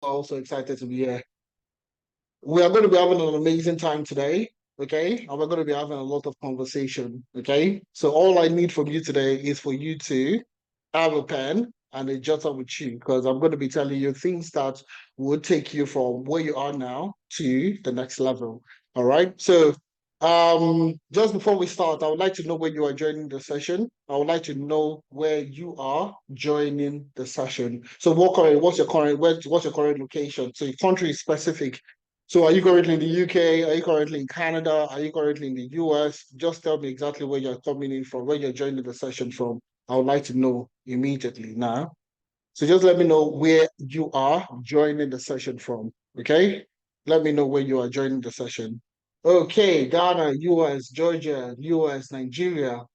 Also excited to be here. We are going to be having an amazing time today, okay? And we're going to be having a lot of conversation, okay? So all I need from you today is for you to have a pen and a jotter with you because I'm going to be telling you things that would take you from where you are now to the next level. All right. So just before we start, I would like to know where you are joining the session. I would like to know where you are joining the session. So what's your current location? So your country is specific. So are you currently in the UK? Are you currently in Canada? Are you currently in the US? Just tell me exactly where you're coming in from, where you're joining the session from. I would like to know immediately now. So just let me know where you are joining the session from. Okay? Let me know where you are joining the session. Okay, Ghana, US, Georgia, US, Nigeria,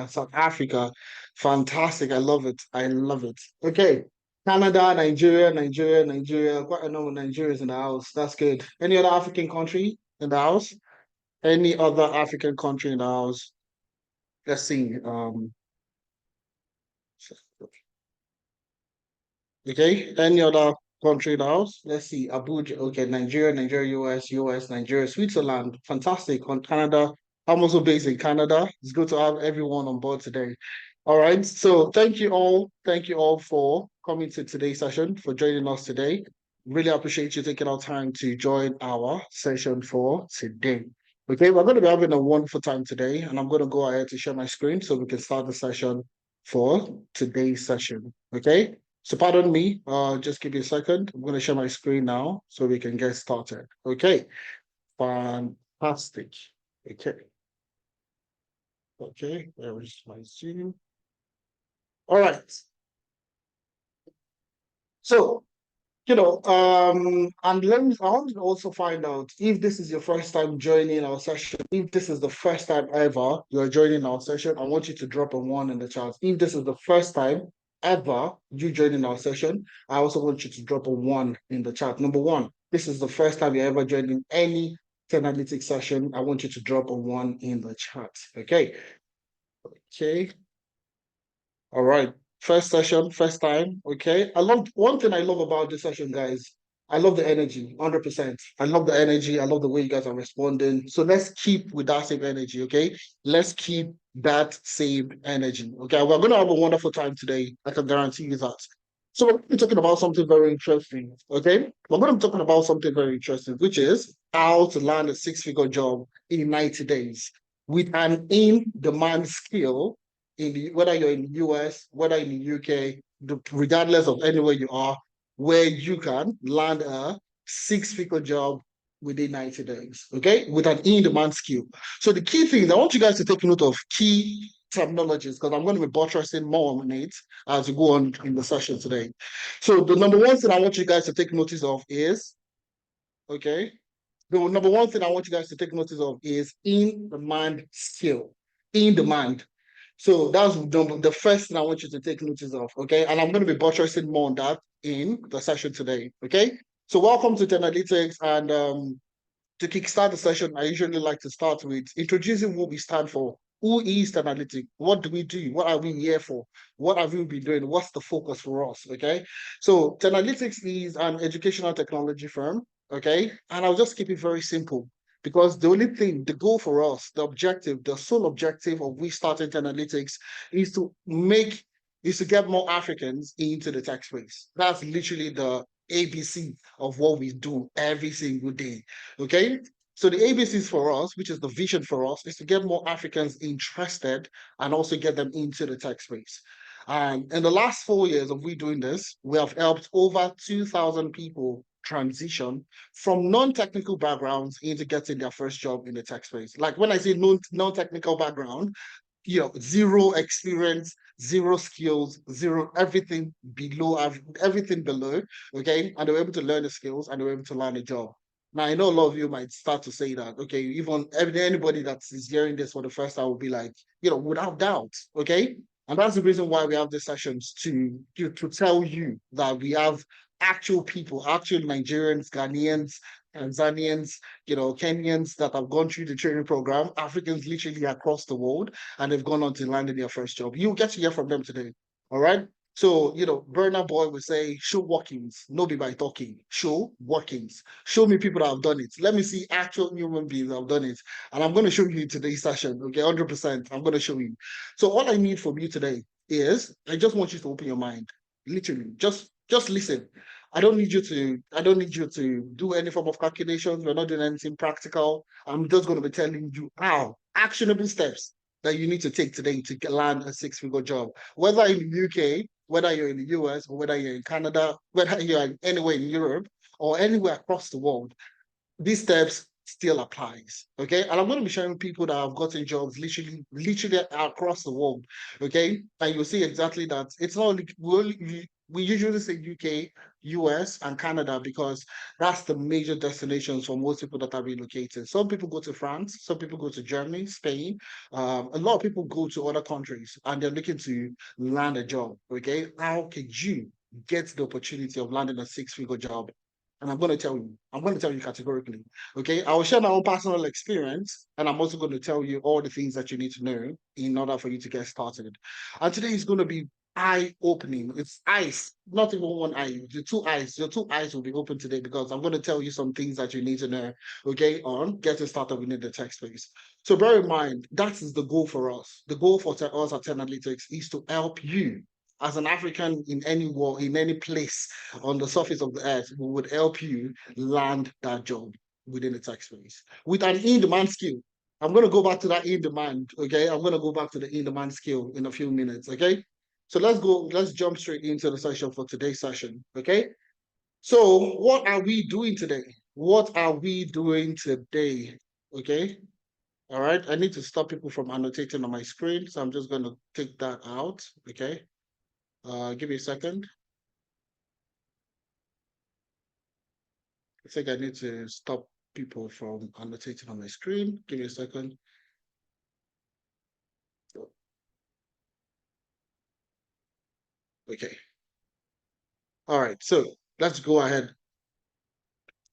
South Africa. Fantastic. I love it. I love it. Okay. Canada, Nigeria. Quite a number of Nigerians in the house. That's good. Any other African country in the house? Any other African country in the house? Let's see. Okay. Any other country in the house? Let's see. Abuja. Okay. Nigeria, US, Nigeria, Switzerland. Fantastic. On Canada. I'm also based in Canada. It's good to have everyone on board today. All right. So thank you all. Thank you all for coming to today's session, for joining us today. Really appreciate you taking our time to join our session for today. Okay, we're going to be having a wonderful time today, and I'm going to go ahead to share my screen so we can start the session for today's session. Okay. So pardon me, just give me a second. I'm going to share my screen now so we can get started. Okay, fantastic. Okay, okay, where is my Zoom? All right. So, and I want to also find out if this is your first time joining our session. If this is the first time ever you're joining our session, I want you to drop a one in the chat. If this is the first time ever you joining our session, I also want you to drop a one in the chat. Number one, this is the first time you're ever joining any 10 analytics session. I want you to drop a one in the chat. Okay. Okay. All right. First session, first time. Okay. I love one thing I love about this session, guys. I love the energy, 100%. I love the energy. I love the way you guys are responding. So let's keep with that same energy, okay? Let's keep that same energy. Okay. We're gonna have a wonderful time today. I can guarantee you that. So we're gonna be talking about something very interesting. Okay. We're gonna be talking about something very interesting, which is how to land a six-figure job in 90 days with an in-demand skill whether you're in the US, whether in the UK, regardless of anywhere you are, where you can land a six-figure job within 90 days, okay, with an in-demand skill. So the key things, I want you guys to take note of key terminologies because I'm going to be buttressing more on it as we go on in the session today. So the number one thing I want you guys to take notice of is, okay, the number one thing I want you guys to take notice of is in-demand skill. In demand. So that's the first thing I want you to take notice of, okay? And I'm going to be buttressing more on that in the session today, okay? So welcome to Tenalytics, and to kickstart the session, I usually like to start with introducing what we stand for. Who is Tenalytics? What do we do? What are we here for? What have we been doing? What's the focus for us, okay? So Tenalytics is an educational technology firm, okay? And I'll just keep it very simple because the only thing, the goal for us, the objective, the sole objective of we starting Analytics is to get more Africans into the tech space. That's literally the ABC of what we do every single day. Okay. So the ABCs for us, which is the vision for us, is to get more Africans interested and also get them into the tech space. And in the last 4 years of we doing this, we have helped over 2,000 people transition from non-technical backgrounds into getting their first job in the tech space. Like when I say non-technical background, zero experience, zero skills, zero everything below, okay? And they were able to learn the skills and they were able to land a job. Now, I know a lot of you might start to say that, okay, even anybody that is hearing this for the first time will be like, without doubt, okay? And that's the reason why we have these sessions to tell you that we have actual people, actual Nigerians, Ghanaians, Tanzanians, Kenyans that have gone through the training program, Africans literally across the world, and they've gone on to land in their first job. You'll get to hear from them today. All right. So, Burna Boy would say, show workings, no be by talking, show workings. Show me people that have done it. Let me see actual human beings that have done it. And I'm going to show you in today's session, okay, 100%. I'm going to show you. So all I need from you today is, I just want you to open your mind. Literally, just listen. I don't need you to do any form of calculations. We're not doing anything practical. I'm just going to be telling you how actionable steps that you need to take today to land a six-figure job, whether in the UK, whether you're in the US, or whether you're in Canada, whether you're anywhere in Europe or anywhere across the world. These steps still applies. Okay. And I'm going to be showing people that have gotten jobs literally across the world. Okay. And you'll see exactly that it's not only we usually say UK, US, and Canada because that's the major destinations for most people that are relocated. Some people go to France, some people go to Germany, Spain. A lot of people go to other countries and they're looking to land a job. Okay. How can you get the opportunity of landing a six-figure job? And I'm going to tell you categorically. Okay. I will share my own personal experience. And I'm also going to tell you all the things that you need to know in order for you to get started. And today is going to be eye-opening. It's eyes, not even one eye. The two eyes. Your two eyes will be open today because I'm going to tell you some things that you need to know, okay, on getting started within the tech space. So bear in mind, that is the goal for us. The goal for us at 10 Analytics is to help you as an African in any war, in any place on the surface of the earth, we would help you land that job within the tech space with an in-demand skill. I'm going to go back to that in-demand, okay? I'm going to go back to the in-demand skill in a few minutes, okay? So let's jump straight into the session for today's session, okay? So what are we doing today? What are we doing today, okay? All right, I need to stop people from annotating on my screen, so I'm just going to take that out, okay? Give me a second. I think I need to stop people from annotating on my screen. Give me a second. Okay. All right. So let's go ahead.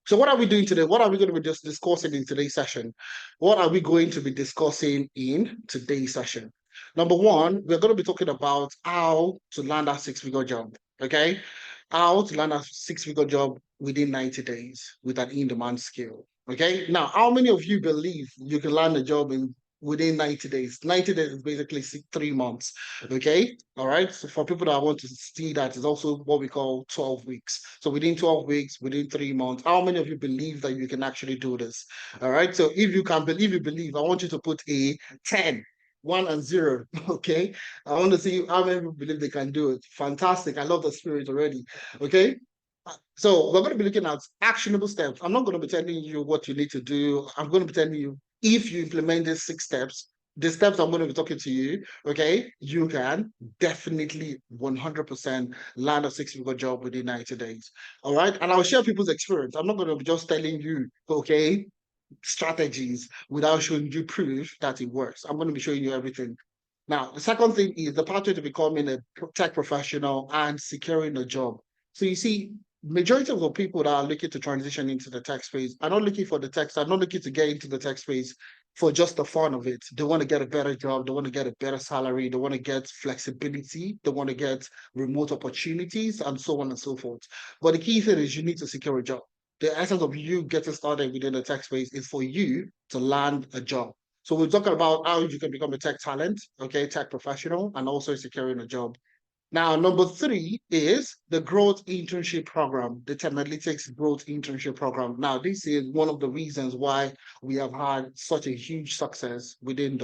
So what are we doing today? What are we going to be just discussing in today's session? What are we going to be discussing in today's session? Number one, we're going to be talking about how to land a six-figure job. Okay. How to land a six-figure job within 90 days with an in-demand skill. Okay. Now, how many of you believe you can land a job in within 90 days? 90 days is basically 3 months. Okay. All right. So for people that want to see that, is also what we call 12 weeks. So within 12 weeks, within 3 months, how many of you believe that you can actually do this? All right. So if you can believe, you believe, I want you to put a 10. 1 and 0. Okay. I want to see how many people believe they can do it. Fantastic. I love the spirit already. Okay. So we're going to be looking at actionable steps. I'm not going to be telling you what you need to do. I'm going to be telling you if you implement these 6 steps, the steps I'm going to be talking to you, okay, you can definitely 100% land a six-figure job within 90 days. All right. And I'll share people's experience. I'm not going to be just telling you, okay, strategies without showing you proof that it works. I'm going to be showing you everything. Now, the second thing is the pathway to becoming a tech professional and securing a job. So you see, majority of the people that are looking to transition into the tech space are not looking for the tech, are not looking to get into the tech space for just the fun of it. They want to get a better job, they want to get a better salary, they want to get flexibility, they want to get remote opportunities, and so on and so forth. But the key thing is you need to secure a job. The essence of you getting started within the tech space is for you to land a job. So we're talking about how you can become a tech talent, okay, tech professional, and also securing a job. Now, number 3 is the growth internship program, the Technalytics growth internship program. Now, this is one of the reasons why we have had such a huge success within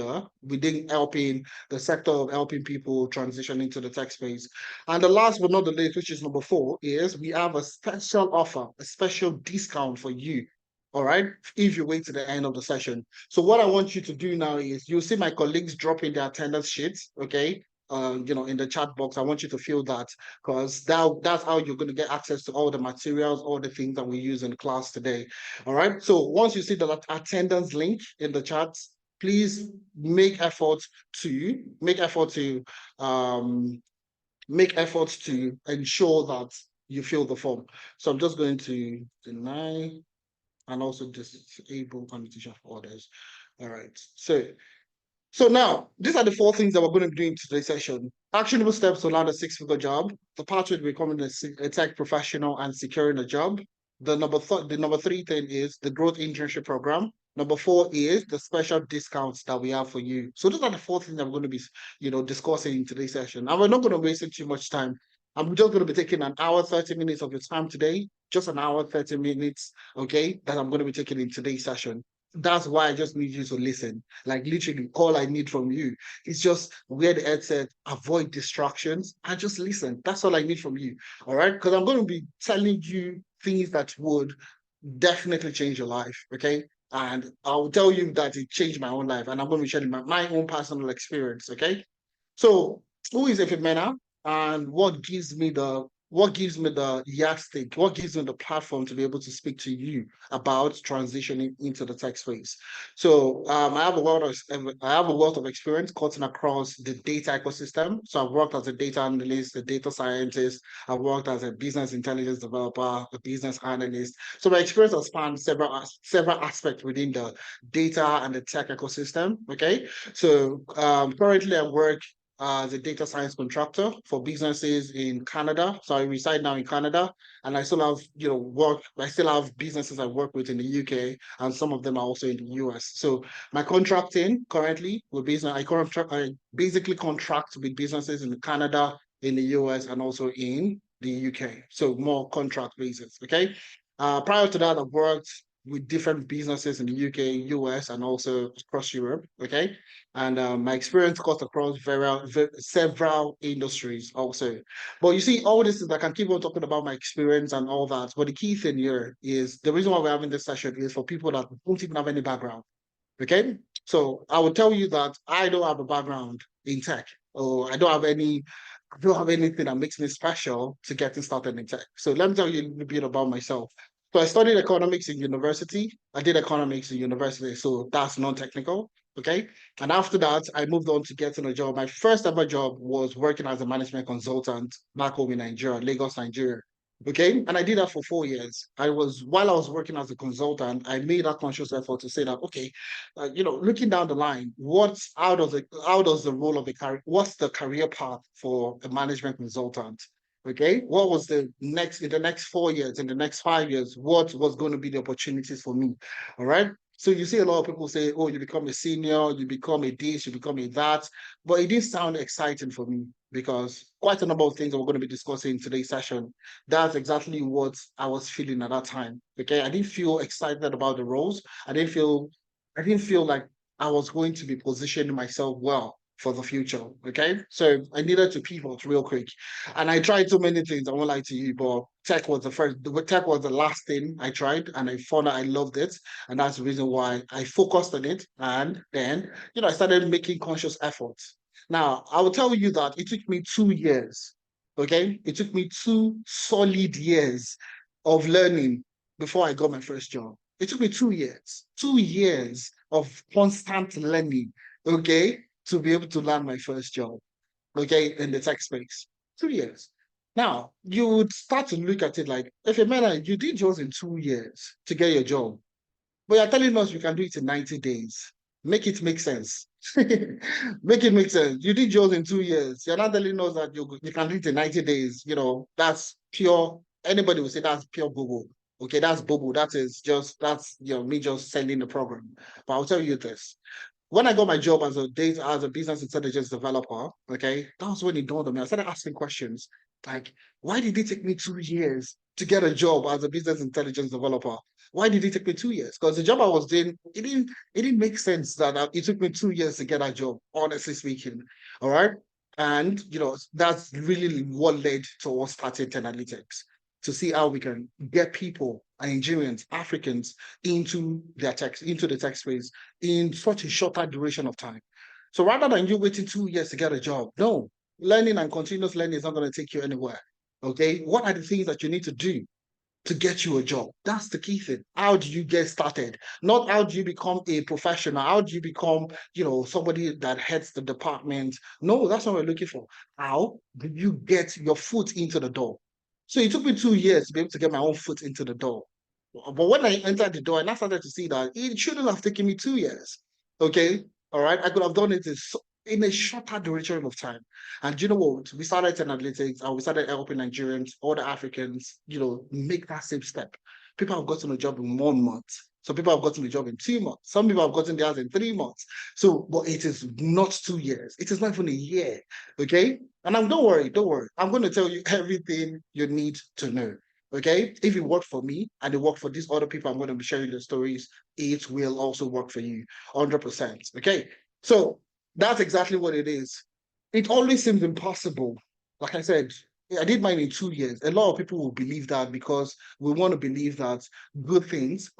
helping the sector of helping people transition into the tech space. And the last but not the least, which is number 4, is we have a special offer, a special discount for you. All right, if you wait to the end of the session. So what I want you to do now is you'll see my colleagues dropping their attendance sheets, okay? In the chat box. I want you to fill that because that's how you're going to get access to all the materials, all the things that we use in class today. All right. So once you see the attendance link in the chat, please make effort to um, make efforts to ensure that you fill the form. So I'm just going to deny and also disable annotation for others. All right. So now, these are the 4 things that we're going to be doing in today's session. Actionable steps to land a six-figure job. The pathway to becoming a tech professional and securing a job. The number three thing is the growth internship program. Number four is the special discounts that we have for you. So those are the four things I'm going to be, discussing in today's session. And we're not going to waste too much time. I'm just going to be taking an hour, 30 minutes of your time today, just an hour, 30 minutes, okay, that I'm going to be taking in today's session. That's why I just need you to listen. Like literally, all I need from you is just wear the headset, avoid distractions, and just listen. That's all I need from you. All right. Because I'm going to be telling you things that would definitely change your life. Okay. And I'll tell you that it changed my own life. And I'm going to be sharing my own personal experience. Okay. So who is Ifemena and what gives me the yardstick, what gives me the platform to be able to speak to you about transitioning into the tech space. So I have a lot of experience cutting across the data ecosystem. So I've worked as a data analyst, a data scientist, I've worked as a business intelligence developer, a business analyst. So my experience has spanned several aspects within the data and the tech ecosystem. Okay. So currently I work as a data science contractor for businesses in Canada. So I reside now in Canada, and I still have, I still have businesses I work with in the UK, and some of them are also in the US. So my contracting currently with business, I basically contract with businesses in Canada, in the US, and also in the UK. So more contract basis. Okay. Prior to that, I've worked with different businesses in the UK, US, and also across Europe. Okay. And my experience cuts across several industries also. But you see, all this is I can keep on talking about my experience and all that. But the key thing here is the reason why we're having this session is for people that don't even have any background. Okay. So I will tell you that I don't have a background in tech, or I don't have anything that makes me special to getting started in tech. So let me tell you a little bit about myself. So I studied economics in university. I did economics in university, so that's non-technical. Okay. And after that, I moved on to getting a job. My first ever job was working as a management consultant back home in Nigeria, Lagos, Nigeria. Okay. And I did that for 4 years. While I was working as a consultant, I made a conscious effort to say that, okay, looking down the line, how does the role of the career, what's the career path for a management consultant? Okay. What was in the next 4 years, in the next 5 years, what was going to be the opportunities for me? All right. So you see a lot of people say, oh, you become a senior, you become a this, you become a that. But it didn't sound exciting for me because quite a number of things that we're going to be discussing in today's session, that's exactly what I was feeling at that time. Okay. I didn't feel excited about the roles. I didn't feel like I was going to be positioning myself well for the future. Okay. So I needed to pivot real quick. And I tried so many things, I won't lie to you, but tech was the last thing I tried, and I found that I loved it. And that's the reason why I focused on it. And then, I started making conscious efforts. Now, I will tell you that it took me 2 years. Okay. It took me 2 solid years of learning before I got my first job. It took me 2 years, 2 years of constant learning, okay, to be able to land my first job, okay, in the tech space. 2 years. Now, you would start to look at it like, if a man, you did yours in 2 years to get your job, but you're telling us you can do it in 90 days. Make it make sense. Make it make sense. You did yours in 2 years. You're not telling us that you can do it in 90 days. That's pure, anybody will say that's pure boo. Okay, that's boo. That's me just selling the program. But I'll tell you this. When I got my job as a business intelligence developer, okay, that was when it dawned on me. I started asking questions like, why did it take me 2 years to get a job as a business intelligence developer? Why did it take me 2 years? Because the job I was doing, it didn't make sense that it took me 2 years to get that job, honestly speaking. All right. And that's really what led to us starting Analytics to see how we can get people, Nigerians, Africans into the tech space in such a shorter duration of time. So rather than you waiting 2 years to get a job, no, learning and continuous learning is not going to take you anywhere. Okay. What are the things that you need to do to get you a job? That's the key thing. How do you get started? Not how do you become a professional? How do you become, somebody that heads the department? No, that's not what we're looking for. How do you get your foot into the door? So it took me 2 years to be able to get my own foot into the door. But when I entered the door and I started to see that it shouldn't have taken me 2 years. Okay. All right. I could have done it in a shorter duration of time. And you know what? We started 10 analytics and we started helping Nigerians, other Africans, make that same step. People have gotten a job in 1 month. Some people have gotten a job in 2 months. Some people have gotten theirs in 3 months. So, but it is not 2 years. It is not even a year. Okay. And don't worry, don't worry. I'm going to tell you everything you need to know. Okay. If it worked for me and it worked for these other people, I'm going to be sharing the stories. It will also work for you 100%. Okay. So that's exactly what it is. It always seems impossible. Like I said, I did mine in 2 years. A lot of people will believe that because we want to believe that good things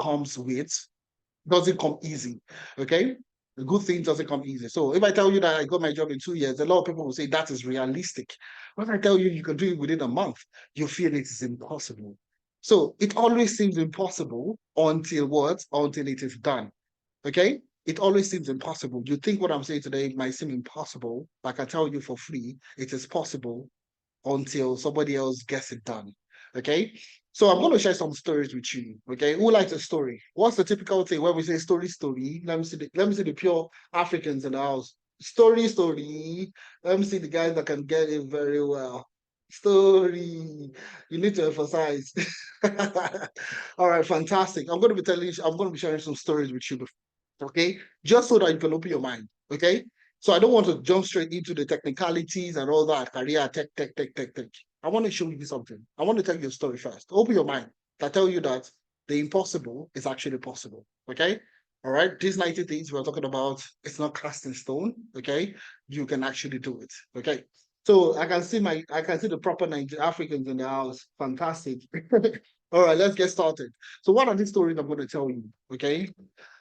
doesn't come easy. Okay. The good thing doesn't come easy. So if I tell you that I got my job in 2 years, a lot of people will say that is realistic. When I tell you you can do it within a month, you feel it is impossible. So it always seems impossible until what? Until it is done. Okay? It always seems impossible. You think what I'm saying today might seem impossible, but I can tell you for free, it is possible until somebody else gets it done. Okay. So I'm going to share some stories with you. Okay. Who likes a story? What's the typical thing when we say story, story? Let me see the pure Africans in the house. Story, story. Let me see the guys that can get it very well. Story. You need to emphasize. All right, fantastic. I'm going to be sharing some stories with you, okay? Just so that you can open your mind, okay? So I don't want to jump straight into the technicalities and all that, career, tech. I want to show you something. I want to tell you a story first. Open your mind. I tell you that the impossible is actually possible, okay? All right, these 90 things we're talking about, it's not cast in stone, okay? You can actually do it, okay? So I can see the proper Africans in the house. Fantastic. All right, let's get started. So what are these stories I'm going to tell you, okay?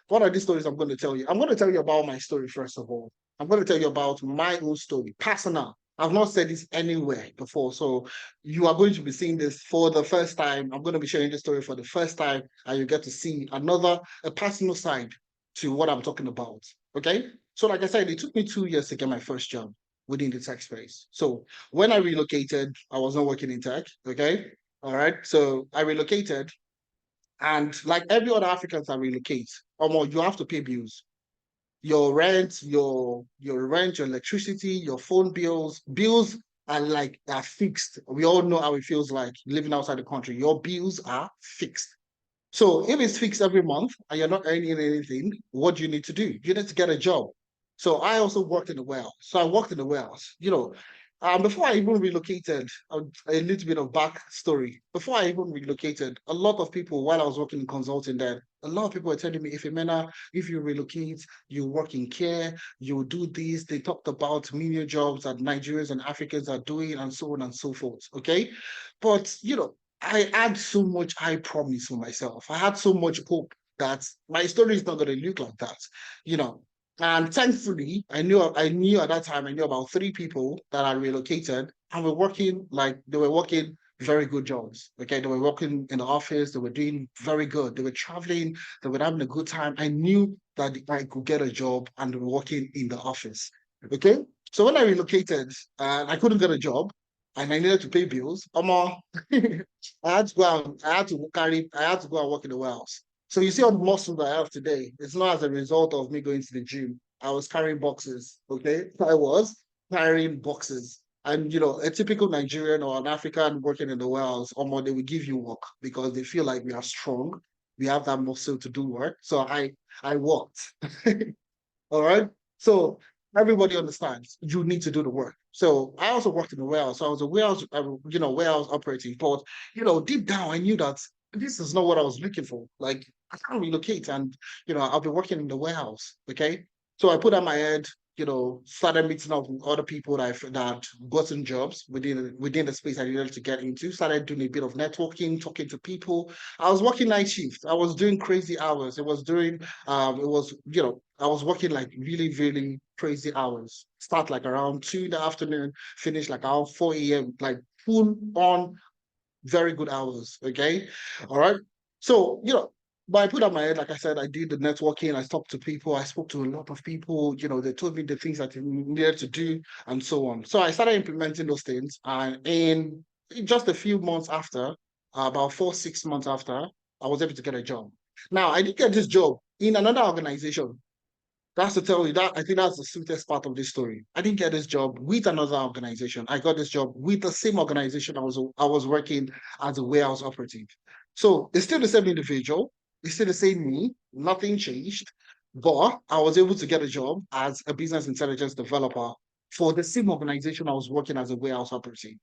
What are these stories I'm going to tell you? I'm going to tell you about my story, first of all. I'm going to tell you about my own story, personal. I've not said this anywhere before. So you are going to be seeing this for the first time. I'm going to be sharing this story for the first time, and you get to see a personal side to what I'm talking about. Okay. So, like I said, it took me 2 years to get my first job within the tech space. So when I relocated, I was not working in tech. Okay. All right. So I relocated, and like every other Africans that relocate, you have to pay bills. Your rent, your electricity, your phone bills are fixed. We all know how it feels like living outside the country. Your bills are fixed. So if it's fixed every month and you're not earning anything, what do you need to do? You need to get a job. So I also worked in the warehouse. So I worked in the warehouse. Before I even relocated, a little bit of backstory. Before I even relocated, a lot of people, while I was working in consulting there, a lot of people were telling me, if you relocate, you work in care, you do this. They talked about menial jobs that Nigerians and Africans are doing, and so on and so forth. Okay. But, I had so much high promise for myself. I had so much hope that my story is not going to look like that, you know. And thankfully, I knew at that time, I knew about 3 people that had relocated and they were working very good jobs. Okay. They were working in the office, they were doing very good. They were traveling, they were having a good time. I knew that I could get a job and they were working in the office. Okay. So when I relocated, I couldn't get a job and I needed to pay bills. I had to go and work in the warehouse. So you see all the muscles I have today, it's not as a result of me going to the gym. I was carrying boxes, okay? I was carrying boxes. And a typical Nigerian or an African working in the warehouse, they will give you work because they feel like we are strong. We have that muscle to do work. So I worked. All right. So everybody understands you need to do the work. So I also worked in the warehouse. So I was a warehouse operating. But deep down, I knew that this is not what I was looking for. Like I can't relocate, and I'll be working in the warehouse. Okay. So I put on my head, started meeting up with other people that gotten jobs within the space I needed to get into. Started doing a bit of networking, talking to people. I was working night shift. I was doing crazy hours. I was working like really, really crazy hours. Start like around 2 in the afternoon, finish like around 4 a.m., like full on very good hours. Okay. All right. So, but I put on my head, like I said, I did the networking, I talked to people, I spoke to a lot of people, they told me the things that I needed to do and so on. So I started implementing those things. And in just a few months after, about 4, 6 months after, I was able to get a job. Now, I did get this job in another organization. That's to tell you that I think that's the sweetest part of this story. I didn't get this job with another organization. I got this job with the same organization I was working as a warehouse operative. So it's still the same individual, it's still the same me, nothing changed. But I was able to get a job as a business intelligence developer for the same organization I was working as a warehouse operative.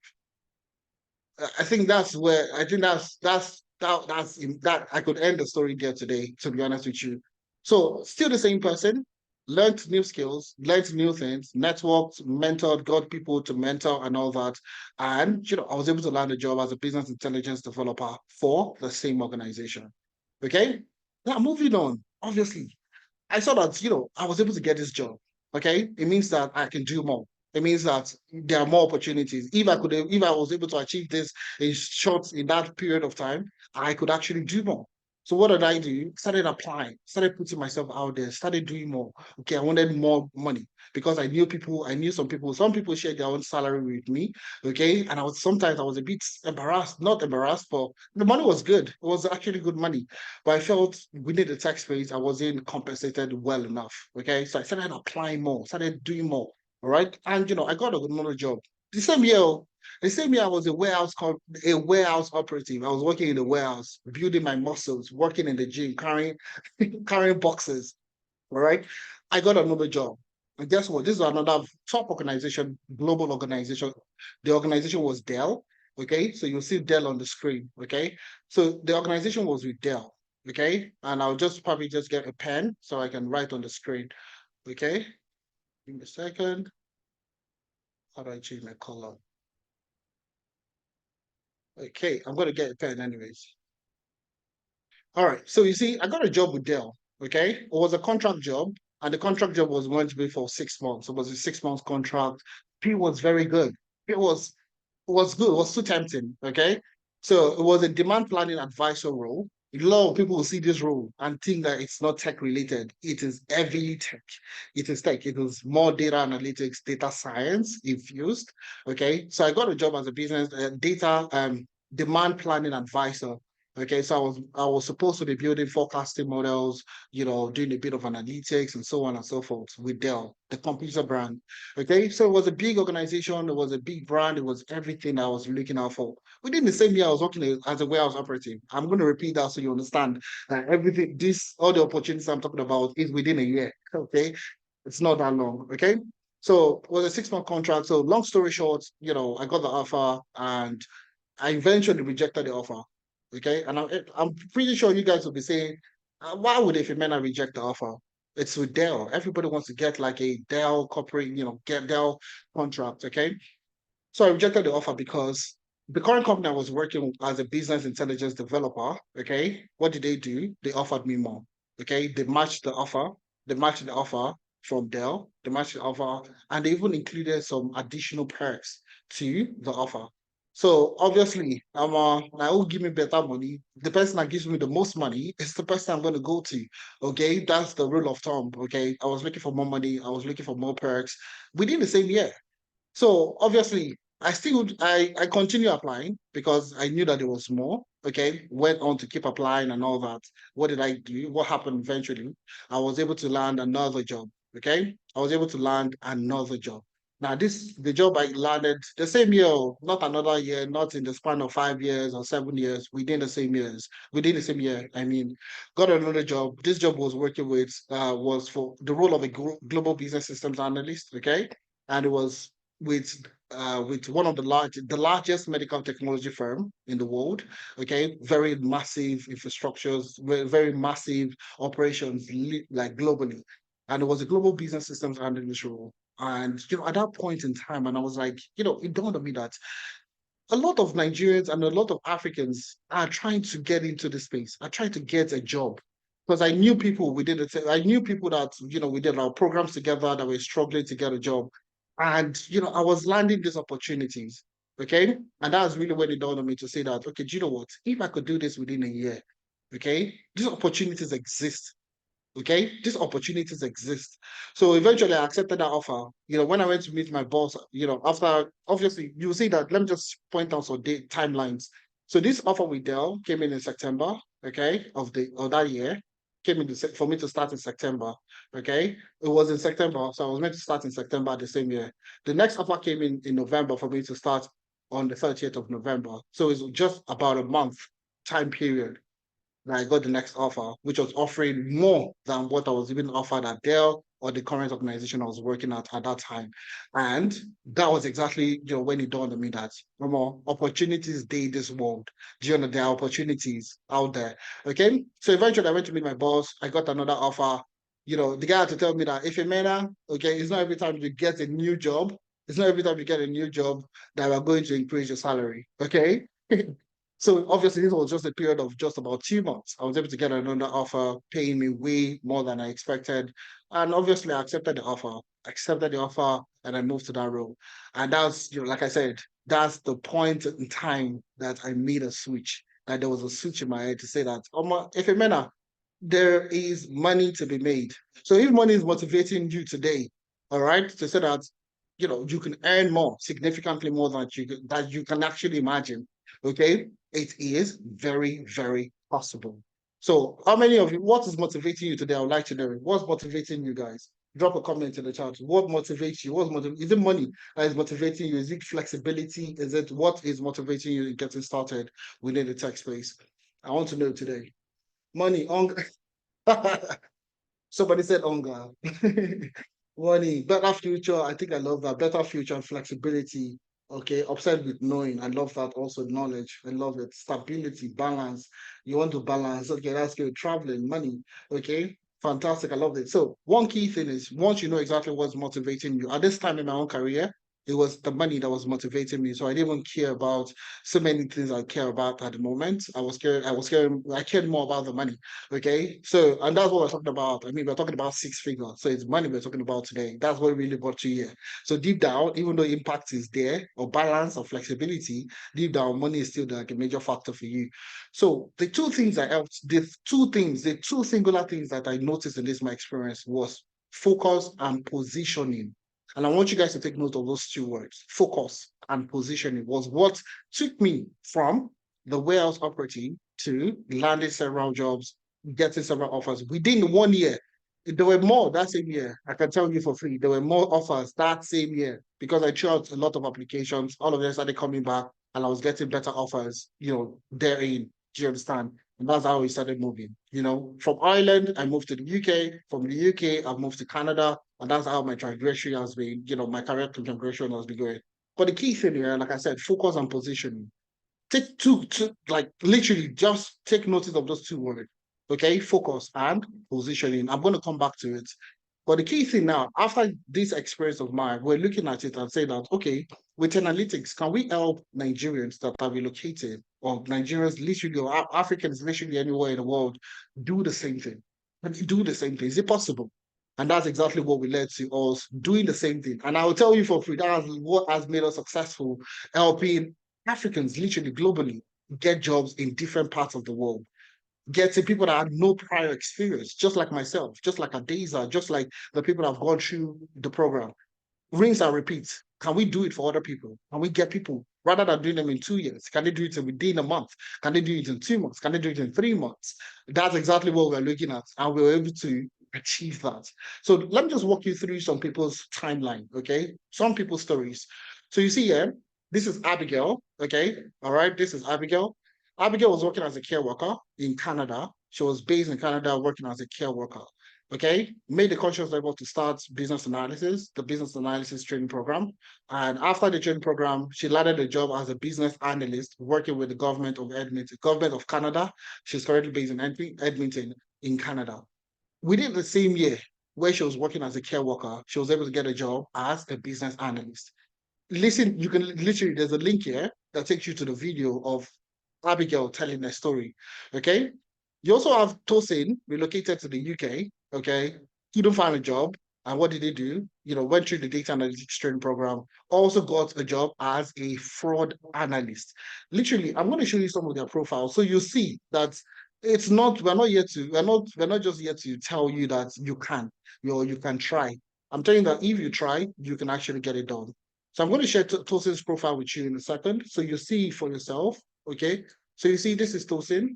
I think that's where I think that's I could end the story there today, to be honest with you. So still the same person, learned new skills, learned new things, networked, mentored, got people to mentor and all that. And I was able to land a job as a business intelligence developer for the same organization. Okay. Now moving on, obviously, I saw that, I was able to get this job. Okay. It means that I can do more. It means that there are more opportunities. If I was able to achieve this in that period of time, I could actually do more. So what did I do? Started applying, started putting myself out there, started doing more. Okay, I wanted more money because I knew some people. Some people shared their own salary with me. Okay, and sometimes I was a bit embarrassed, not embarrassed, but the money was good. It was actually good money. But I felt within the tax space, I wasn't compensated well enough. Okay. So I started applying more, started doing more. All right. And I got another job. The same year, the same year I was a warehouse operative. I was working in the warehouse, building my muscles, working in the gym, carrying carrying boxes. All right. I got another job. And guess what? This is another top organization, global organization. The organization was Dell. Okay. So you'll see Dell on the screen. Okay. So the organization was with Dell. Okay. And I'll just probably just get a pen so I can write on the screen. Okay. Give me a second. How do I change my color? Okay. I'm going to get a pen anyways. All right. So you see, I got a job with Dell. Okay. It was a contract job, and the contract job was going to be for 6 months. It was a 6 months contract. Pay was very good. It was good. It was too tempting. Okay. So it was a demand planning advisor role. A lot of people will see this role and think that it's not tech related. It is heavily tech. It is tech. It is more data analytics, data science infused. Okay. So I got a job as a business data demand planning advisor. Okay, so I was supposed to be building forecasting models, doing a bit of analytics and so on and so forth with Dell, the computer brand. Okay, so it was a big organization, it was a big brand, it was everything I was looking out for. Within the same year, I was working as a warehouse operative. I'm going to repeat that so you understand that all the opportunities I'm talking about is within a year. Okay, it's not that long. Okay, so it was a 6 month contract. So long story short, I got the offer and I eventually rejected the offer. Okay. And I'm pretty sure you guys will be saying, why would a Femena reject the offer? It's with Dell. Everybody wants to get like a Dell corporate, get Dell contract. Okay. So I rejected the offer because the current company I was working as a business intelligence developer, okay, what did they do? They offered me more. Okay. They matched the offer. They matched the offer from Dell. They matched the offer and they even included some additional perks to the offer. So obviously, I will give me better money. The person that gives me the most money is the person I'm going to go to. Okay, that's the rule of thumb. Okay, I was looking for more money. I was looking for more perks within the same year. So obviously, I continue applying because I knew that there was more. Okay, went on to keep applying and all that. What did I do? What happened eventually? I was able to land another job. Okay, I was able to land another job. Now, the job I landed the same year, not another year, not in the span of 5 years or 7 years, within the same year. I mean, got another job. This job was for the role of a global business systems analyst. Okay, and it was with with one of the largest medical technology firm in the world. Okay, very massive infrastructures, very massive operations, like globally, and it was a global business systems analyst role. And at that point in time, and I was like, it dawned on me that a lot of Nigerians and a lot of Africans are trying to get into this space, are trying to get a job. Because I knew people we did it. I knew people that we did our programs together that were struggling to get a job, and I was landing these opportunities. Okay, and that's really when it dawned on me to say that, okay, do you know what? If I could do this within a year, okay, these opportunities exist. Okay, these opportunities exist. So eventually I accepted that offer. When I went to meet my boss, after obviously you see that, let me just point out some date timelines. So this offer with Dell came in September, okay, of that year. came in for me to start in September. Okay, it was in September, so I was meant to start in September the same year. The next offer came in November for me to start on the 30th of November. So it's just about a month time period that I got the next offer, which was offering more than what I was even offered at Dell or the current organization I was working at that time. And that was exactly, when it dawned on me that more opportunities day this world. Do you know there are opportunities out there? Okay. So eventually I went to meet my boss. I got another offer. The guy had to tell me that if a man, okay, it's not every time you get a new job, it's not every time you get a new job that we're going to increase your salary. Okay. So obviously, this was just a period of just about 2 months. I was able to get another offer, paying me way more than I expected, and obviously, I accepted the offer, and I moved to that role. And that's, like I said, that's the point in time that I made a switch. That there was a switch in my head to say that, if a man, there is money to be made. So if money is motivating you today, all right, to say that you can earn more, significantly more than you can actually imagine. Okay, it is very, very possible. So, how many of you? What is motivating you today? I would like to know. What's motivating you guys? Drop a comment in the chat. What motivates you? Is it money that is motivating you? Is it flexibility? Is it what is motivating you in getting started within the tech space? I want to know today. Money, hunger. Somebody said hunger. Money, better future. I think I love that. Better future and flexibility. Okay, upside with knowing. I love that also. Knowledge. I love it. Stability, balance. You want to balance. Okay, that's good. Traveling, money. Okay, fantastic. I love it. So, one key thing is once you know exactly what's motivating you, at this time in my own career, it was the money that was motivating me. So I didn't even care about so many things I care about at the moment. I cared more about the money. Okay. So, and that's what we're talking about. I mean, we're talking about six figures. So it's money we're talking about today. That's what really brought you here. So deep down, even though impact is there or balance or flexibility, deep down, money is still like a major factor for you. So the two things I helped, the two singular things that I noticed in this my experience was focus and positioning. And I want you guys to take note of those two words, focus and positioning was what took me from the warehouse operating to landing several jobs, getting several offers within 1 year. There were more that same year. I can tell you for free, there were more offers that same year because I threw out a lot of applications. All of them started coming back and I was getting better offers, therein. Do you understand? And that's how we started moving. From Ireland, I moved to the UK. From the UK, I've moved to Canada. And that's how my trajectory has been, my career progression has been going. But the key thing here, like I said, focus and positioning. Take like literally just take notice of those two words. Okay, focus and positioning. I'm going to come back to it. But the key thing now, after this experience of mine, we're looking at it and saying that, okay, with analytics, can we help Nigerians that are relocated or Nigerians literally or Africans literally anywhere in the world do the same thing? Do the same thing. Is it possible? And that's exactly what we led to us doing the same thing. And I will tell you for free, that is what has made us successful, helping Africans literally globally get jobs in different parts of the world. Getting people that had no prior experience, just like myself, just like Adeza, just like the people that have gone through the program. Rinse and repeat. Can we do it for other people? Can we get people rather than doing them in 2 years? Can they do it within a month? Can they do it in 2 months? Can they do it in 3 months? That's exactly what we're looking at, and we were able to achieve that. So let me just walk you through some people's timeline, okay? Some people's stories. So you see here, this is Abigail, okay? All right, this is Abigail. Abigail was working as a care worker in Canada. She was based in Canada working as a care worker. Okay, made the conscious level to start business analysis, the business analysis training program. And after the training program, she landed a job as a business analyst working with the government of Edmonton, government of Canada. She's currently based in Edmonton in Canada. Within the same year where she was working as a care worker, she was able to get a job as a business analyst. Listen, you can literally, there's a link here that takes you to the video of Abigail telling their story. Okay. You also have Tosin relocated to the UK. Okay. Couldn't find a job. And what did he do? Went through the data analytics training program, also got a job as a fraud analyst. Literally, I'm going to show you some of their profiles. So you see that we're not just here to tell you that you can try. I'm telling you that if you try, you can actually get it done. So I'm going to share Tosin's profile with you in a second. So you see for yourself, okay? So you see this is Tosin,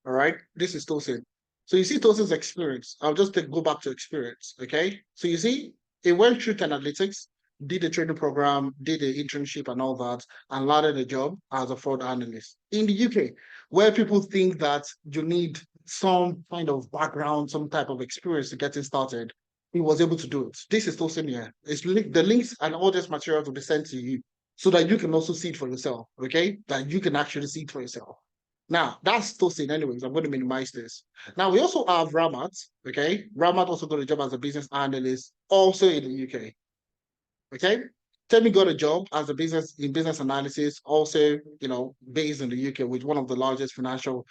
all right? This is Tosin. So you see Tosin's experience. I'll just go back to experience. Okay. So you see, he went through analytics, did a training program, did an internship and all that, and landed a job as a fraud analyst in the UK, where people think that you need some kind of background, some type of experience to get it started. He was able to do it. This is Tosin here. The links and all this material will be sent to you so that you can also see it for yourself. Okay. That you can actually see it for yourself. Now, that's Tosin anyways. I'm going to minimize this. Now, we also have Ramat, okay? Ramat also got a job as a business analyst, also in the UK, okay? Temi got a job as a business analysis, also, based in the UK with one of the largest financial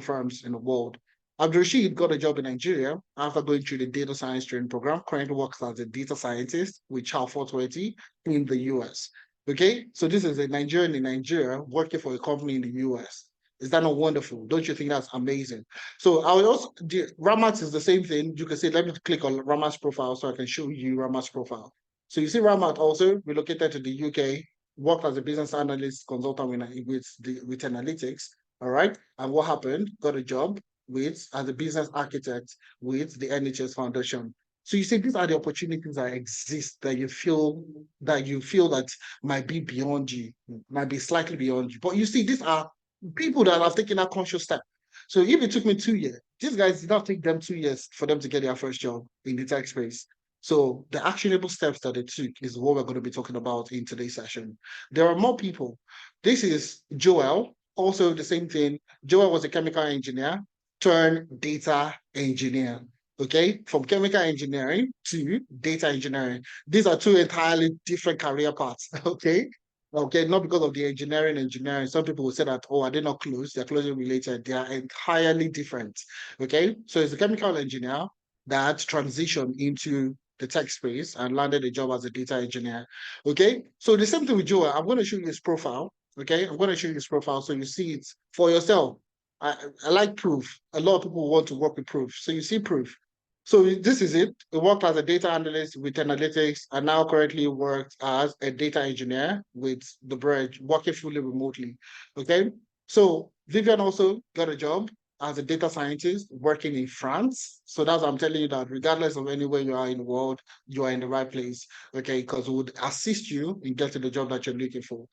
firms in the world. Abdurrashid got a job in Nigeria after going through the data science training program, currently works as a data scientist with Child 420 in the US. Okay, so this is a Nigerian in Nigeria working for a company in the US. Is that not wonderful? Don't you think that's amazing? So I will also Ramat is the same thing. You can say, let me click on Ramat's profile so I can show you Ramat's profile. So you see Ramat also relocated to the UK, worked as a business analyst consultant with analytics. All right. And what happened? Got a job as a business architect with the NHS Foundation. So you see, these are the opportunities that exist that you feel that might be beyond you, might be slightly beyond you. But you see, these are people that have taken that conscious step. So if it took me 2 years, these guys did not take them 2 years for them to get their first job in the tech space. So the actionable steps that they took is what we're going to be talking about in today's session. There are more people. This is Joel, also the same thing. Joel was a chemical engineer turned data engineer. Okay, from chemical engineering to data engineering. These are two entirely different career paths. Okay, not because of the engineering. Some people will say that, oh, are they not close? They're closely related. They are entirely different. Okay, so it's a chemical engineer that transitioned into the tech space and landed a job as a data engineer. Okay, so the same thing with Joel. I'm going to show you his profile. Okay, I'm going to show you his profile so you see it for yourself. I like proof. A lot of people want to work with proof. So you see proof. So this is it. He worked as a data analyst with analytics and now currently works as a data engineer with the Bridge, working fully remotely. Okay. So Vivian also got a job as a data scientist working in France. So that's I'm telling you that regardless of anywhere you are in the world, you are in the right place. Okay, because it would assist you in getting the job that you're looking for.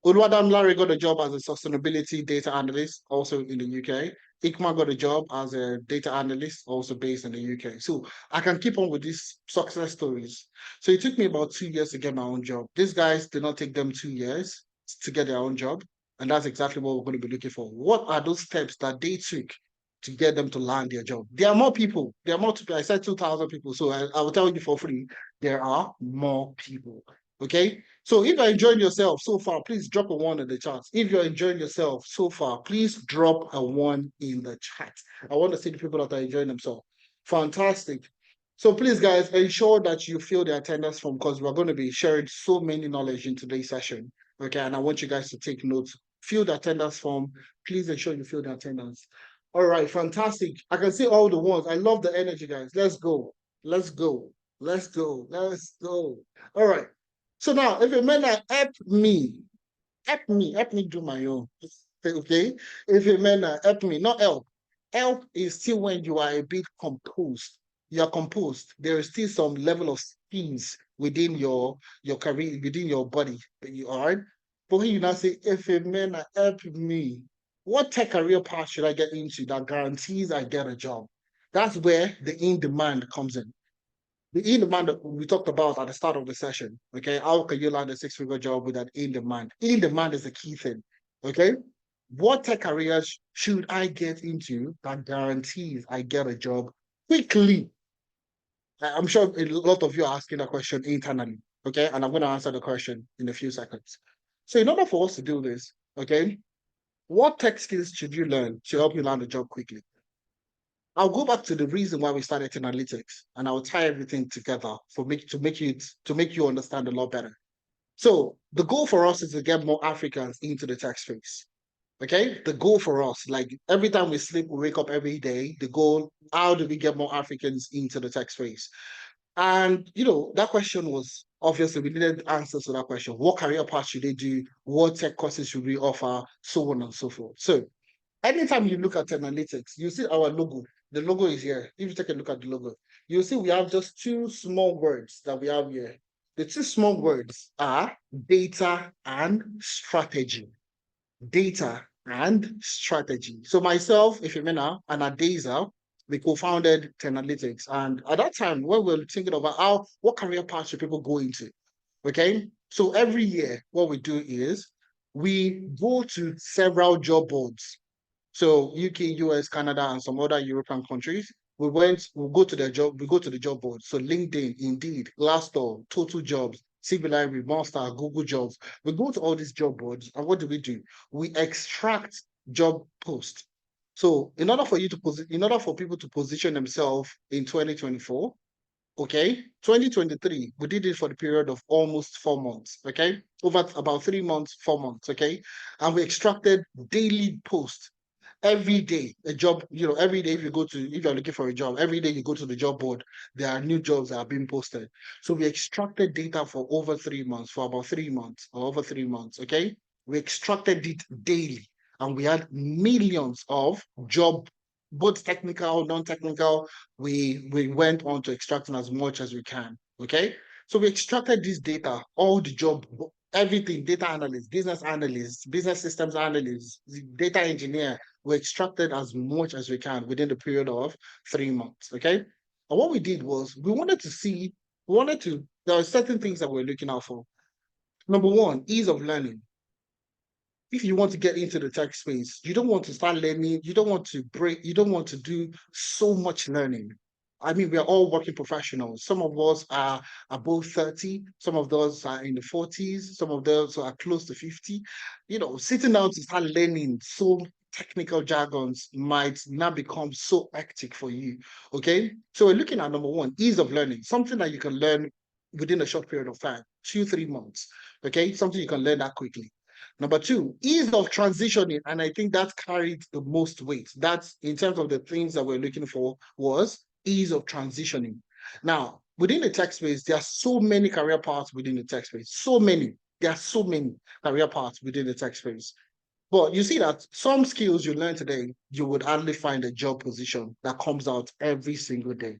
Oluwadamilare got a job as a sustainability data analyst, also in the UK. Ikma got a job as a data analyst, also based in the UK. So I can keep on with these success stories. So it took me about 2 years to get my own job. These guys did not take them 2 years to get their own job. And that's exactly what we're going to be looking for. What are those steps that they took to get them to land their job? There are more people. There are more people. I said 2,000 people. So I will tell you for free, there are more people. Okay. So if you're enjoying yourself so far, please drop a 1 in the chat. If you're enjoying yourself so far, please drop a 1 in the chat. I want to see the people that are enjoying themselves. Fantastic. So please, guys, ensure that you fill the attendance form because we're going to be sharing so many knowledge in today's session. Okay, and I want you guys to take notes. Fill the attendance form. Please ensure you fill the attendance. All right, fantastic. I can see all the ones. I love the energy, guys. Let's go. Let's go. Let's go. Let's go. All right. So now, if a man help me do my own. Okay? If a man help me, not help. Help is still when you are a bit composed. You are composed. There is still some level of speeds within your career, within your body. You all right? But when you now say, if a man help me, what tech career path should I get into that guarantees I get a job? That's where the in demand comes in. The in demand that we talked about at the start of the session. Okay, how can you land a 6-figure job with an in demand? In demand is the key thing. Okay, what tech careers should I get into that guarantees I get a job quickly? I'm sure a lot of you are asking that question internally. Okay, and I'm going to answer the question in a few seconds. So, in order for us to do this, okay, what tech skills should you learn to help you land a job quickly? I'll go back to the reason why we started analytics, and I'll tie everything together to make you understand a lot better. So the goal for us is to get more Africans into the tech space. Okay, the goal for us, like every time we sleep, we wake up every day. The goal: how do we get more Africans into the tech space? And that question was obviously we needed answers to that question. What career path should they do? What tech courses should we offer? So on and so forth. So anytime you look at analytics, you see our logo. The logo is here. If you take a look at the logo, you'll see we have just two small words that we have here. The two small words are data and strategy. Data and strategy. So myself, Ifemina, and Adeza, we co-founded Tenalytics. And at that time, when we were thinking about what career path should people go into, okay? So every year, what we do is we go to several job boards. So UK, US, Canada, and some other European countries. We go to the job board. So LinkedIn, Indeed, Glassdoor, Total Jobs, CV Library, Monster, Google Jobs. We go to all these job boards, and what do? We extract job posts. So in order for people to position themselves in 2024, okay, 2023, we did it for the period of almost 4 months, okay, over about 3 months, 4 months, okay, and we extracted daily posts every day. A job, every day if you're looking for a job, every day you go to the job board, there are new jobs that are being posted. So we extracted data for over 3 months, for about 3 months or over 3 months, okay. We extracted it daily, and we had millions of job, both technical, non-technical. We went on to extracting as much as we can, okay. So we extracted this data, all the job, everything, data analyst, business analyst, business systems analyst, data engineer. We extracted as much as we can within the period of 3 months, okay. And what we did was there are certain things that we're looking out for. Number one, ease of learning. If you want to get into the tech space, you don't want to start learning, you don't want to do so much learning. I mean, we are all working professionals. Some of us are above 30, some of those are in the 40s, some of those are close to 50. Sitting down to start learning so technical jargons might not become so hectic for you. Okay. So we're looking at number one, ease of learning, something that you can learn within a short period of time, 2-3 months. Okay, something you can learn that quickly. Number two, ease of transitioning. And I think that carried the most weight. That's in terms of the things that we're looking for was ease of transitioning. Now, within the tech space, there are so many career paths within the tech space. So many. There are so many career paths within the tech space. But you see that some skills you learn today, you would hardly find a job position that comes out every single day.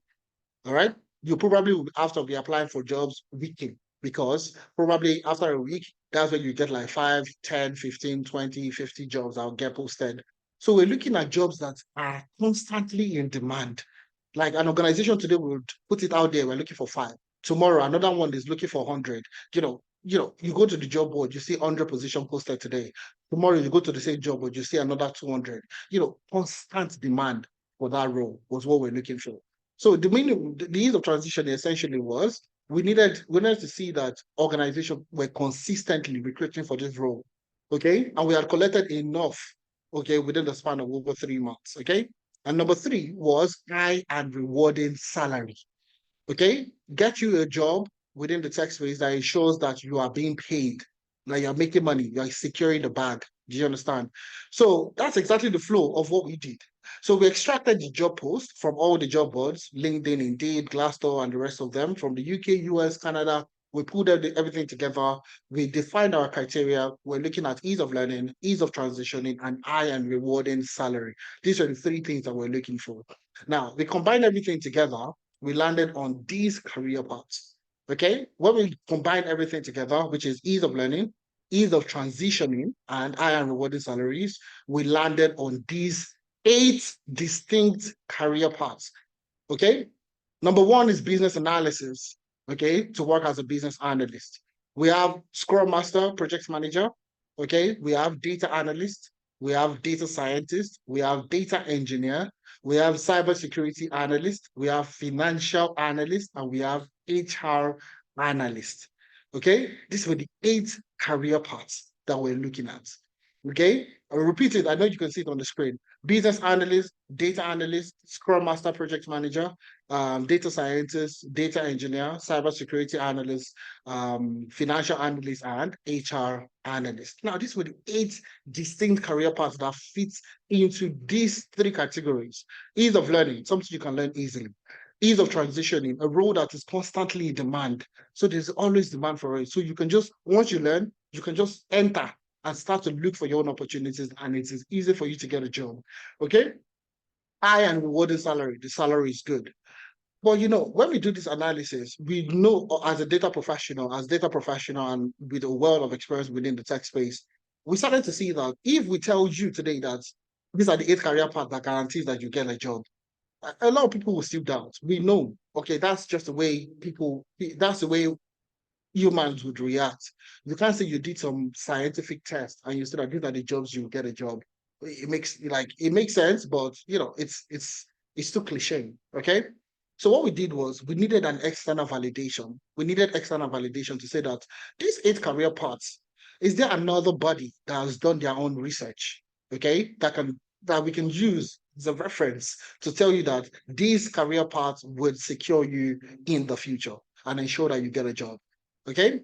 All right. You probably will have to be applying for jobs weekly, because probably after a week, that's when you get like 5, 10, 15, 20, 50 jobs that will get posted. So we're looking at jobs that are constantly in demand. Like an organization today would put it out there, we're looking for 5. Tomorrow, another one is looking for 100. You go to the job board, you see 100 position posted today. Tomorrow, you go to the same job board, you see another 200. Constant demand for that role was what we're looking for. So the ease of transition essentially was we needed to see that organizations were consistently recruiting for this role, okay, and we had collected enough, okay, within the span of over 3 months, okay. And number three was high and rewarding salary, okay. Get you a job within the tech space that ensures that you are being paid, like you're making money, you're securing the bag. Do you understand? So that's exactly the flow of what we did. So we extracted the job post from all the job boards, LinkedIn, Indeed, Glassdoor, and the rest of them from the UK, US, Canada. We pulled everything together. We defined our criteria. We're looking at ease of learning, ease of transitioning, and high and rewarding salary. These are the three things that we're looking for. Now, we combined everything together. We landed on these career paths. Okay, when we combine everything together, which is ease of learning, ease of transitioning, and high and rewarding salaries, we landed on these 8 distinct career paths. Okay, number one is business analysis. Okay, to work as a business analyst. We have Scrum Master, Project Manager. Okay, we have data analyst, we have data scientist, we have data engineer, we have cybersecurity analyst, we have financial analyst, and we have HR analyst. Okay, these were the 8 career paths that we're looking at. Okay, I'll repeat it. I know you can see it on the screen. Business analyst, data analyst, Scrum Master, Project Manager, data scientist, data engineer, cybersecurity analyst, financial analyst, and HR analyst. Now, these were the 8 distinct career paths that fit into these 3 categories. Ease of learning, something you can learn easily. Ease of transitioning, a role that is constantly in demand. So there's always demand for it. So you can just, once you learn, you can just enter and start to look for your own opportunities, and it is easy for you to get a job. Okay. high and rewarding salary, the salary is good. But when we do this analysis, we know as a data professional, and with a world of experience within the tech space, we started to see that if we tell you today that these are the 8 career paths that guarantees that you get a job, a lot of people will still doubt. We know, okay, that's just the way that's the way humans would react. You can't say you did some scientific test and you said that these are the jobs you get a job. It makes sense, but it's too cliche. Okay. So what we did was we needed an external validation. We needed external validation to say that these 8 career paths, is there another body that has done their own research? Okay, that we can use as a reference to tell you that these career paths would secure you in the future and ensure that you get a job. Okay.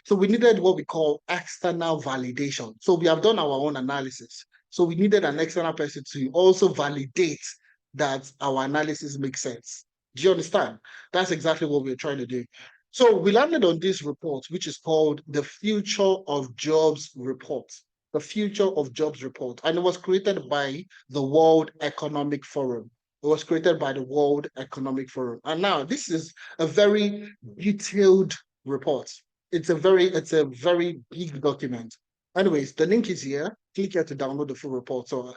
So we needed what we call external validation. So we have done our own analysis. So we needed an external person to also validate that our analysis makes sense. Do you understand? That's exactly what we're trying to do. So we landed on this report, which is called the Future of Jobs Report. The Future of Jobs Report. And it was created by the World Economic Forum. It was created by the World Economic Forum. And now this is a very detailed report. It's a very big document. Anyways, the link is here. Click here to download the full report. So,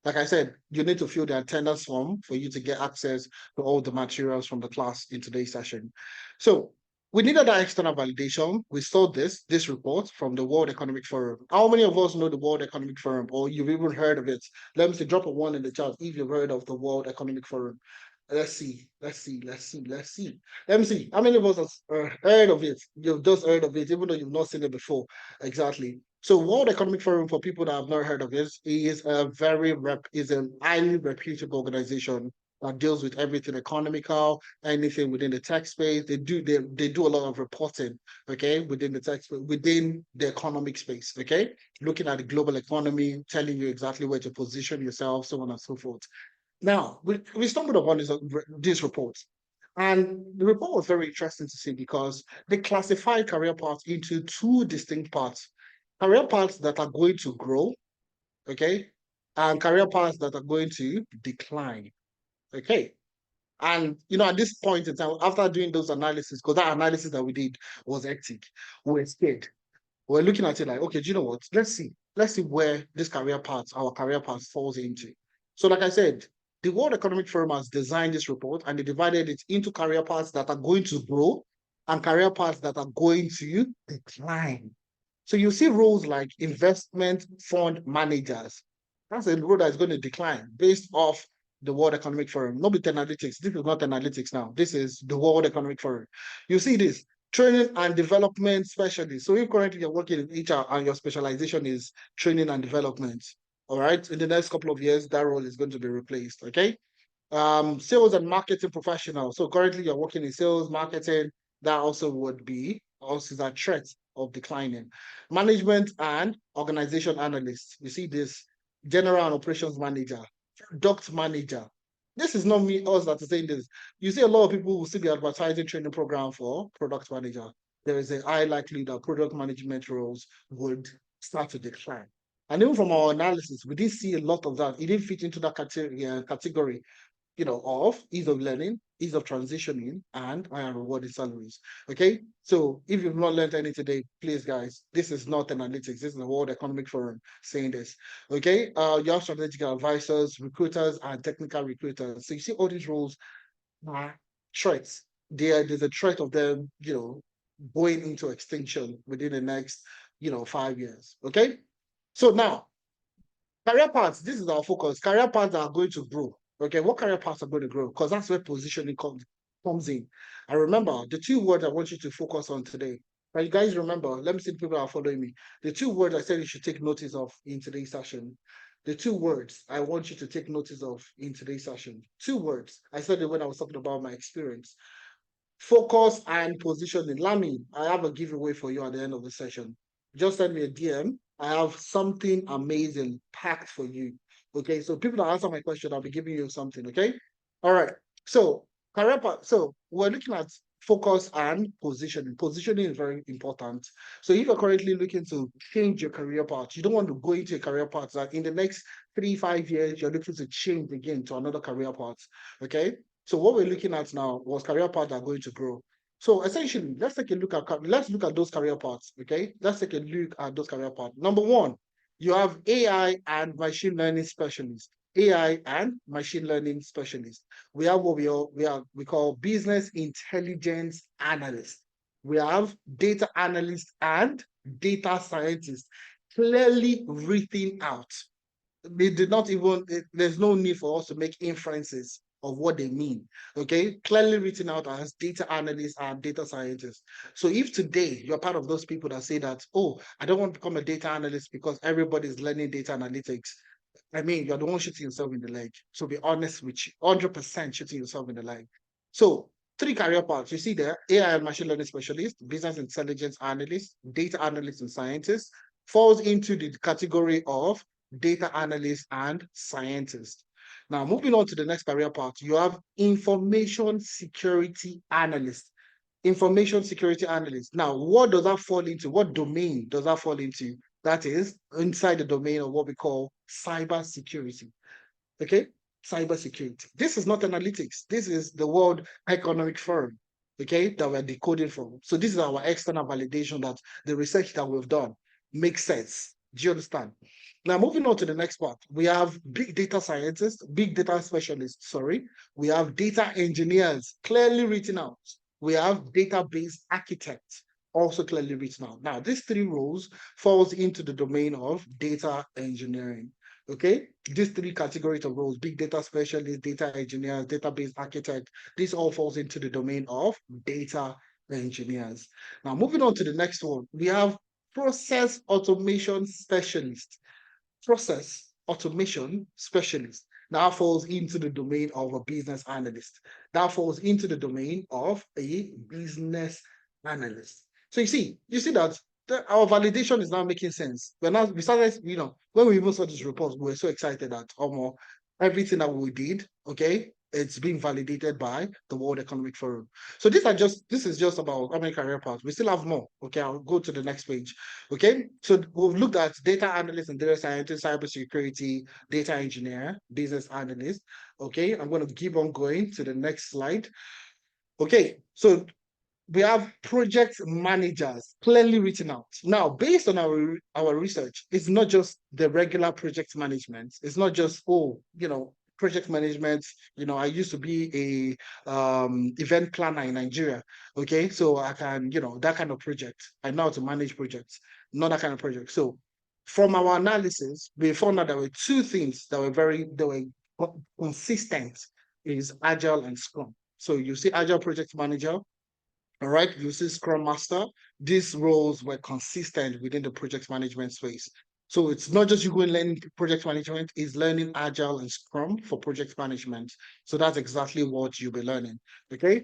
like I said, you need to fill the attendance form for you to get access to all the materials from the class in today's session. So we needed that external validation. We saw this report from the World Economic Forum. How many of us know the World Economic Forum, or you've even heard of it? Let me see, drop a 1 in the chat if you've heard of the World Economic Forum. Let's see. Let me see. How many of us have heard of it? You've just heard of it, even though you've not seen it before. Exactly. So World Economic Forum, for people that have not heard of it, is a highly reputable organization that deals with everything economical, anything within the tech space. They do a lot of reporting, okay, within the tech space, within the economic space, okay, looking at the global economy, telling you exactly where to position yourself, so on and so forth. Now, we stumbled upon this report, and the report was very interesting to see because they classified career paths into 2 distinct parts: career paths that are going to grow, okay, and career paths that are going to decline, okay. And at this point in time, after doing those analysis, because that analysis that we did was hectic, we were scared. We're looking at it like, okay, do you know what? Let's see where our career path falls into. So, like I said, the World Economic Forum has designed this report and they divided it into career paths that are going to grow and career paths that are going to decline. So you see roles like investment fund managers. That's a role that is going to decline based off the World Economic Forum. Not with analytics. This is not analytics now. This is the World Economic Forum. You see this training and development specialist. So if currently you're working in HR and your specialization is training and development, all right, in the next couple of years, that role is going to be replaced. Okay. Sales and marketing professional. So currently you're working in sales, marketing, that also would be also that threat of declining. Management and organization analyst. You see this general and operations manager, product manager. This is not me, us that is saying this. You see a lot of people who see the advertising training program for product manager. There is a high likelihood that product management roles would start to decline. And even from our analysis, we did see a lot of that. It didn't fit into that category of ease of learning, ease of transitioning, and higher rewarded salaries. Okay. So if you've not learned anything today, please, guys, this is not analytics. This is the World Economic Forum saying this. Okay. You have strategic advisors, recruiters, and technical recruiters. So you see all these roles are threats. There's a threat of them, going into extinction within the next, 5 years. Okay. So now, career paths, this is our focus. Career paths are going to grow. Okay, what career paths are going to grow? Because that's where positioning comes in. And remember, the 2 words I want you to focus on today. Now, you guys remember, let me see the people that are following me. The 2 words I said you should take notice of in today's session. The 2 words I want you to take notice of in today's session. 2 words. I said it when I was talking about my experience. Focus and positioning. Lami, I have a giveaway for you at the end of the session. Just send me a DM. I have something amazing packed for you. Okay, so people that answer my question, I'll be giving you something. Okay, all right. So career path. So we're looking at focus and positioning. Positioning is very important. So if you're currently looking to change your career path, you don't want to go into a career path that in the next 3, 5 years, you're looking to change again to another career path. Okay. So what we're looking at now was career paths that are going to grow. So essentially, let's look at those career paths. Okay. Let's take a look at those career paths. Number one, you have AI and machine learning specialists. AI and machine learning specialists. We have what we call business intelligence analysts. We have data analysts and data scientists clearly written out. They did not even, there's no need for us to make inferences of what they mean. Okay, clearly written out as data analysts and data scientists. So if today you're part of those people that say that, oh, I don't want to become a data analyst because everybody's learning data analytics, I mean, you're the one shooting yourself in the leg. So be honest with you, 100% shooting yourself in the leg. So 3 career paths. You see there, AI and machine learning specialist, business intelligence analyst, data analyst and scientist falls into the category of data analyst and scientist. Now, moving on to the next career path, you have information security analyst. Information security analyst. Now, what does that fall into? What domain does that fall into? That is inside the domain of what we call cyber security. Okay, cyber security. This is not analytics. This is the World Economic Forum. Okay, that we're decoding from. So this is our external validation that the research that we've done makes sense. Do you understand? Now, moving on to the next part, we have big data scientists, big data specialists, sorry. We have data engineers, clearly written out. We have database architects, also clearly written out. Now, these 3 roles falls into the domain of data engineering. Okay, these 3 categories of roles, big data specialist, data engineer, database architect, this all falls into the domain of data engineers. Now, moving on to the next one, we have process automation specialist. Process automation specialist. That falls into the domain of a business analyst. That falls into the domain of a business analyst. So you see that our validation is now making sense. We started, when we even saw this report, we were so excited that everything that we did, okay, it's being validated by the World Economic Forum. So this is just about how many career paths. We still have more. Okay, I'll go to the next page. Okay, so we've looked at data analyst and data scientist, cybersecurity, data engineer, business analyst. Okay, I'm going to keep on going to the next slide. Okay, so we have project managers clearly written out. Now, based on our research, it's not just the regular project management. It's not just, project management. I used to be a event planner in Nigeria. Okay, so I can, that kind of project. I know how to manage projects, not that kind of project. So from our analysis, we found out there were 2 things that were consistent is Agile and Scrum. So you see Agile project manager, all right, you see Scrum Master. These roles were consistent within the project management space. So it's not just you go and learn project management, it's learning Agile and Scrum for project management. So that's exactly what you'll be learning, okay?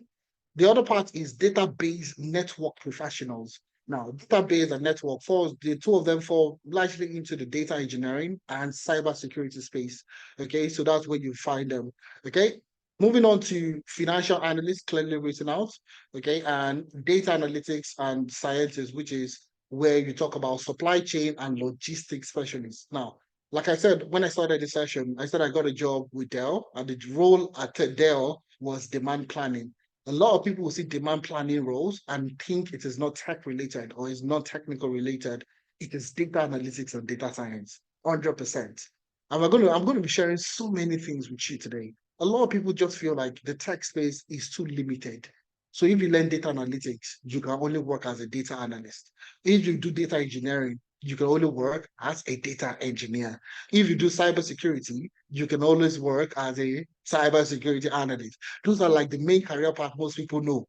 The other part is database network professionals. Now, database and network the 2 of them fall largely into the data engineering and cybersecurity space, okay? So that's where you find them, okay? Moving on to financial analysts, clearly written out, okay, and data analytics and scientists, which is where you talk about supply chain and logistics specialists. Now, like I said, when I started this session, I said I got a job with Dell, and the role at Dell was demand planning. A lot of people will see demand planning roles and think it is not tech related or is not technical related. It is data analytics and data science, 100%. And I'm going to be sharing so many things with you today. A lot of people just feel like the tech space is too limited. So if you learn data analytics, you can only work as a data analyst. If you do data engineering, you can only work as a data engineer. If you do cybersecurity, you can always work as a cybersecurity analyst. Those are like the main career path most people know.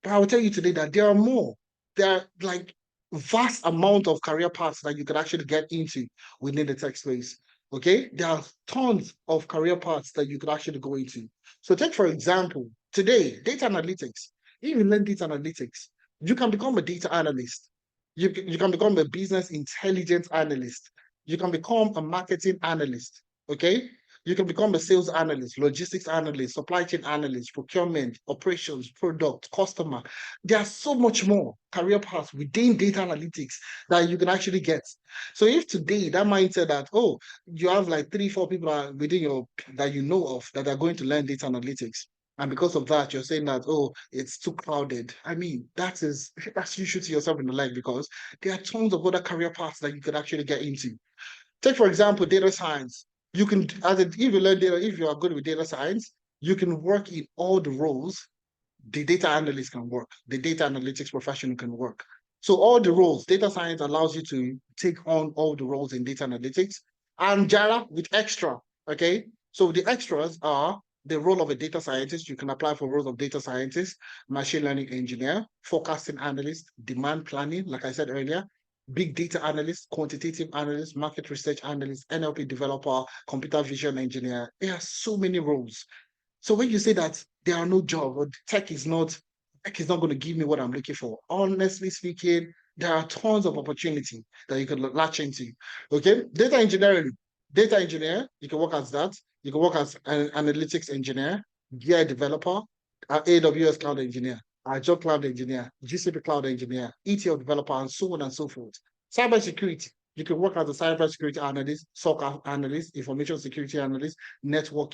But I will tell you today that there are more. There are like vast amount of career paths that you can actually get into within the tech space. Okay, there are tons of career paths that you could actually go into. So take, for example, today, data analytics. If you learn data analytics, you can become a data analyst. You can become a business intelligence analyst. You can become a marketing analyst. Okay, You can become a sales analyst, logistics analyst, supply chain analyst, procurement, operations, product, customer. There are so much more career paths within data analytics that you can actually get. So if today that mindset that, oh, you have like 3, 4 people within your that you know of that are going to learn data analytics, and because of that, you're saying that, oh, it's too crowded. I mean, that's you shooting yourself in the leg, because there are tons of other career paths that you could actually get into. Take, for example, data science. You can, if you learn data, if you are good with data science, you can work in all the roles the data analyst can work, the data analytics professional can work. So all the roles, data science allows you to take on all the roles in data analytics. And Jara with extra, okay? So the extras are the role of a data scientist. You can apply for roles of data scientist, machine learning engineer, forecasting analyst, demand planning, like I said earlier, big data analyst, quantitative analyst, market research analyst, NLP developer, computer vision engineer. There are so many roles. So when you say that there are no jobs, or tech is not going to give me what I'm looking for, honestly speaking, there are tons of opportunity that you can latch into. Okay, data engineer, you can work as that. You can work as an analytics engineer, BI developer, AWS cloud engineer, Azure cloud engineer, GCP cloud engineer, ETL developer, and so on and so forth. Cybersecurity, you can work as a cybersecurity analyst, SOC analyst, information security analyst, network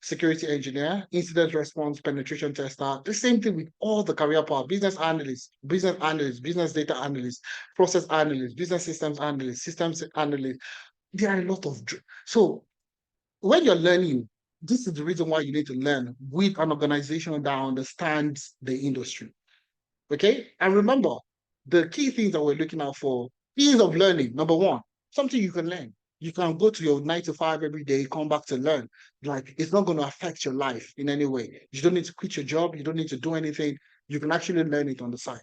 security engineer, incident response, penetration tester. The same thing with all the career paths: business analyst, business data analyst, process analyst, business systems analyst. There are a lot of. So when you're learning, this is the reason why you need to learn with an organization that understands the industry. Okay. And remember, the key things that we're looking out for: ease of learning. Number one, something you can learn. You can go to your 9 to 5 every day, come back to learn. Like, it's not going to affect your life in any way. You don't need to quit your job. You don't need to do anything. You can actually learn it on the side.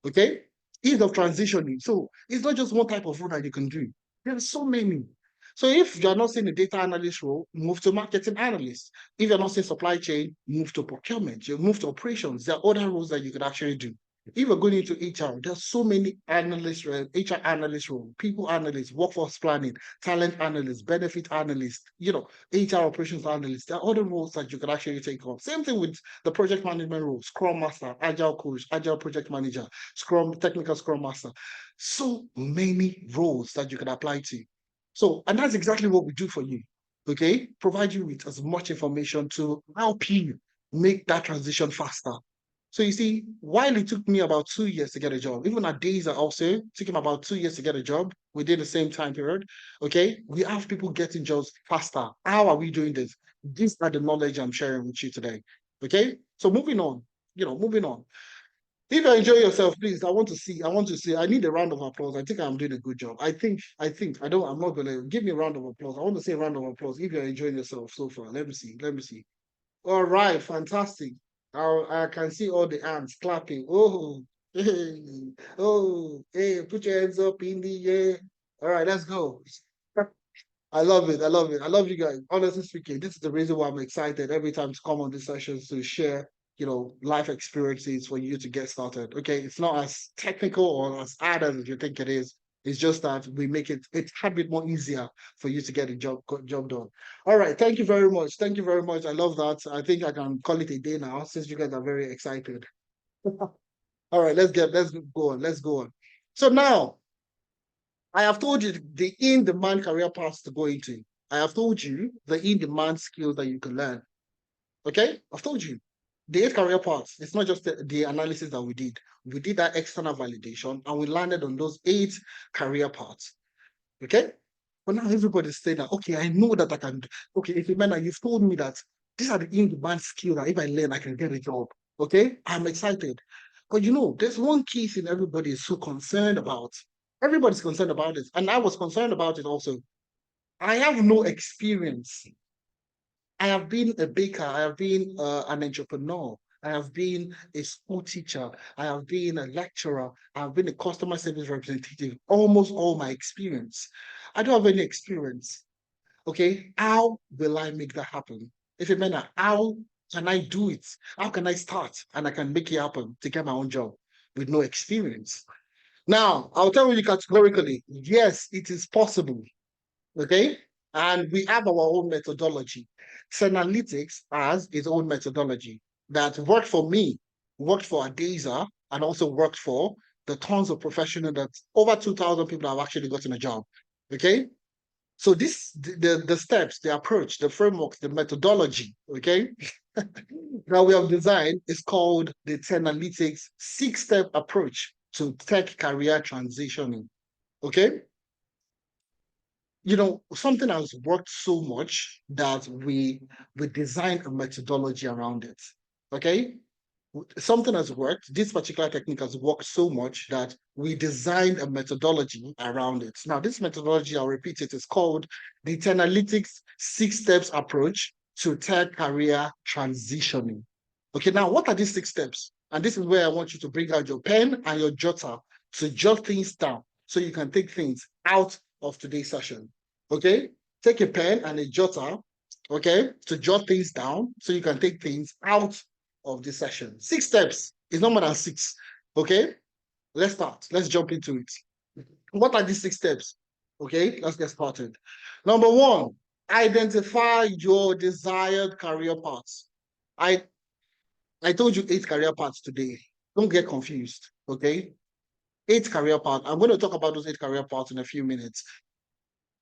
Okay. Ease of transitioning. So it's not just one type of role that you can do. There are so many. So if you're not seeing a data analyst role, move to marketing analyst. If you're not seeing supply chain, move to procurement. You move to operations. There are other roles that you could actually do. If you're going into HR, there's so many analysts, HR analyst role, people analysts, workforce planning, talent analyst, benefit analyst, HR operations analyst. There are other roles that you can actually take on. Same thing with the project management role: Scrum Master, Agile Coach, Agile Project Manager, Technical Scrum Master. So many roles that you can apply to. So, and that's exactly what we do for you. Okay, provide you with as much information to help you make that transition faster. So you see, while it took me about 2 years to get a job, even at days I also took him about 2 years to get a job within the same time period. Okay, we have people getting jobs faster. How are we doing this? These are the knowledge I'm sharing with you today. Okay, so moving on. Moving on. If you enjoy yourself, please, I need a round of applause. I think I'm doing a good job. I'm not gonna give me a round of applause. I want to say a round of applause if you're enjoying yourself so far. Let me see. All right, fantastic. I can see all the ants clapping. Oh, hey, oh, hey, put your hands up in the air. All right, let's go. I love it. I love it. I love you guys. Honestly speaking, this is the reason why I'm excited every time to come on these sessions to share, life experiences for you to get started. Okay, it's not as technical or as hard as you think it is. It's just that we make it's a bit more easier for you to get a job done. All right, thank you very much. Thank you very much. I love that. I think I can call it a day now since you guys are very excited. All right, let's go on. Let's go on. So now I have told you the in-demand career paths to go into. I have told you the in-demand skills that you can learn. Okay? I've told you the 8 career paths. It's not just the analysis that we did. We did that external validation and we landed on those 8 career paths. Okay? But now everybody's saying that, okay, I know that I can do. Okay, if you've told me that these are the in-demand skills that if I learn, I can get a job. Okay? I'm excited. But there's one key thing everybody is so concerned about. Everybody's concerned about it. And I was concerned about it also. I have no experience. I have been a baker. I have been an entrepreneur. I have been a school teacher. I have been a lecturer. I have been a customer service representative. Almost all my experience. I don't have any experience. Okay, how will I make that happen? If it meant how can I do it? How can I start and I can make it happen to get my own job with no experience? Now, I'll tell you categorically, yes, it is possible. Okay, And we have our own methodology. Sanalytics has its own methodology that worked for me, worked for Adeza, and also worked for the tons of professionals that over 2,000 people have actually gotten a job. Okay. So this the steps, the approach, the framework, the methodology, okay, that we have designed is called the Tenalytics 6-step approach to tech career transitioning. Okay. Something has worked so much that we designed a methodology around it. Okay. Something has worked. This particular technique has worked so much that we designed a methodology around it. Now, this methodology, I'll repeat it, is called the Tenalytics 6 steps approach to tech career transitioning. Okay, now what are these 6 steps? And this is where I want you to bring out your pen and your jotter to jot things down so you can take things out of today's session. Okay, take a pen and a jotter, okay, to jot things down so you can take things out of this session. 6 steps is no more than 6. Okay, let's start. Let's jump into it. What are these 6 steps? Okay, let's get started. Number 1, identify your desired career paths. I told you 8 career paths today. Don't get confused. Okay, 8 career paths. I'm going to talk about those 8 career paths in a few minutes.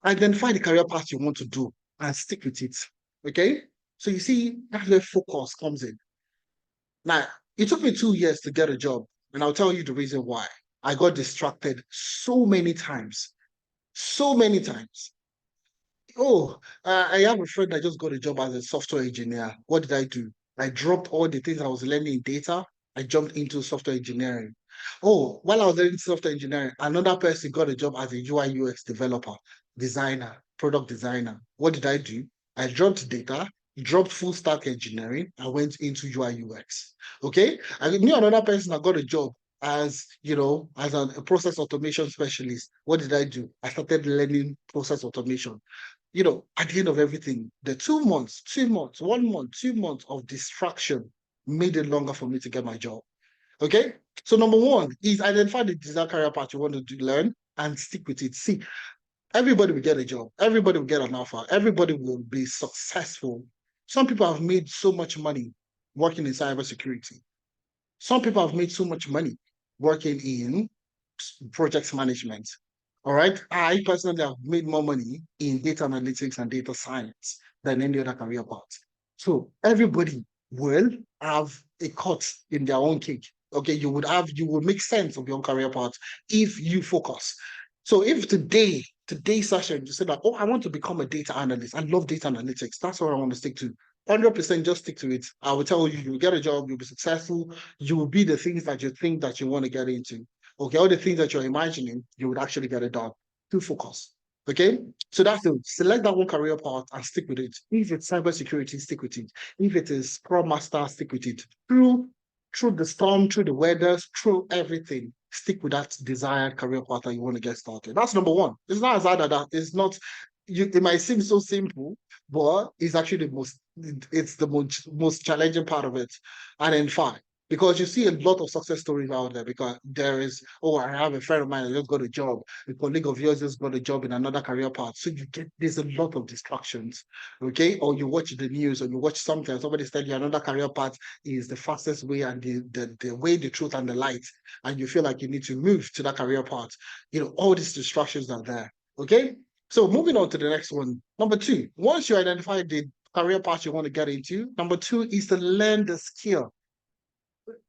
Identify the career path you want to do and stick with it. Okay, so you see that's where focus comes in. Now, it took me 2 years to get a job, and I'll tell you the reason why. I got distracted so many times. So many times. Oh, I have a friend that just got a job as a software engineer. What did I do? I dropped all the things I was learning in data. I jumped into software engineering. Oh, while I was learning software engineering, another person got a job as a UI UX developer, designer, product designer. What did I do? I dropped data, dropped full stack engineering, and went into UI UX. Okay. I knew another person that got a job as as a process automation specialist. What did I do? I started learning process automation. At the end of everything, the 2 months, 2 months, 1 month, 2 months of distraction made it longer for me to get my job. Okay. So number 1 is identify the desired career path you want to learn and stick with it. See, everybody will get a job. Everybody will get an offer. Everybody will be successful. Some people have made so much money working in cybersecurity. Some people have made so much money working in project management. All right. I personally have made more money in data analytics and data science than any other career path. So everybody will have a cut in their own cake. Okay, you will make sense of your own career path if you focus. So if today's session, you say that, oh, I want to become a data analyst. I love data analytics. That's what I want to stick to. 100% just stick to it. I will tell you, you'll get a job, you'll be successful, you will be the things that you think that you want to get into. Okay, all the things that you're imagining, you would actually get it done. To focus. Okay, so that's it. Select that one career path and stick with it. If it's cybersecurity, stick with it. If it is Scrum Master, stick with it. Through the storm, through the weather, through everything, stick with that desired career path that you want to get started. That's number 1. It's not as hard as that. It's not. It might seem so simple, but it's actually the most challenging part of it. And in fact, because you see a lot of success stories out there, because there is, oh, I have a friend of mine that just got a job, a colleague of yours just got a job in another career path. So there's a lot of distractions, okay? Or you watch the news or you watch something, and somebody's telling you another career path is the fastest way and the way, the truth and the light, and you feel like you need to move to that career path. All these distractions are there, okay? So moving on to the next one. Number 2, once you identify the career path you want to get into, number 2 is to learn the skill.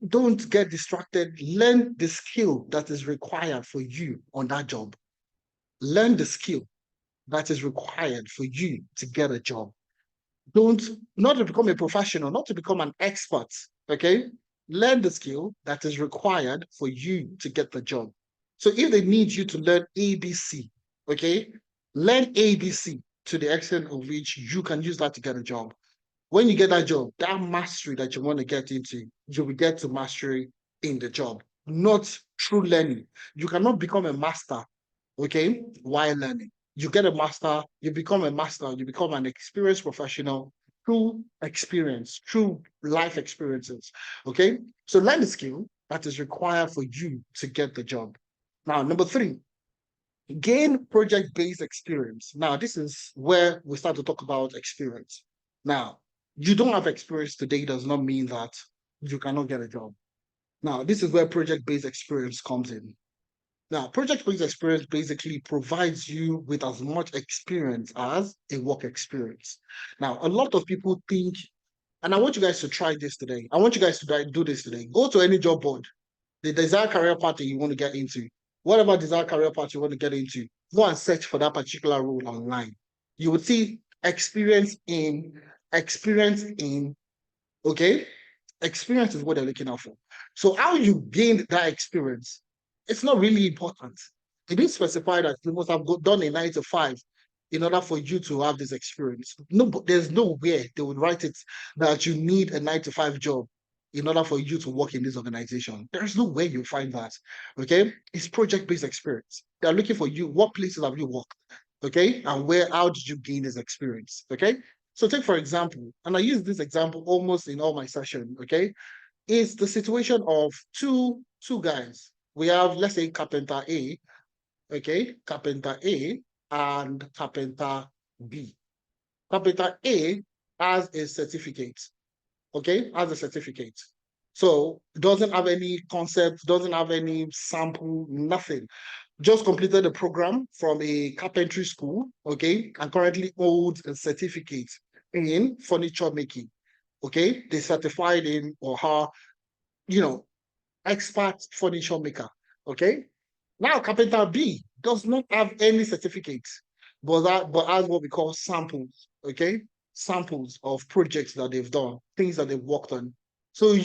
Don't get distracted. Learn the skill that is required for you on that job. Learn the skill that is required for you to get a job. Not to become a professional, not to become an expert, okay? Learn the skill that is required for you to get the job. So if they need you to learn ABC, okay, learn ABC to the extent of which you can use that to get a job. When you get that job, that mastery that you want to get into, you will get to mastery in the job, not through learning. You cannot become a master, okay, while learning. You get a master, you become a master, you become an experienced professional through experience, through life experiences, okay? So learn the skill that is required for you to get the job. Now, number 3, Gain project-based experience. Now, this is where we start to talk about experience. Now, you don't have experience today does not mean that you cannot get a job. Now, this is where project-based experience comes in. Now, project-based experience basically provides you with as much experience as a work experience. Now, a lot of people think, and I want you guys to try this today. I want you guys to do this today. Go to any job board, the desired career path that you want to get into, whatever desired career path you want to get into, go and search for that particular role online. You would see experience in, okay? Experience is what they're looking out for. So how you gained that experience, it's not really important. It didn't specify that you must have done a 9 to 5 in order for you to have this experience. No, but there's nowhere they would write it that you need a 9 to 5 job in order for you to work in this organization. There's no way you find that. Okay, it's project-based experience. They're looking for you. What places have you worked? Okay, and how did you gain this experience? Okay, so take for example, and I use this example almost in all my sessions. Okay, is the situation of two guys. We have, let's say, carpenter A, okay, carpenter A and carpenter B. Carpenter A has a certificate, okay, has a certificate. So doesn't have any concept, doesn't have any sample, nothing. Just completed a program from a carpentry school, okay, and currently holds a certificate in furniture making. Okay, they certified him or her, expert furniture maker. Okay, now carpenter B does not have any certificates, but has what we call samples. Okay, samples of projects that they've done, things that they've worked on. So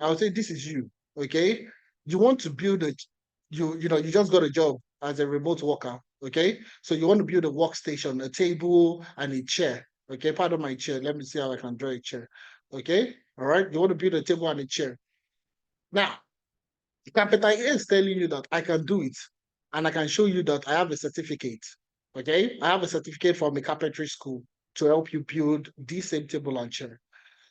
I would say this is you. Okay, you want to build you just got a job as a remote worker. Okay, so you want to build a workstation, a table, and a chair. Okay, pardon my chair. Let me see how I can draw a chair. Okay, all right. You want to build a table and a chair. Now, carpenter is telling you that I can do it, and I can show you that I have a certificate. Okay, I have a certificate from a carpentry school to help you build this same table and chair.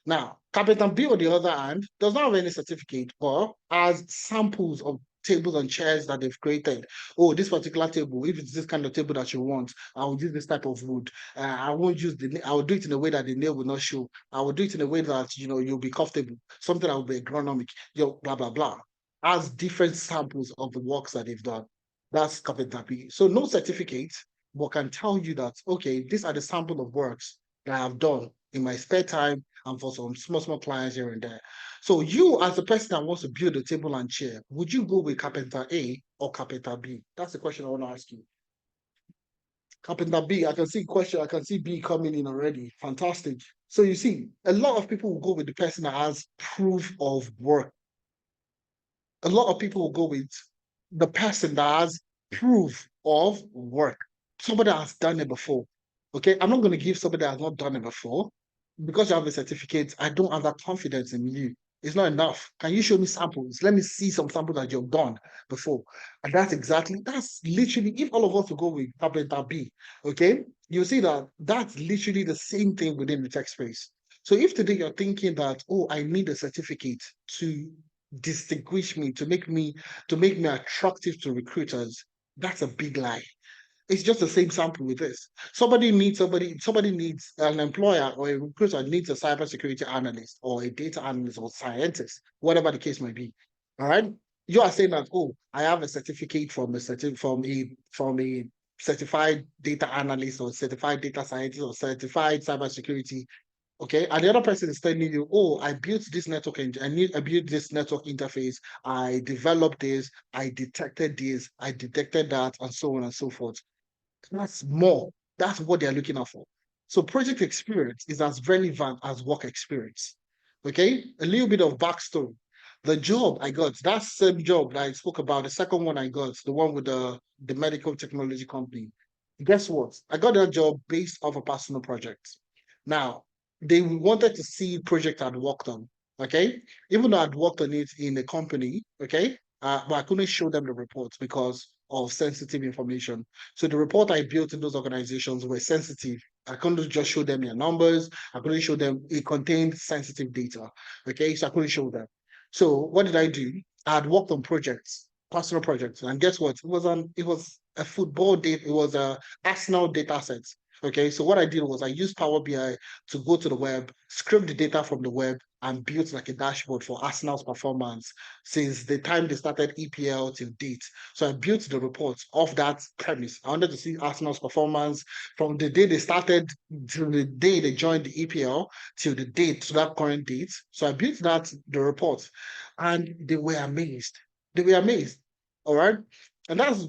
Now, carpenter B, on the other hand, does not have any certificate, but has samples of tables and chairs that they've created. Oh, this particular table, if it's this kind of table that you want, I will use this type of wood. I won't use I will do it in a way that the nail will not show. I will do it in a way that you'll be comfortable, something that will be agronomic, blah blah blah. Has different samples of the works that they've done. That's carpenter B. So no certificate, but can tell you that okay, these are the sample of works that I have done in my spare time and for some small clients here and there. So you, as a person that wants to build a table and chair, would you go with carpenter A or carpenter B? That's the question I want to ask you. Carpenter B, I can see B coming in already. Fantastic. So you see, a lot of people will go with the person that has proof of work. A lot of people will go with the person that has proof of work. Somebody that has done it before. Okay, I'm not going to give somebody that has not done it before because you have a certificate. I don't have that confidence in you. It's not enough. Can you show me samples? Let me see some samples that you've done before. And that's literally, if all of us will go with carpenter B, okay, you see that that's literally the same thing within the tech space. So if today you're thinking that, oh, I need a certificate to distinguish me, to make me attractive to recruiters, that's a big lie. It's just the same sample with this. Somebody needs an employer or a recruiter needs a cybersecurity analyst or a data analyst or scientist, whatever the case might be. All right. You are saying that, oh, I have a certificate from a certified data analyst or certified data scientist or certified cybersecurity. Okay, and the other person is telling you, oh, I built this network and I built this network interface, I developed this, I detected this, I detected that, and so on and so forth. That's more. That's what they're looking out for. So project experience is as relevant as work experience. Okay, a little bit of backstory. The job I got, that same job that I spoke about, the second one I got, the one with the medical technology company. Guess what? I got that job based off a personal project. Now, they wanted to see project I'd worked on. Okay, even though I'd worked on it in a company, okay, but I couldn't show them the reports because of sensitive information. So the report I built in those organizations were sensitive. I couldn't just show them their numbers. I couldn't show them, it contained sensitive data. Okay, so I couldn't show them. So what did I do? I had worked on projects, personal projects, and guess what? It was a football data, it was a Arsenal data set. Okay, so what I did was I used Power BI to go to the web, scrape the data from the web, and built like a dashboard for Arsenal's performance since the time they started EPL till date. So I built the reports off that premise. I wanted to see Arsenal's performance from the day they started to the day they joined the EPL till the date, to that current date. So I built the report, and they were amazed. They were amazed. All right. And that's,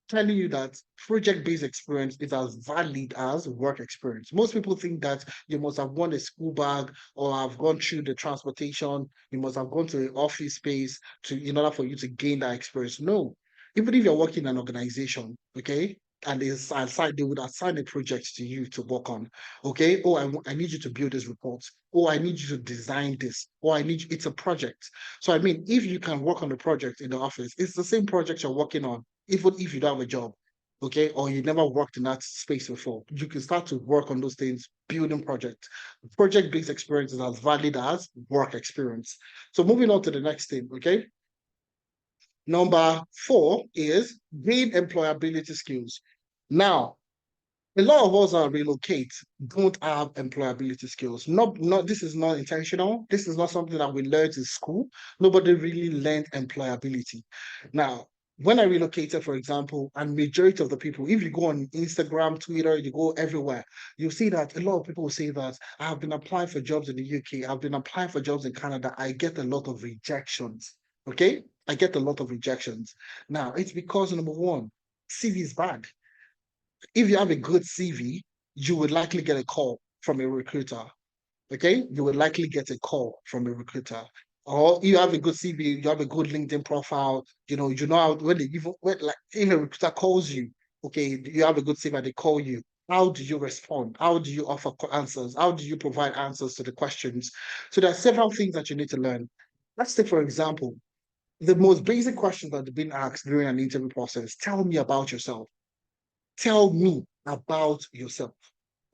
telling you that project-based experience is as valid as work experience. Most people think that you must have won a school bag or have gone through the transportation, you must have gone to an office space in order for you to gain that experience. No, even if you're working in an organization, okay, and they would assign a project to you to work on. Okay, oh, I need you to build this report. Oh, I need you to design this. Oh, it's a project. So I mean, if you can work on the project in the office, it's the same project you're working on even if you don't have a job, okay, or you never worked in that space before, you can start to work on those things, building projects. Project-based experience is as valid as work experience. So moving on to the next thing, okay? Number 4 is gain employability skills. Now, a lot of us that relocate don't have employability skills. Not this is not intentional. This is not something that we learned in school. Nobody really learned employability. Now, when I relocated, for example, and majority of the people, if you go on Instagram, Twitter, you go everywhere, you see that a lot of people will say that I have been applying for jobs in the UK, I've been applying for jobs in Canada. I get a lot of rejections. Okay, I get a lot of rejections. Now, it's because number one, CV is bad. If you have a good CV, you would likely get a call from a recruiter. Okay, you would likely get a call from a recruiter. Or you have a good CV, you have a good LinkedIn profile. You know how like if a recruiter calls you, okay, you have a good CV and they call you. How do you respond? How do you offer answers? How do you provide answers to the questions? So there are several things that you need to learn. Let's take, for example, the most basic questions that have been asked during an interview process. Tell me about yourself. Tell me about yourself.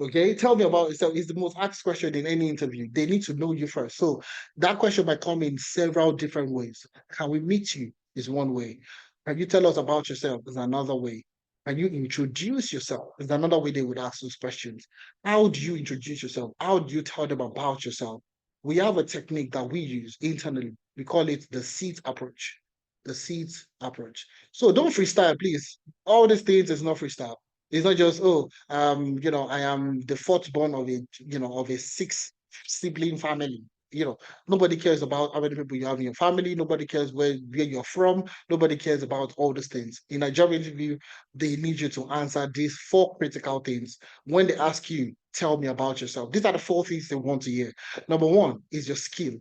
Okay, tell me about yourself is the most asked question in any interview. They need to know you first. So that question might come in several different ways. Can we meet you? Is one way. Can you tell us about yourself? Is another way. Can you introduce yourself? Is another way they would ask those questions. How do you introduce yourself? How do you tell them about yourself? We have a technique that we use internally. We call it the seat approach. The seat approach. So don't freestyle, please. All these things is not freestyle. It's not just, I am the fourth born of a six sibling family. Nobody cares about how many people you have in your family. Nobody cares where you're from. Nobody cares about all these things. In a job interview, they need you to answer these 4 critical things. When they ask you, tell me about yourself. These are the 4 things they want to hear. Number 1 is your skill.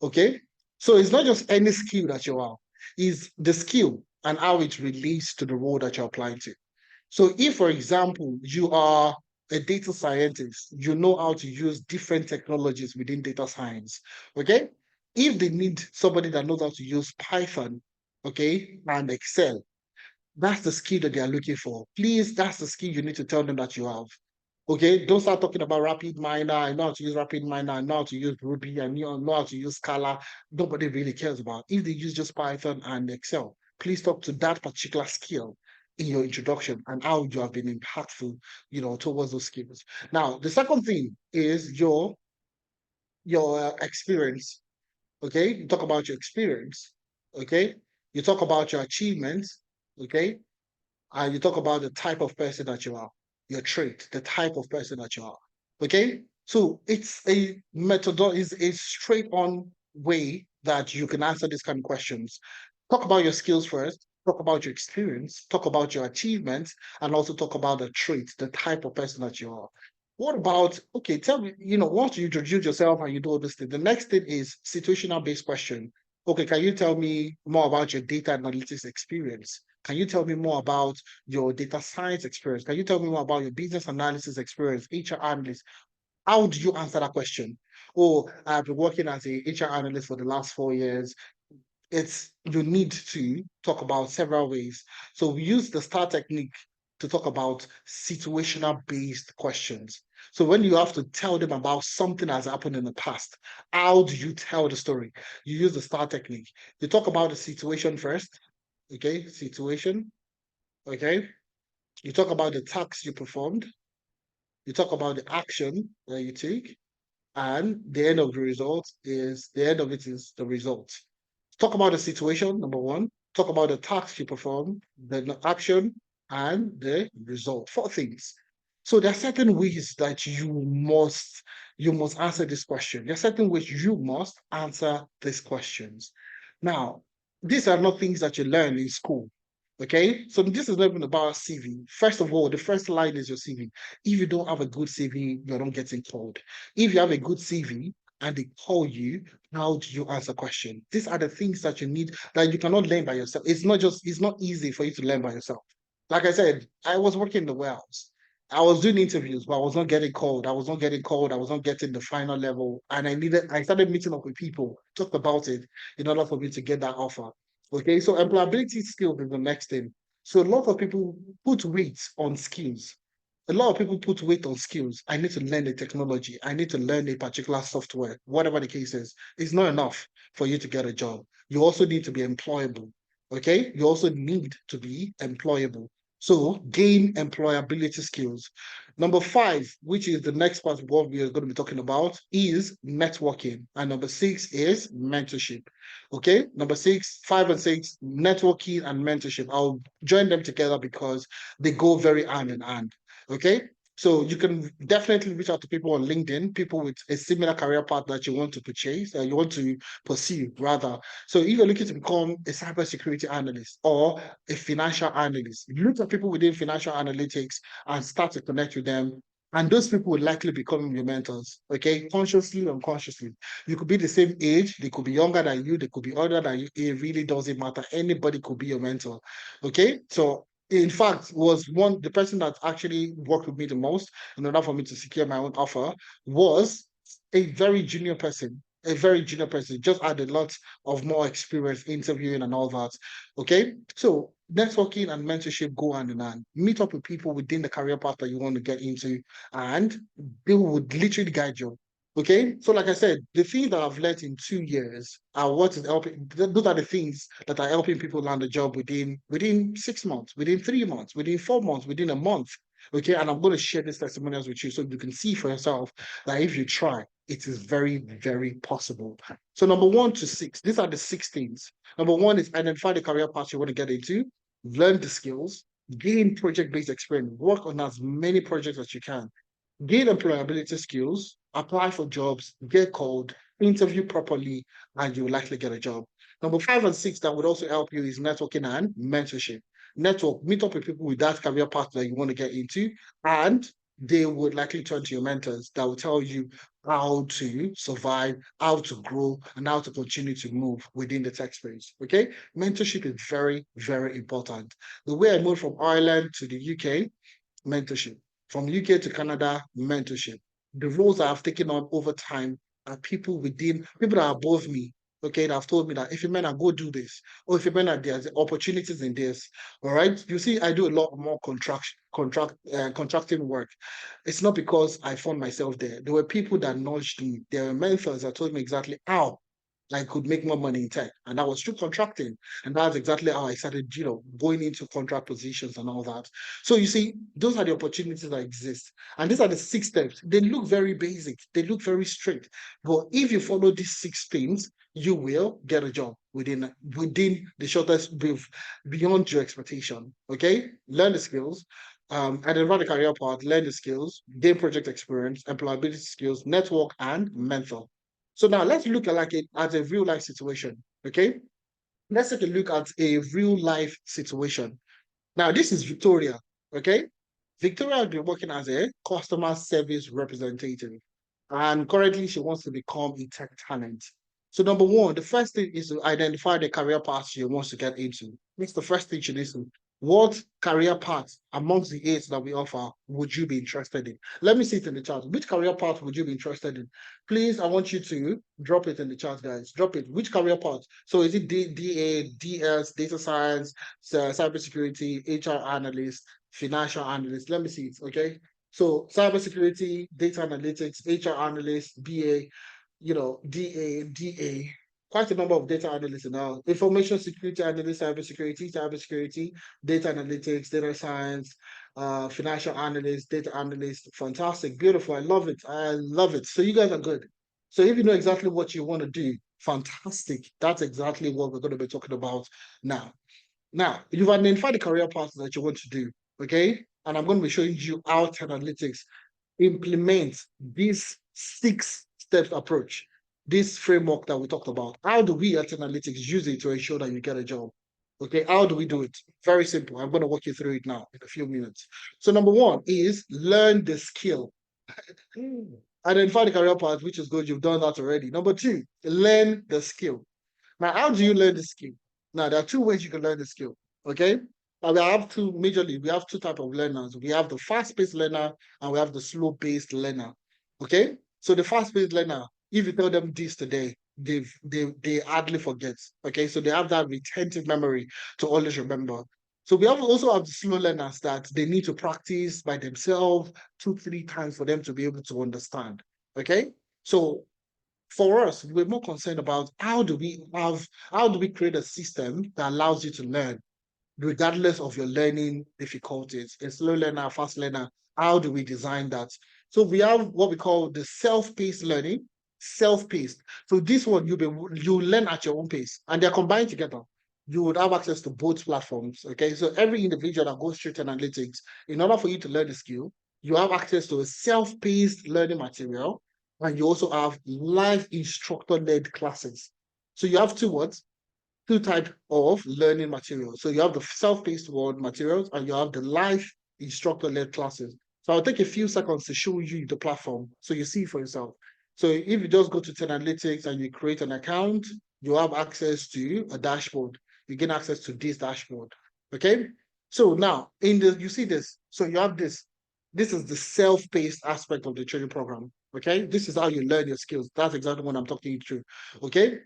Okay? So it's not just any skill that you have, it's the skill and how it relates to the role that you're applying to. So if, for example, you are a data scientist, you know how to use different technologies within data science, okay? If they need somebody that knows how to use Python, okay, and Excel, that's the skill that they are looking for. Please, that's the skill you need to tell them that you have. Okay, don't start talking about RapidMiner. I know how to use RapidMiner. I know how to use Ruby. I know how to use Scala. Nobody really cares about. If they use just Python and Excel, please talk to that particular skill in your introduction and how you have been impactful, towards those skills. Now, the second thing is your experience. Okay, you talk about your experience. Okay, you talk about your achievements. Okay, and you talk about the type of person that you are, your trait, the type of person that you are. Okay, so it's a method, is a straight on way that you can answer these kind of questions. Talk about your skills first, talk about your experience, talk about your achievements, and also talk about the trait, the type of person that you are. What about, okay, tell me, once you introduce yourself and you do all this thing, the next thing is situational based question. Okay, can you tell me more about your data analytics experience? Can you tell me more about your data science experience? Can you tell me more about your business analysis experience, HR analyst? How do you answer that question? Oh, I've been working as a HR analyst for the last 4 years. You need to talk about several ways. So we use the STAR technique to talk about situational based questions. So when you have to tell them about something that's happened in the past, how do you tell the story? You use the STAR technique. You talk about the situation first. Okay, situation. Okay. You talk about the task you performed. You talk about the action that you take, and the end of the end of it is the result. Talk about the situation, number one. Talk about the task you perform, the action, and the result. Four things. So there are certain ways that you must answer this question. There are certain ways you must answer these questions. Now, these are not things that you learn in school. Okay, so this is not even about CV. First of all, the first line is your CV. If you don't have a good CV, you're not getting called. If you have a good CV and they call you, how do you answer question? These are the things that you need that you cannot learn by yourself. It's not easy for you to learn by yourself. Like I said, I was working in the warehouse. I was doing interviews, but I was not getting called. I was not getting called. I was not getting the final level. And I started meeting up with people, talked about it in order for me to get that offer. Okay, so employability skills is the next thing. So a lot of people put weight on skills. A lot of people put weight on skills. I need to learn the technology. I need to learn a particular software, whatever the case is. It's not enough for you to get a job. You also need to be employable. Okay, you also need to be employable. So gain employability skills. Number five, which is the next part of what we are going to be talking about, is networking. And number six is mentorship. Okay, number six, five and six, networking and mentorship. I'll join them together because they go very hand in hand. Okay, so you can definitely reach out to people on LinkedIn, people with a similar career path that you want to purchase, you want to pursue rather. So if you're looking to become a cybersecurity analyst or a financial analyst, look at people within financial analytics and start to connect with them. And those people will likely become your mentors, okay? Consciously or unconsciously. You could be the same age, they could be younger than you, they could be older than you. It really doesn't matter. Anybody could be your mentor, okay? So in fact, was the person that actually worked with me the most in order for me to secure my own offer was a very junior person. A very junior person, just had a lot of more experience interviewing and all that. Okay. So networking and mentorship go hand in hand. Meet up with people within the career path that you want to get into, and they would literally guide you. Okay, so like I said, the things that I've learned in 2 years are what is helping. Those are the things that are helping people land a job within 6 months, within 3 months, within 4 months, within a month. Okay, and I'm going to share these testimonials with you so you can see for yourself that if you try, it is very, very possible. So number 1 to 6, these are the 6 things. Number one is identify the career path you want to get into, learn the skills, gain project-based experience, work on as many projects as you can, gain employability skills, apply for jobs, get called, interview properly, and you will likely get a job. Number 5 and 6 that would also help you is networking and mentorship. Network, meet up with people with that career path that you want to get into, and they would likely turn to your mentors that will tell you how to survive, how to grow, and how to continue to move within the tech space. Okay, mentorship is very, very important. The way I moved from Ireland to the UK, mentorship. From UK to Canada, mentorship. The roles I've taken on over time are people people that are above me. Okay, that have told me that if you men go do this, or if you men there's opportunities in this. All right, you see, I do a lot more contracting work. It's not because I found myself there. There were people that nudged me. There were mentors that told me exactly how I could make more money in tech. And that was through contracting. And that's exactly how I started, going into contract positions and all that. So you see, those are the opportunities that exist. And these are the 6 steps. They look very basic. They look very straight. But if you follow these 6 things, you will get a job within the shortest beyond your expectation. Okay? Learn the skills. Identify the career path, learn the skills, gain project experience, employability skills, network, and mentor. So now let's look at at a real life situation. Okay, let's take a look at a real life situation. Now this is Victoria. Okay, Victoria has been working as a customer service representative, and currently she wants to become a tech talent. So number one, the first thing is to identify the career path she wants to get into. That's the first thing she needs to. What career path amongst the 8 that we offer would you be interested in? Let me see it in the chat. Which career path would you be interested in? Please, I want you to drop it in the chat, guys. Drop it. Which career path? So is it DA, DS, data science, cybersecurity, HR analyst, financial analyst? Let me see it. Okay. So cybersecurity, data analytics, HR analyst, BA, DA, DA. quite a number of data analysts now. Information security analyst, cybersecurity, data analytics, data science, financial analyst, data analyst. Fantastic, beautiful. I love it. I love it. So you guys are good. So if you know exactly what you want to do, fantastic. That's exactly what we're going to be talking about now. Now, you've identified the career path that you want to do, okay? And I'm going to be showing you how Analytics implement this 6 steps approach, this framework that we talked about. How do we at Analytics use it to ensure that you get a job? Okay, how do we do it? Very simple. I'm going to walk you through it now in a few minutes. So number one is learn the skill. Identify the career path, which is good. You've done that already. Number two, learn the skill. Now, how do you learn the skill? Now, there are 2 ways you can learn the skill. Okay. Now we have majorly, we have 2 types of learners. We have the fast-paced learner and we have the slow-paced learner. Okay. So the fast-paced learner, if you tell them this today, they hardly forget. Okay. So they have that retentive memory to always remember. So we also have the slow learners that they need to practice by themselves 2, 3 times for them to be able to understand. Okay. So for us, we're more concerned about how do we create a system that allows you to learn, regardless of your learning difficulties, a slow learner, a fast learner. How do we design that? So we have what we call the self-paced learning, self-paced. So this one you learn at your own pace, and they're combined together. You would have access to both platforms. Okay, so every individual that goes through analytics, in order for you to learn the skill, you have access to a self-paced learning material, and you also have live instructor-led classes. So you have 2 types of learning materials. So you have the self-paced one materials and you have the live instructor-led classes. So I'll take a few seconds to show you the platform so you see for yourself. So if you just go to Analytics and you create an account, you have access to a dashboard. You gain access to this dashboard. Okay. So now you see this. So you have this. This is the self-paced aspect of the training program. Okay. This is how you learn your skills. That's exactly what I'm talking you through. Okay.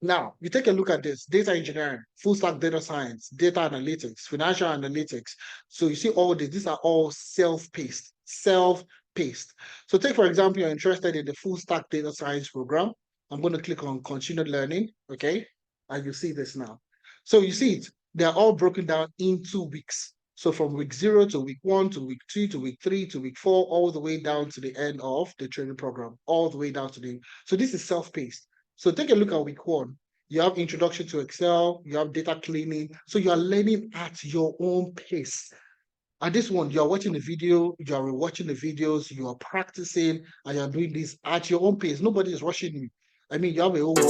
Now, you take a look at this, data engineering, full stack data science, data analytics, financial analytics. So you see all these are all self-paced, self-paced. So take, for example, you're interested in the full stack data science program. I'm going to click on continued learning, okay? And you see this now. So you see it, they're all broken down into weeks. So from week 0 to week 1 to week 2 to week 3 to week 4, all the way down to the end of the training program, all the way down to so this is self-paced. So take a look at week 1. You have introduction to Excel, you have data cleaning. So you are learning at your own pace. At this one, you are watching the video, you are watching the videos, you are practicing, and you are doing this at your own pace. Nobody is rushing you. I mean, you have a whole week.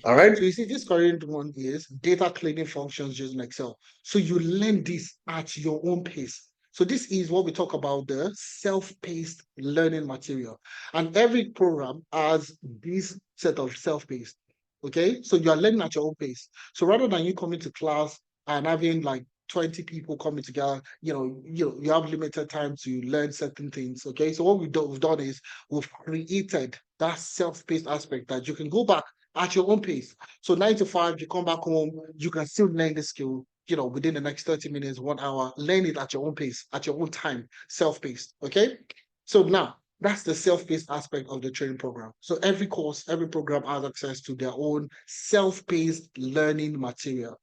All right. So you see, this current one is data cleaning functions using Excel. So you learn this at your own pace. So this is what we talk about, the self-paced learning material. And every program has this set of self-paced. Okay, so you are learning at your own pace. So rather than you coming to class and having like 20 people coming together, you have limited time to learn certain things. Okay, so what we've done is we've created that self-paced aspect that you can go back at your own pace. So 9 to 5, you come back home, you can still learn the skill, within the next 30 minutes, 1 hour, learn it at your own pace, at your own time, self-paced. Okay. So now that's the self-paced aspect of the training program. So every course, every program has access to their own self-paced learning material.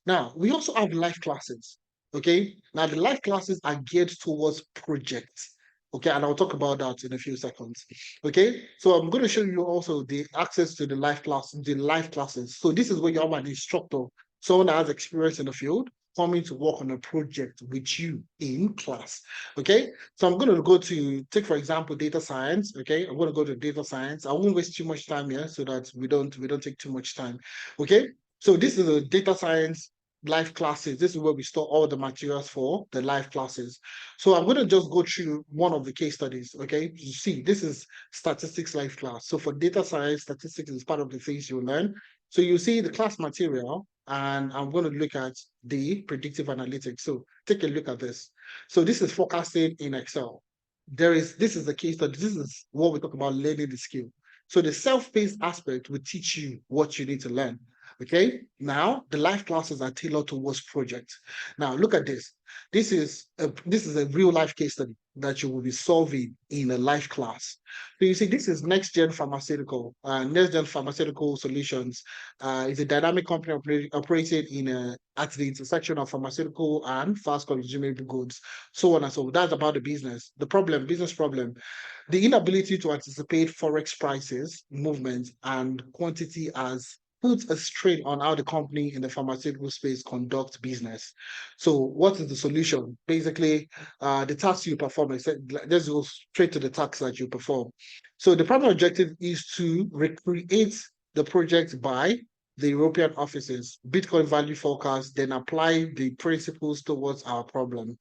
Now, we also have live classes. Okay. Now, the live classes are geared towards projects. Okay, and I'll talk about that in a few seconds. Okay, so I'm going to show you also the access to the live classes. So this is where you have an instructor, someone that has experience in the field, coming to work on a project with you in class. Okay, so I'm going to take, for example, data science. Okay, I'm going to go to data science. I won't waste too much time here so that we don't take too much time. Okay, so this is a data science live classes. This is where we store all the materials for the live classes. So I'm going to just go through one of the case studies. Okay, you see, this is statistics live class. So for data science, statistics is part of the things you learn. So you see the class material, and I'm going to look at the predictive analytics. So take a look at this. So this is forecasting in Excel. This is the case study. This is what we talk about learning the skill. So the self-paced aspect will teach you what you need to learn. Okay, now the live classes are tailored towards projects. Now look at this. This is a real life case study that you will be solving in a live class. So you see, this is Next Gen Pharmaceutical Solutions. Is a dynamic company operated at the intersection of pharmaceutical and fast consumable goods, so on and so on. That's about the business problem. The inability to anticipate forex prices, movements, and quantity has put a strain on how the company in the pharmaceutical space conduct business. So, what is the solution? Basically, the task you perform. Let's go straight to the task that you perform. So, the primary objective is to recreate the project by the European offices, Bitcoin value forecast, then apply the principles towards our problem.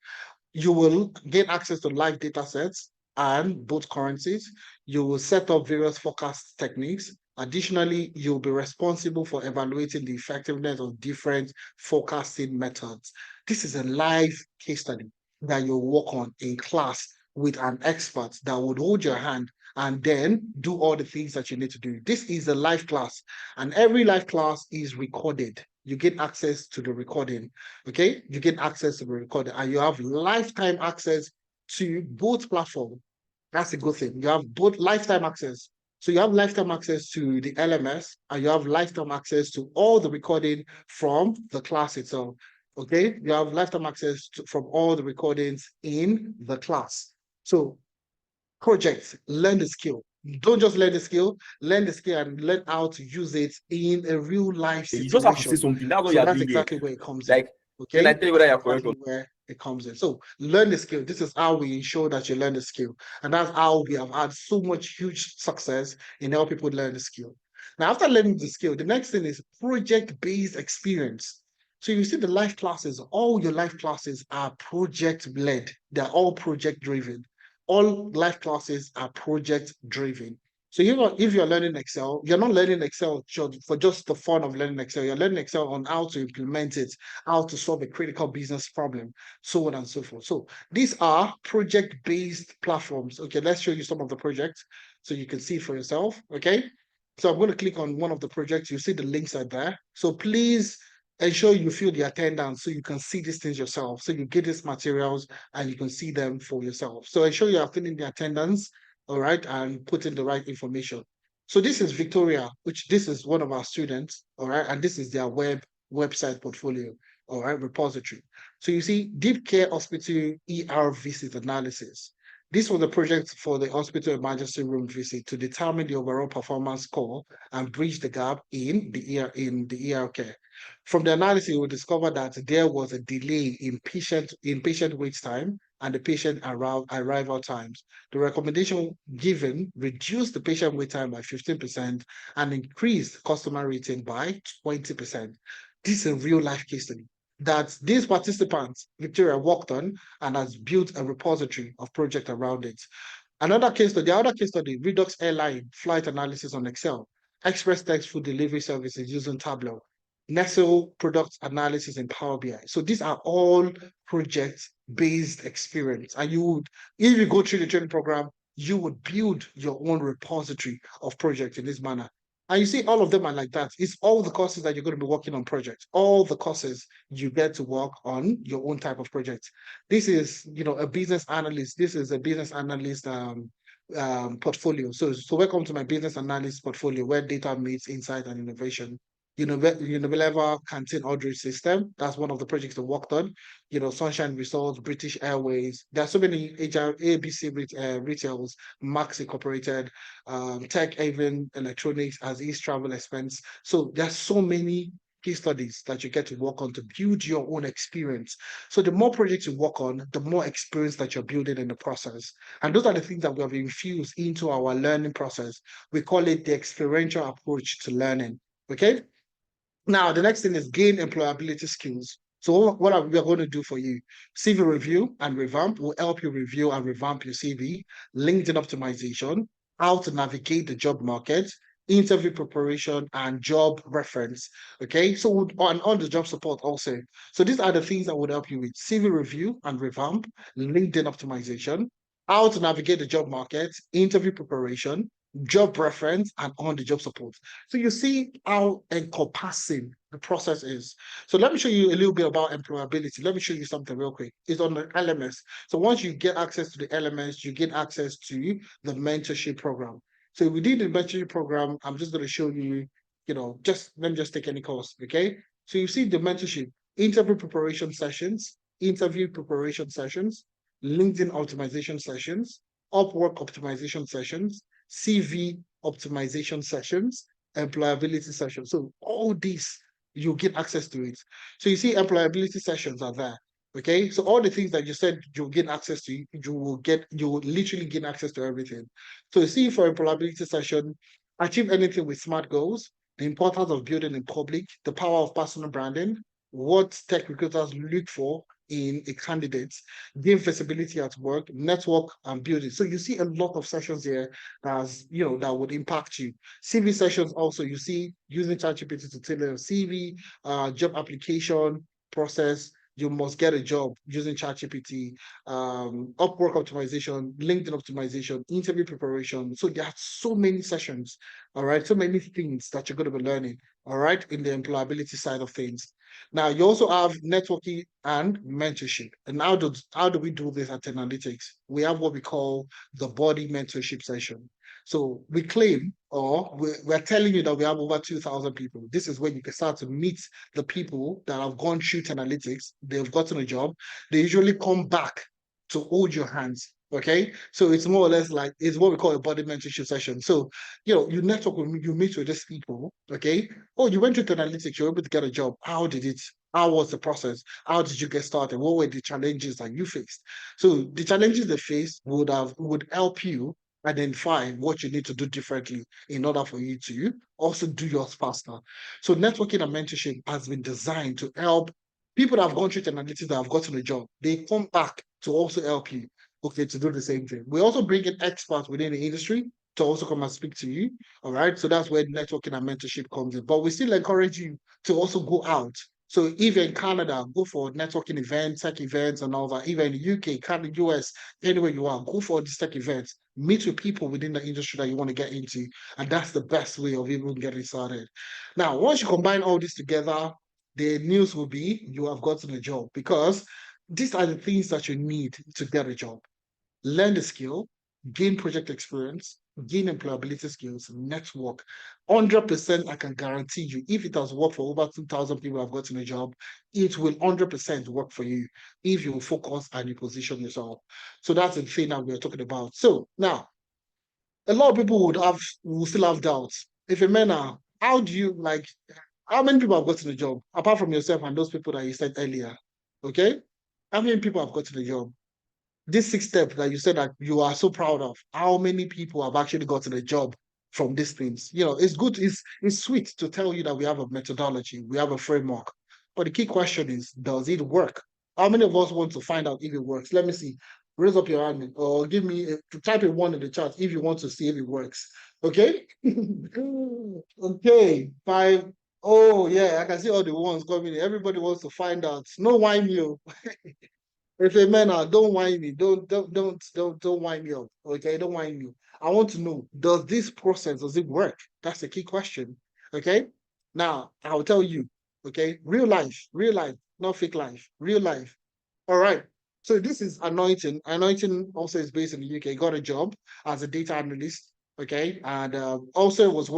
You will gain access to live data sets and both currencies. You will set up various forecast techniques. Additionally, you'll be responsible for evaluating the effectiveness of different forecasting methods. This is a live case study that you'll work on in class with an expert that would hold your hand and then do all the things that you need to do. This is a live class, and every live class is recorded. You get access to the recording. Okay, you get access to the recording, and you have lifetime access to both platforms. That's a good thing. You have both lifetime access. So you have lifetime access to the LMS, and you have lifetime access to all the recording from the class itself. Okay, you have lifetime access from all the recordings in the class. So projects, learn the skill. Don't just learn the skill and learn how to use it in a real life You just have to say situation. something. That's what So you're that's doing here. exactly where it comes Like, in. then I Okay, tell you whether you're that's correct or exactly where it comes in. So learn the skill. This is how we ensure that you learn the skill, and that's how we have had so much huge success in helping people learn the skill. Now, after learning the skill, the next thing is project-based experience. So you see the life classes, all your life classes are project-led. They're all project-driven. All life classes are project-driven. So if you're learning Excel, you're not learning Excel for just the fun of learning Excel. You're learning Excel on how to implement it, how to solve a critical business problem, so on and so forth. So these are project-based platforms. Okay, let's show you some of the projects so you can see it for yourself. Okay, so I'm going to click on one of the projects. You see the links are there. So please ensure you fill the attendance so you can see these things yourself. So you get these materials and you can see them for yourself. So ensure you are filling the attendance, all right, and put in the right information. So this is Victoria, which this is one of our students, all right, and this is their website portfolio, all right, repository. So you see Deep Care Hospital ER visit analysis. This was a project for the hospital emergency room visit to determine the overall performance score and bridge the gap in the ER care. From the analysis, we discovered that there was a delay in patient wait time and the patient arrival times. The recommendation given reduced the patient wait time by 15% and increased customer rating by 20%. This is a real life case study that these participants, Victoria, worked on and has built a repository of project around it. The other case study, Redux Airline flight analysis on Excel, Express Text food delivery services using Tableau, Nestle product analysis in Power BI. So these are all project-based experience. And if you go through the training program, you would build your own repository of projects in this manner. And you see, all of them are like that. It's all the courses that you're going to be working on projects. All the courses you get to work on your own type of project. This is, a business analyst. This is a business analyst portfolio. So welcome to my business analyst portfolio where data meets insight and innovation. Unilever canteen ordering system. That's one of the projects I worked on. Sunshine Results, British Airways. There are so many ABC retails, Max Incorporated, Tech Haven Electronics as East Travel Expense. So there's so many case studies that you get to work on to build your own experience. So the more projects you work on, the more experience that you're building in the process. And those are the things that we have infused into our learning process. We call it the experiential approach to learning. Okay. Now, the next thing is gain employability skills. So what are we going to do for you? CV review and revamp will help you review and revamp your CV, LinkedIn optimization, how to navigate the job market, interview preparation, and job reference. Okay, so on the job support also. So these are the things that would help you with CV review and revamp, LinkedIn optimization, how to navigate the job market, interview preparation, job reference, and on-the-job support. So you see how encompassing the process is. So let me show you a little bit about employability. Let me show you something real quick. It's on the LMS. So once you get access to the LMS, you get access to the mentorship program. So within the mentorship program, I'm just going to show you, just let me just take any course, okay? So you see the mentorship, interview preparation sessions, LinkedIn optimization sessions, Upwork optimization sessions, CV optimization sessions, employability sessions. So all these, you get access to it. So you see employability sessions are there. Okay. So all the things that you said you'll get access to, you will literally gain access to everything. So you see for employability session, achieve anything with SMART goals, the importance of building in public, the power of personal branding, what tech recruiters look for in a candidate, gain visibility at work, network and building. So you see a lot of sessions here that would impact you. CV sessions also, you see using ChatGPT to tailor a CV, job application process. You must get a job using ChatGPT, Upwork optimization, LinkedIn optimization, interview preparation. So there are so many sessions, all right, so many things that you're going to be learning, all right, in the employability side of things. Now, you also have networking and mentorship. And how do we do this at Analytics? We have what we call the body mentorship session. So we claim, or we're telling you that we have over 2,000 people. This is when you can start to meet the people that have gone through Analytics. They've gotten a job. They usually come back to hold your hands. Okay, so it's more or less like it's what we call a body mentorship session. So you network with you meet with these people. Okay, oh, you went to Analytics, you were able to get a job. How did it? How was the process? How did you get started? What were the challenges that you faced? So the challenges they faced would help you identify what you need to do differently in order for you to also do yours faster. So networking and mentorship has been designed to help people that have gone through analytics that have gotten a job. They come back to also help you, okay, to do the same thing. We also bring in experts within the industry to also come and speak to you. All right. So that's where networking and mentorship comes in. But we still encourage you to also go out. So if you're in Canada, go for networking events, tech events, and all that. Even in the UK, Canada, US, anywhere you are, go for these tech events. Meet with people within the industry that you want to get into. And that's the best way of even getting started. Now, once you combine all this together, the news will be you have gotten a job because these are the things that you need to get a job. Learn the skill, gain project experience, gain employability skills, network. 100% I can guarantee you, if it has worked for over 2,000 people have gotten a job, it will 100% work for you if you focus and you position yourself. So that's the thing that we're talking about. So now, a lot of people will still have doubts. If a man now, how do you like, how many people have gotten a job apart from yourself and those people that you said earlier? Okay? How many people have gotten a job? This 6 step that you said that you are so proud of, how many people have actually gotten a job from these things? It's good, it's sweet to tell you that we have a methodology, we have a framework. But the key question is, does it work? How many of us want to find out if it works? Let me see. Raise up your hand or give me type a one in the chat if you want to see if it works. Okay. Okay. 5. Oh yeah, I can see all the ones coming. Everybody wants to find out. No wine you. If a man, don't whine me. Don't wind me up. Okay, don't wind me. I want to know, does this process does it work? That's the key question. Okay. Now I'll tell you. Okay, real life, not fake life, real life. All right. So this is Anointing. Anointing also is based in the UK. Got a job as a data analyst. Okay, and also was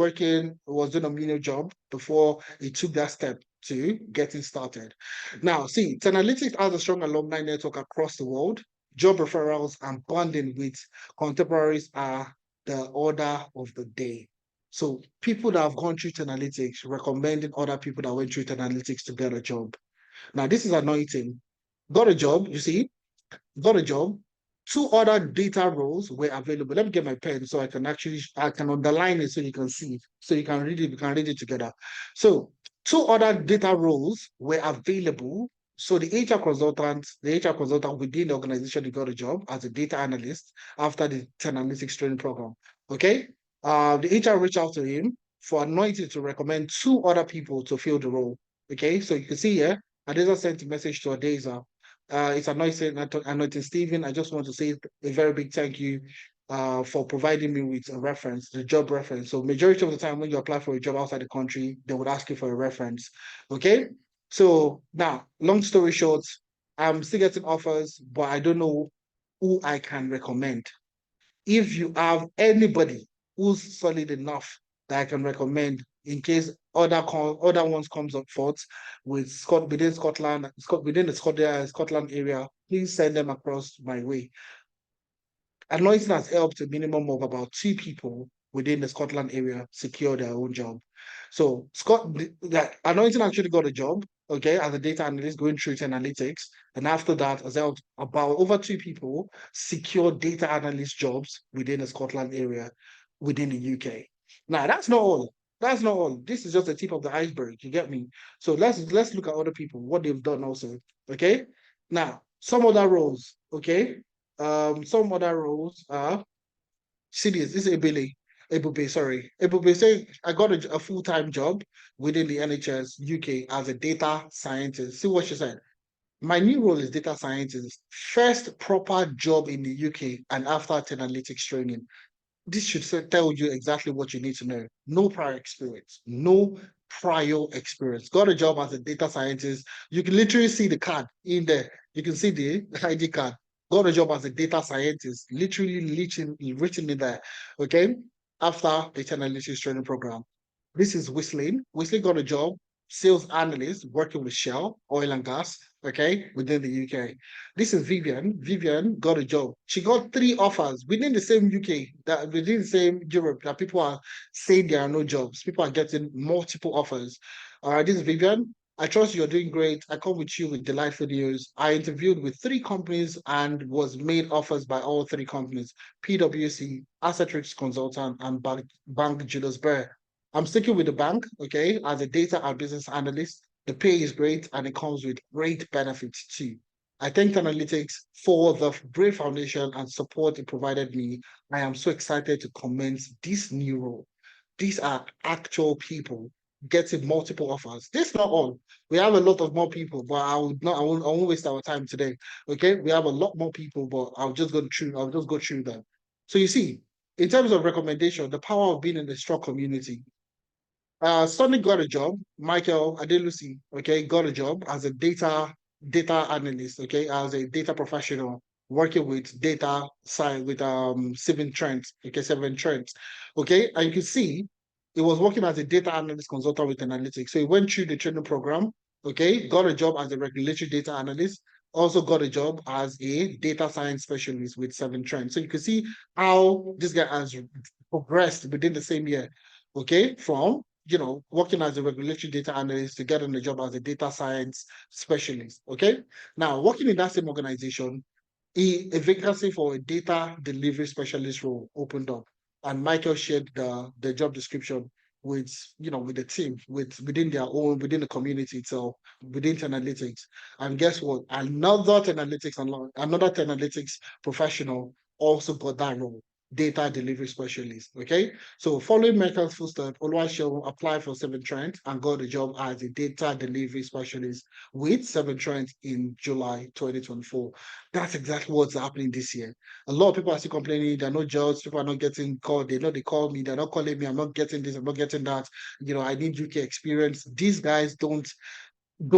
doing a menial job before he took that step to getting started. Now, see, Tenalytics has a strong alumni network across the world. Job referrals and bonding with contemporaries are the order of the day. So people that have gone through Tenalytics recommending other people that went through Tenalytics to get a job. Now, this is Anointing. Got a job, you see, got a job. 2 other data roles were available. Let me get my pen so I can underline it so you can see it, so you can read it, we can read it together. So 2 other data roles were available. So the HR consultant within the organization, he got a job as a data analyst after the 10 analytics training program. Okay. The HR reached out to him for Anointing to recommend 2 other people to fill the role. Okay, so you can see here, Adeza sent a message to Adeza. It's Anointing Stephen. I just want to say a very big thank you. for providing me with a reference, the job reference. So majority of the time when you apply for a job outside the country, they would ask you for a reference. Okay. So now, long story short, I'm still getting offers, but I don't know who I can recommend. If you have anybody who's solid enough that I can recommend in case other ones comes up forth with within Scotland, within the Scotland area, please send them across my way. Anointing has helped a minimum of about 2 people within the Scotland area secure their own job. So Anointing actually got a job, okay, as a data analyst going through analytics. And after that, has helped about over 2 people secure data analyst jobs within the Scotland area within the UK. Now, that's not all. That's not all. This is just the tip of the iceberg. You get me? So let's look at other people, what they've done also. Okay. Now, some other roles, okay. Some other roles are CDS. This is Ebele. Ebube, sorry. Ebube say I got a full-time job within the NHS UK as a data scientist. See what she said. My new role is data scientist. First proper job in the UK and after analytics training. This should tell you exactly what you need to know. No prior experience. No prior experience. Got a job as a data scientist. You can literally see the card in there. You can see the ID card. Got a job as a data scientist. Literally written in there. Okay. After the analytics training program. This is Whistling. Whistling got a job, sales analyst, working with Shell, oil and gas, okay, within the UK. This is Vivian. Vivian got a job. She got 3 offers within the same UK, that within the same Europe, that people are saying there are no jobs. People are getting multiple offers. All right, this is Vivian. I trust you're doing great. I come with you with delightful news. I interviewed with 3 companies and was made offers by all 3 companies: PwC, Asset Risk Consultant, and Bank Julius Baer. I'm sticking with the bank, okay, as a data and business analyst. The pay is great and it comes with great benefits too. I thank Analytics for the great foundation and support it provided me. I am so excited to commence this new role. These are actual people getting multiple offers. This is not all. We have a lot of more people, but I won't waste our time today. Okay. We have a lot more people, but I'll just go through them. So you see, in terms of recommendation, the power of being in the strong community. Sonny got a job. Michael Adelusi, okay, got a job as a data analyst, okay, as a data professional working with data side with Seven Trent, okay, Seven Trent, okay, and you can see he was working as a data analyst consultant with analytics. So he went through the training program, okay, got a job as a regulatory data analyst, also got a job as a data science specialist with Seven Trent. So you can see how this guy has progressed within the same year, okay, from working as a regulatory data analyst to getting a job as a data science specialist. Okay. Now, working in that same organization, a vacancy for a data delivery specialist role opened up, and Michael shared the job description with with the team within the community itself within analytics. And guess what? Another analytics professional also got that role, data delivery specialist. Okay. So following Michael's footsteps, Oluwaseun applied for Seven Trent and got a job as a data delivery specialist with Seven Trent in July 2024. That's exactly what's happening this year. A lot of people are still complaining there are no jobs, people are not getting called, they call me, they're not calling me, I'm not getting this, I'm not getting that. I need UK experience. These guys don't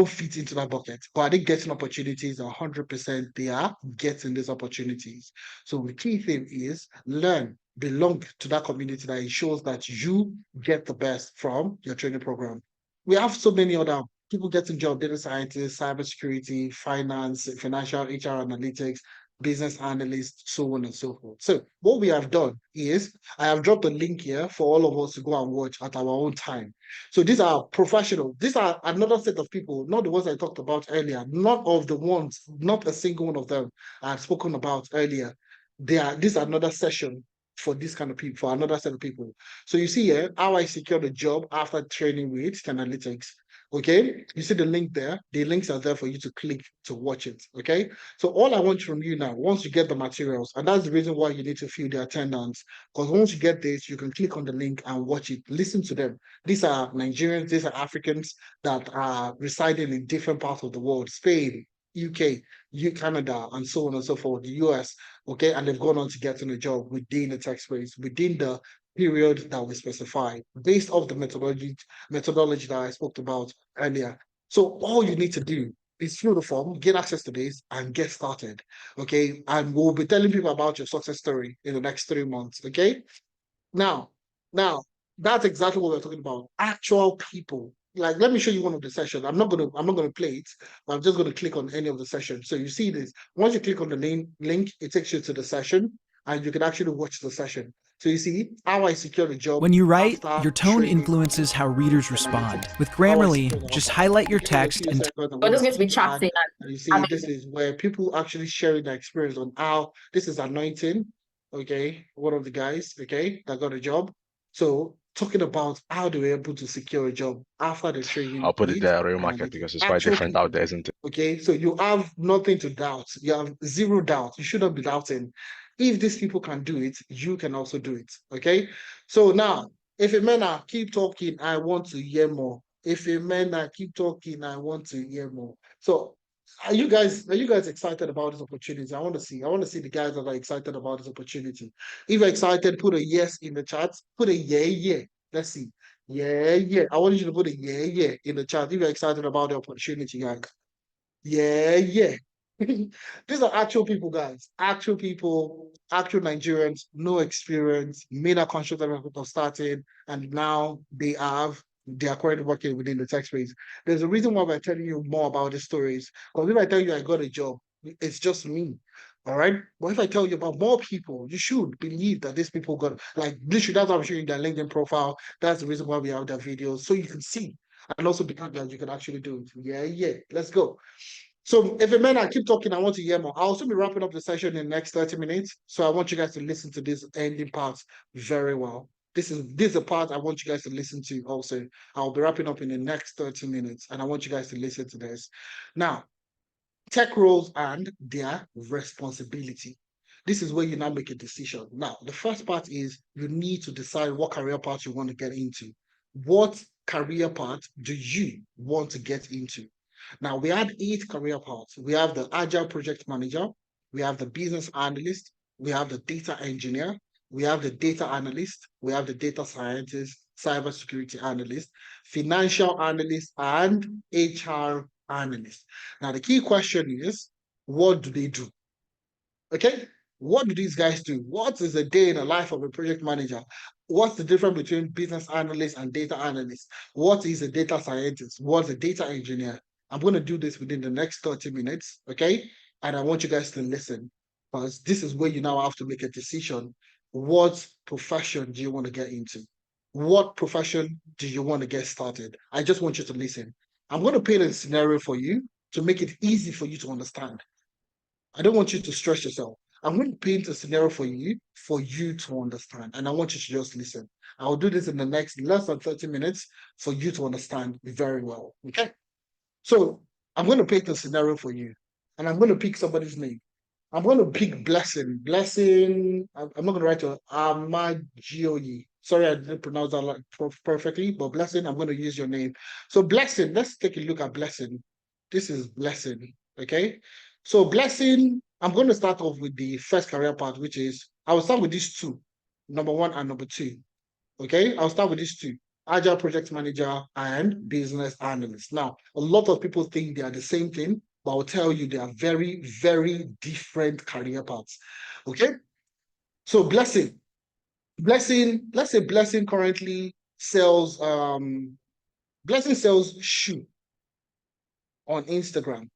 fit into that bucket. But are they getting opportunities? 100% they are getting these opportunities. So the key thing is learn, belong to that community that ensures that you get the best from your training program. We have so many other people getting jobs: data scientists, cybersecurity, finance, financial HR analytics, business analysts, so on and so forth. So what we have done is I have dropped a link here for all of us to go and watch at our own time. So these are professional. These are another set of people, not the ones I talked about earlier. Not of the ones, not a single one of them I've spoken about earlier. This is another session for this kind of people, for another set of people. So you see here how I secured a job after training with analytics. Okay, you see the link there. The links are there for you to click to watch it. Okay, so all I want from you now, once you get the materials, and that's the reason why you need to fill the attendance, because once you get this, you can click on the link and watch it, listen to them. These are Nigerians, these are Africans that are residing in different parts of the world: Spain, UK, Canada, and so on and so forth, the US, okay, and they've gone on to get in a job within the tech space, within the period that we specify, based off the methodology that I spoke about earlier. So all you need to do is fill the form, get access to this, and get started. Okay. And we'll be telling people about your success story in the next 3 months. Okay. Now, now that's exactly what we're talking about. Actual people. Like, let me show you one of the sessions. I'm not gonna play it, but I'm just gonna click on any of the sessions. So you see this. Once you click on the link, it takes you to the session, and you can actually watch the session. So you see how I secured a job. When you write, after your tone training. influences how readers respond. With How I Grammarly, secured the just offer. highlight your Give me a text few and seconds, I'm We're just gonna going to be skip that. chatting And you see, and this is where people actually sharing their experience on how this is anointing. Okay, one of the guys, okay, that got a job. So talking about how they were able to secure a job after the training. I'll put it there, real and market, everything. because it's quite Actual different out people. there, isn't it? Okay, so you have nothing to doubt. You have zero doubt. You shouldn't be doubting. If these people can do it, you can also do it. Okay, so now if a man keep talking, I want to hear more. If a man keep talking, I want to hear more. So are you guys excited about this opportunity? I want to see the guys that are excited about this opportunity. If you're excited, put a yes in the chat. Put a yeah. Let's see. Yeah. I want you to put a yeah in the chat if you're excited about the opportunity, guys. Yeah. These are actual people, guys. Actual people, actual Nigerians, no experience, made a conscious effort of starting, and now they are currently working within the tech space. There's a reason why we're telling you more about these stories. Because if I tell you I got a job, it's just me. All right. But if I tell you about more people, you should believe that these people got, like, literally, that's why I'm showing their LinkedIn profile. That's the reason why we have their videos. So you can see and also because that you can actually do it. Yeah. Let's go. So if a man I keep talking, I want to hear more. I'll also be wrapping up the session in the next 30 minutes. So I want you guys to listen to this ending part very well. This is a part I want you guys to listen to also. I'll be wrapping up in the next 30 minutes, and I want you guys to listen to this. Now, tech roles and their responsibility. This is where you now make a decision. Now, the first part is you need to decide what career path you want to get into. What career path do you want to get into? Now, we had 8 career paths. We have the Agile Project Manager, we have the Business Analyst, we have the Data Engineer, we have the Data Analyst, we have the Data Scientist, Cybersecurity Analyst, Financial Analyst, and HR Analyst. Now, the key question is, what do they do? Okay, what do these guys do? What is a day in the life of a project manager? What's the difference between business analyst and data analyst? What is a data scientist? What's a data engineer? I'm going to do this within the next 30 minutes, okay? And I want you guys to listen because this is where you now have to make a decision. What profession do you want to get into? What profession do you want to get started? I just want you to listen. I'm going to paint a scenario for you to make it easy for you to understand. I don't want you to stress yourself. I'm going to paint a scenario for you to understand. And I want you to just listen. I'll do this in the next less than 30 minutes for you to understand very well. Okay. So I'm going to paint a scenario for you. And I'm going to pick somebody's name. I'm going to pick Blessing. Blessing, I'm not going to write your Amagioyi. Sorry, I didn't pronounce that perfectly, but Blessing, I'm going to use your name. So Blessing, let's take a look at Blessing. This is Blessing, okay? So Blessing, I'm going to start off with the first career path, which is, I will start with these two, number 1 and number 2, okay? I'll start with these two, Agile Project Manager and Business Analyst. Now, a lot of people think they are the same thing, but I'll tell you they are very, very different career paths. Okay. So Blessing, let's say Blessing currently sells Blessing sells shoe on Instagram.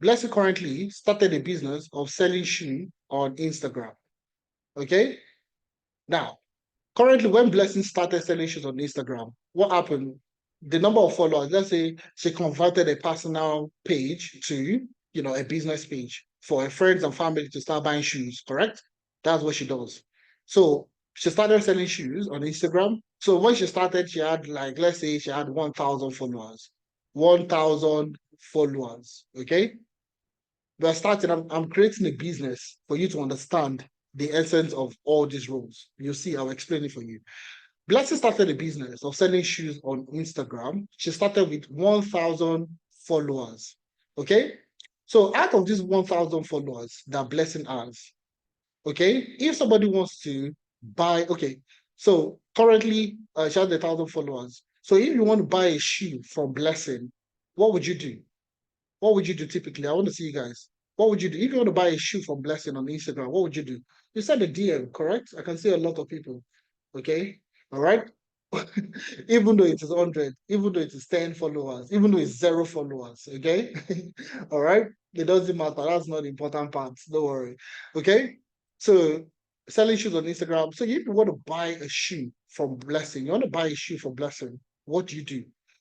Blessing currently started a business of selling shoe on Instagram. Okay. Now, currently, when Blessing started selling shoes on Instagram, what happened? The number of followers, let's say she converted a personal page to, a business page for her friends and family to start buying shoes, correct? That's what she does. So she started selling shoes on Instagram. So when she started, she had let's say she had 1,000 followers. 1,000 followers, okay? We're starting, I'm creating a business for you to understand the essence of all these roles. You'll see, I'll explain it for you. Blessing started a business of selling shoes on Instagram. She started with 1,000 followers. Okay. So out of these 1,000 followers that Blessing has, okay, if somebody wants to buy, okay, so currently she has 1,000 followers. So if you want to buy a shoe from Blessing, what would you do? What would you do typically? I want to see you guys. What would you do? If you want to buy a shoe from Blessing on Instagram, what would you do? You send a DM, correct? I can see a lot of people. Okay. All right. Even though it is 100, even though it is 10 followers, even though it's 0 followers. Okay. All right. It doesn't matter. That's not the important part. Don't worry. Okay. So selling shoes on Instagram. So if you want to buy a shoe from Blessing, you want to buy a shoe from Blessing, what do?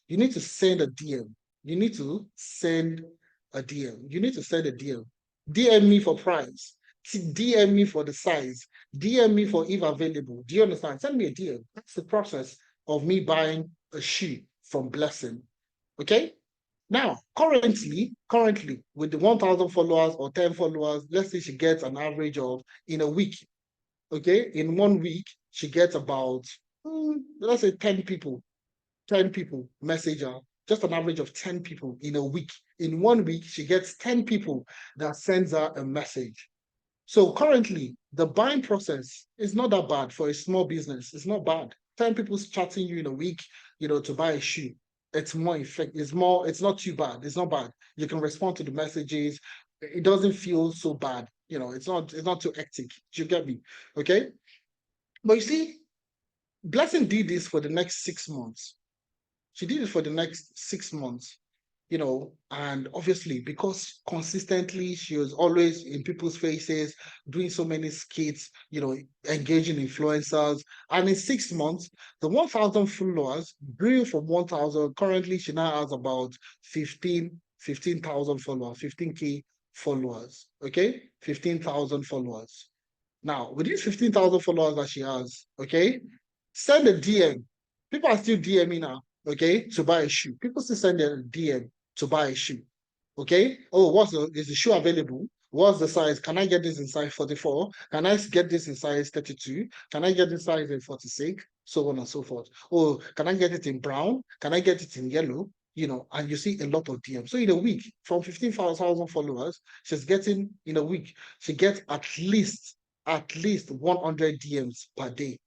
You need to send a DM. You need to send a DM. You need to send a DM. DM me for price. DM me for the size. DM me for if available. Do you understand? Send me a DM. That's the process of me buying a shoe from Blessing. Okay? Now, currently, with the 1,000 followers or 10 followers, let's say she gets an average of in a week. Okay, in 1 week, she gets about let's say 10 people message her, just an average of 10 people in a week. In 1 week, she gets 10 people that sends her a message. So currently, the buying process is not that bad for a small business. It's not bad. 10 people chatting you in a week, to buy a shoe. It's more effective. It's not too bad. It's not bad. You can respond to the messages. It doesn't feel so bad. It's not too hectic. You get me? Okay. But you see, Blessing did this for the next 6 months. She did it for the next 6 months, and obviously because consistently she was always in people's faces, doing so many skits, engaging influencers. And in 6 months, the 1,000 followers grew from 1,000. Currently, she now has about 15,000 followers, 15K followers. Okay, 15,000 followers. Now, with these 15,000 followers that she has, okay, send a DM. People are still DMing now, okay, to buy a shoe. People still send a DM to buy a shoe, okay? Oh, is the shoe available? What's the size? Can I get this in size 44? Can I get this in size 32? Can I get this size in 46? So on and so forth. Oh, can I get it in brown? Can I get it in yellow? And you see a lot of DMs. So in a week, from 15,000 followers, she's getting, in a week, she gets at least 100 DMs per day.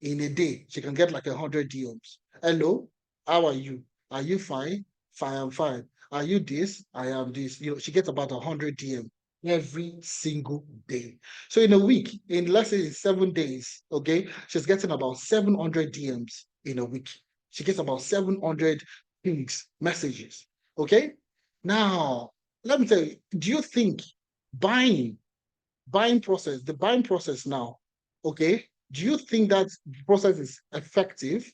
In a day, she can get like 100 DMs. Hello, how are you? Are you fine? Fine, I'm fine. Are you this? I am this. She gets about 100 DM every single day. So in a week, let's say in 7 days, okay, she's getting about 700 DMs in a week. She gets about 700 pings, messages. Okay. Now, let me tell you, do you think buying the buying process now, okay, do you think that process is effective?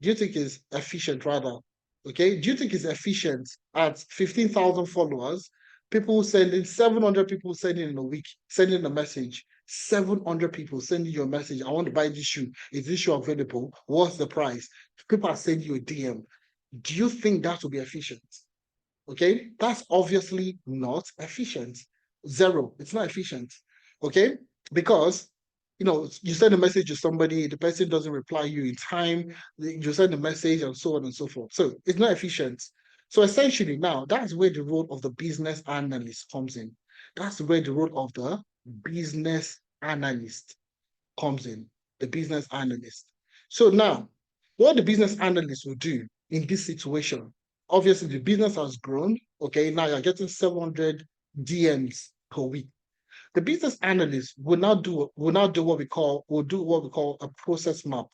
Do you think it's efficient rather? Okay, do you think it's efficient at 15,000 followers? 700 people sending in a week, sending a message. 700 people sending you a message. I want to buy this shoe. Is this shoe available? What's the price? People are sending you a DM. Do you think that will be efficient? Okay, that's obviously not efficient. Zero, it's not efficient. Okay, because you send a message to somebody, the person doesn't reply you in time, you send a message and so on and so forth. So it's not efficient. So essentially now that's where the role of the business analyst comes in. That's where the role of the business analyst comes in. The business analyst. So now, what the business analyst will do in this situation, obviously the business has grown. Okay, now you're getting 700 DMs per week. The business analyst will do what we call a process map.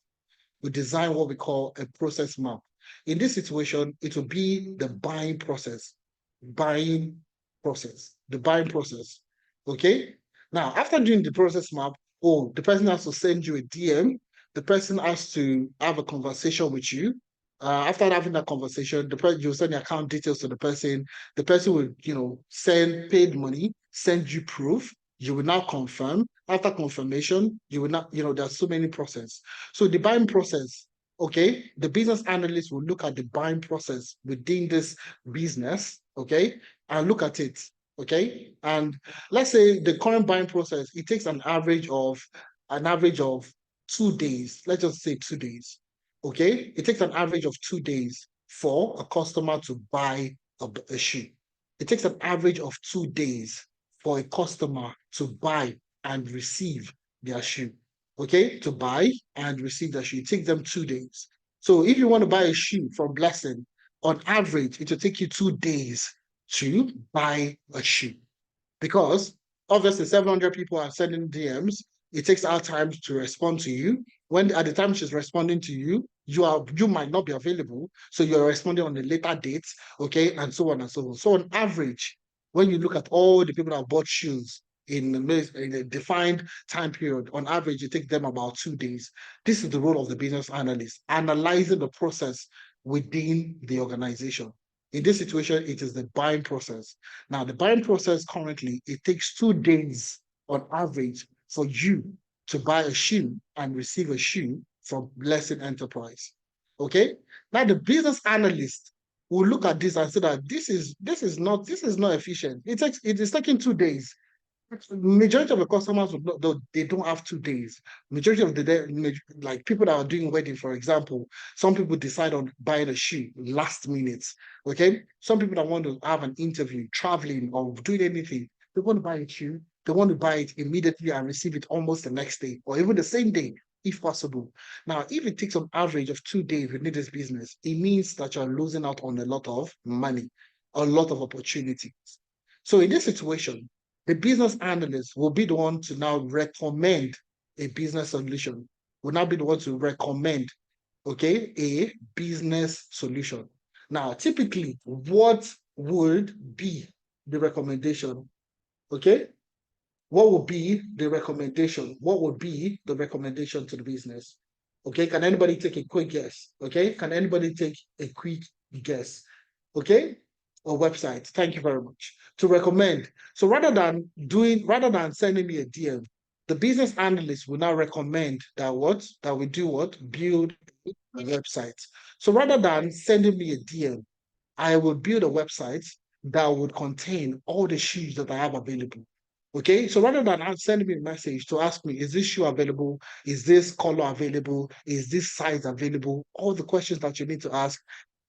We design what we call a process map. In this situation, it will be the buying process. The buying process. Okay. Now, after doing the process map, the person has to send you a DM. The person has to have a conversation with you. After having that conversation, you send the account details to the person. The person will, send paid money, send you proof. You will now confirm. After confirmation, you will not, there's so many processes. So the buying process, okay, the business analyst will look at the buying process within this business, okay, and look at it, okay. And let's say the current buying process, it takes an average of 2 days. Let's just say 2 days, okay. It takes an average of 2 days for a customer to buy a shoe. it takes an average of 2 days for a customer to buy and receive their shoe. Okay, to buy and receive their shoe. It takes them 2 days. So if you want to buy a shoe from Blessing, on average, it will take you 2 days to buy a shoe because obviously 700 people are sending DMs. It takes our time to respond to you. When at the time she's responding to you, you might not be available, so you're responding on a later date, okay, and so on and so on. So on average, when you look at all the people that bought shoes in a defined time period, on average, it takes them about 2 days. This is the role of the business analyst, analyzing the process within the organization. In this situation, it is the buying process. Now, the buying process currently, it takes 2 days on average for you to buy a shoe and receive a shoe from Blessing Enterprise. Okay? Now, the business analyst will look at this and say that this is not efficient. It is taking 2 days. Majority of the customers they don't have 2 days. Majority of the day, like people that are doing wedding, for example, some people decide on buying a shoe last minute. Okay, some people that want to have an interview, traveling, or doing anything, they want to buy a shoe. They want to buy it immediately and receive it almost the next day, or even the same day, if possible. Now, if it takes an average of 2 days within this business, it means that you're losing out on a lot of money, a lot of opportunities. So in this situation, the business analyst will be the one to now recommend a business solution, will now be the one to recommend, okay, a business solution. Now, typically, what would be the recommendation? Okay, what would be the recommendation? What would be the recommendation to the business? Okay, can anybody take a quick guess? Okay, can anybody take a quick guess? Okay, or website. Thank you very much. To recommend. So rather than sending me a DM, the business analyst will now recommend that we do what? Build a website. So rather than sending me a DM, I will build a website that would contain all the shoes that I have available. Okay, so rather than sending me a message to ask me, is this shoe available? Is this color available? Is this size available? All the questions that you need to ask,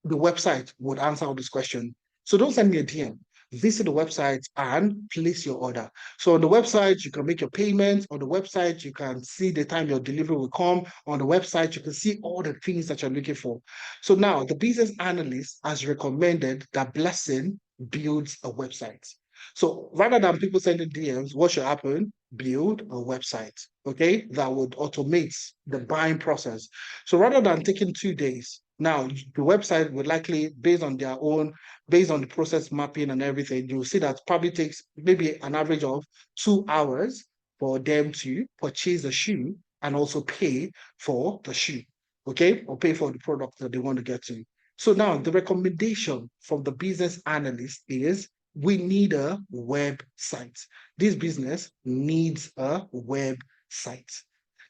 the website would answer all these questions. So don't send me a DM. Visit the website and place your order. So on the website, you can make your payments. On the website, you can see the time your delivery will come. On the website, you can see all the things that you're looking for. So now the business analyst has recommended that Blessing builds a website. So rather than people sending DMs, what should happen? Build a website, okay, that would automate the buying process. So rather than taking 2 days, now the website would likely, based on the process mapping and everything, you'll see that probably takes maybe an average of 2 hours for them to purchase the shoe and also pay for the shoe, okay, or pay for the product that they want to get to. So now the recommendation from the business analyst is we need a website. This business needs a website.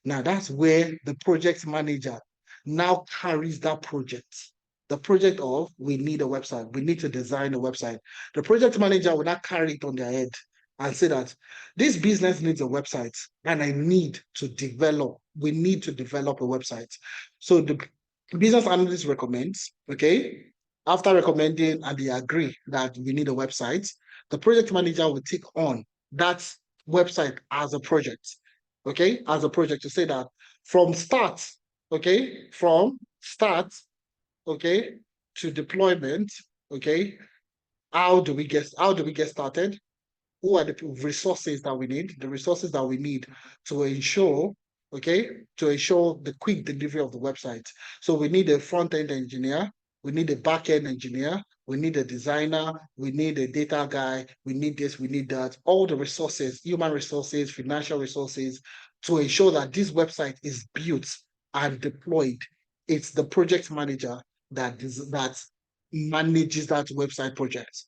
Now that's where the project manager now carries that project. The project of we need a website. We need to design a website. The project manager will not carry it on their head and say that this business needs a website and we need to develop a website. So the business analyst recommends, okay, after recommending and they agree that we need a website, the project manager will take on that website as a project, okay, as a project to say that from start, okay, okay, to deployment, okay, how do we get started? Who are the resources that we need? The resources that we need to ensure, okay, to ensure the quick delivery of the website. So we need a front-end engineer, we need a back-end engineer, we need a designer, we need a data guy, we need this, we need that. All the resources, human resources, financial resources, to ensure that this website is built and deployed. It's the project manager that manages that website project.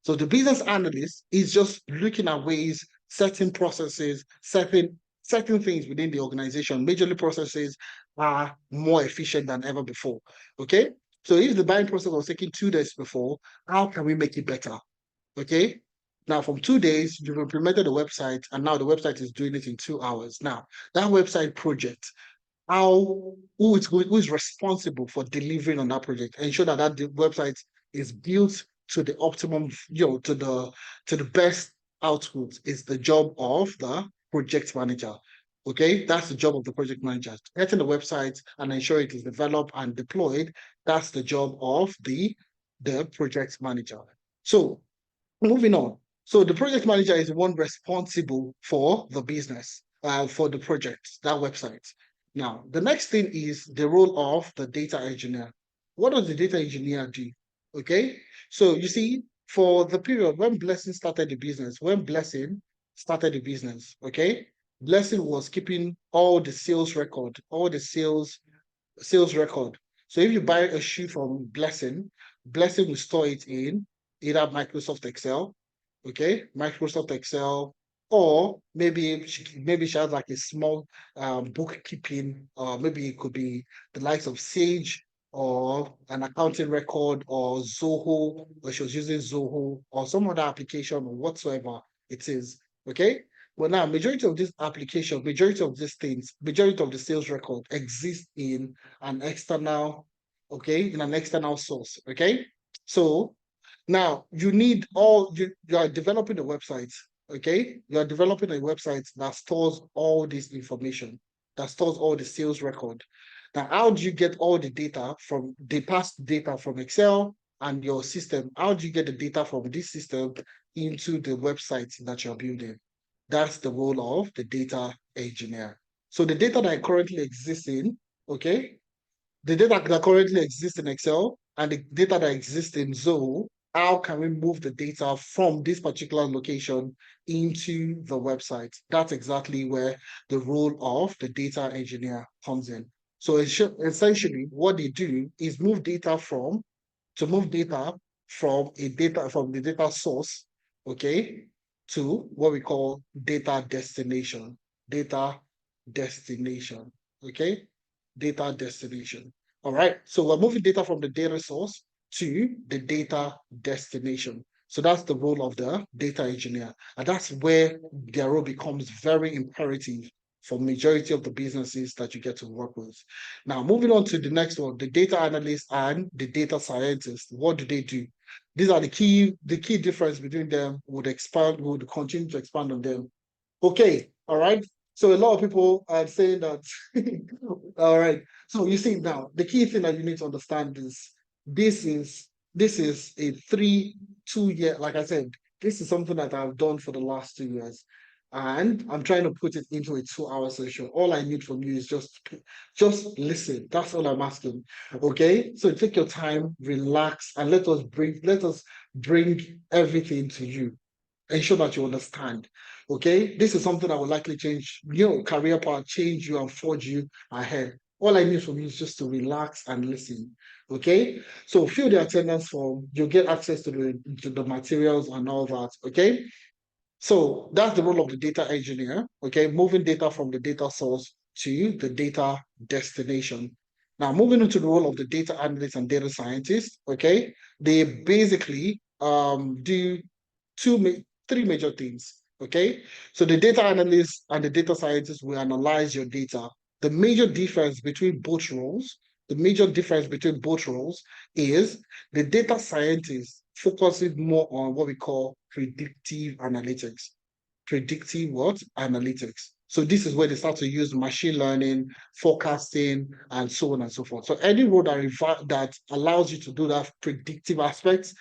So the business analyst is just looking at ways, certain processes, certain things within the organization, majorly processes are more efficient than ever before. Okay. So if the buying process was taking 2 days before, how can we make it better? Okay. Now from 2 days, you've implemented the website and now the website is doing it in 2 hours. Now that website project, who is responsible for delivering on that project, ensure that the website is built to the optimum, to the best output is the job of the project manager. Okay, that's the job of the project manager. Getting the website and ensure it is developed and deployed, that's the job of the project manager. So moving on. So the project manager is the one responsible for the business, for the project, that website. Now, the next thing is the role of the data engineer. What does the data engineer do? Okay, so you see, for the period when Blessing started the business, okay, Blessing was keeping all the sales record, all the sales record. So if you buy a shoe from Blessing, Blessing will store it in either Microsoft Excel, okay, Microsoft Excel, or maybe she has like a small bookkeeping, or maybe it could be the likes of Sage or an accounting record or Zoho, or she was using Zoho or some other application or whatsoever it is, okay? But now, majority of this application, majority of these things, majority of the sales record exists in an external, okay, in an external source, okay? So now you are developing a website, okay? You are developing a website that stores all this information, that stores all the sales record. Now, how do you get all the data from the past data from Excel and your system? How do you get the data from this system into the website that you're building? That's the role of the data engineer. So the data that currently exists in, okay, the data that currently exists in Excel and the data that exists in Zoho, how can we move the data from this particular location into the website? That's exactly where the role of the data engineer comes in. So essentially, what they do is move data from the data source, okay, to what we call data destination. Data destination, okay? Data destination. All right, so we're moving data from the data source to the data destination. So that's the role of the data engineer. And that's where their role becomes very imperative for majority of the businesses that you get to work with. Now, moving on to the next one, the data analyst and the data scientist. What do they do? These are the key difference between them. Would continue to expand on them. Okay, all right. So a lot of people are saying that, all right. So you see now, the key thing that you need to understand is this is a 2 year, like I said, this is something that I've done for the last 2 years. And I'm trying to put it into a 2 hour session. All I need from you is just listen. That's all I'm asking. Okay. So take your time, relax, and let us bring everything to you. Ensure that you understand. Okay, this is something that will likely change your career path, change you and forge you ahead. All I need from you is just to relax and listen. Okay, so fill the attendance form, you'll get access to the materials and all that. Okay, so that's the role of the data engineer. Okay, moving data from the data source to the data destination. Now, moving into the role of the data analyst and data scientist. Okay, they basically do three major things. Okay, so the data analyst and the data scientist will analyze your data. The major difference between both roles, is the data scientist focuses more on what we call predictive analytics. Predictive what? Analytics. So this is where they start to use machine learning, forecasting, and so on and so forth. So any role that allows you to do that predictive aspects,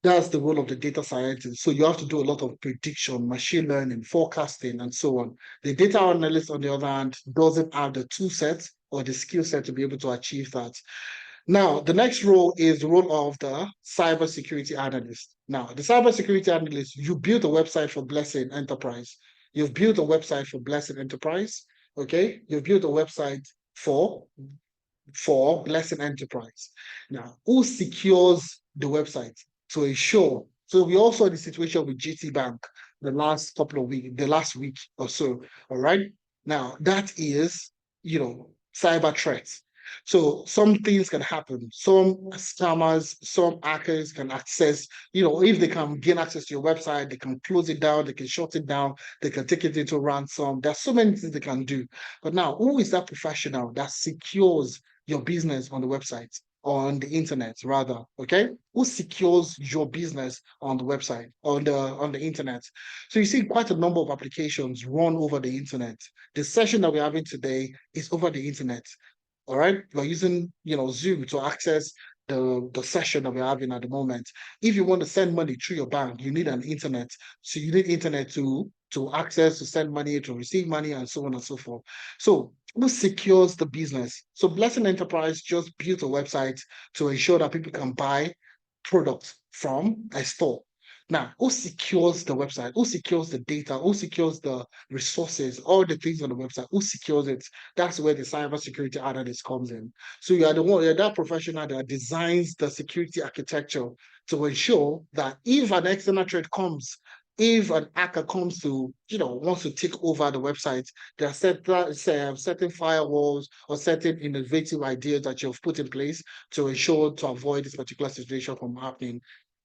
that's the role of the data scientist. So you have to do a lot of prediction, machine learning, forecasting, and so on. The data analyst, on the other hand, doesn't have the tool sets or the skill set to be able to achieve that. Now, the next role is the role of the cybersecurity analyst. Now, the cybersecurity analyst, you built a website for Blessing Enterprise. You've built a website for Blessing Enterprise, okay? You've built a website for Blessing Enterprise. Now, who secures the website to ensure? So we also had the situation with GT Bank the last week or so, all right? Now, that is, cyber threats. So some things can happen. Some scammers, some hackers can access, if they can gain access to your website, they can close it down, they can shut it down, they can take it into ransom. There's so many things they can do. But now, who is that professional that secures your business on the website? on the internet, rather. Okay, who secures your business on the website, on the internet? So you see quite a number of applications run over the internet. The session that we're having today is over the internet. All right, we're using Zoom to access the session that we're having at the moment. If you want to send money through your bank, you need an internet. So you need internet to access, to send money, to receive money, and so on and so forth. So who secures the business? So Blessing Enterprise just built a website to ensure that people can buy products from a store. Now, who secures the website? Who secures the data? Who secures the resources? All the things on the website? Who secures it? That's where the cybersecurity analyst comes in. So you are the one, you're that professional that designs the security architecture to ensure that if an external threat comes, if an hacker comes to, wants to take over the website, there are certain firewalls or certain innovative ideas that you've put in place to ensure to avoid this particular situation from happening.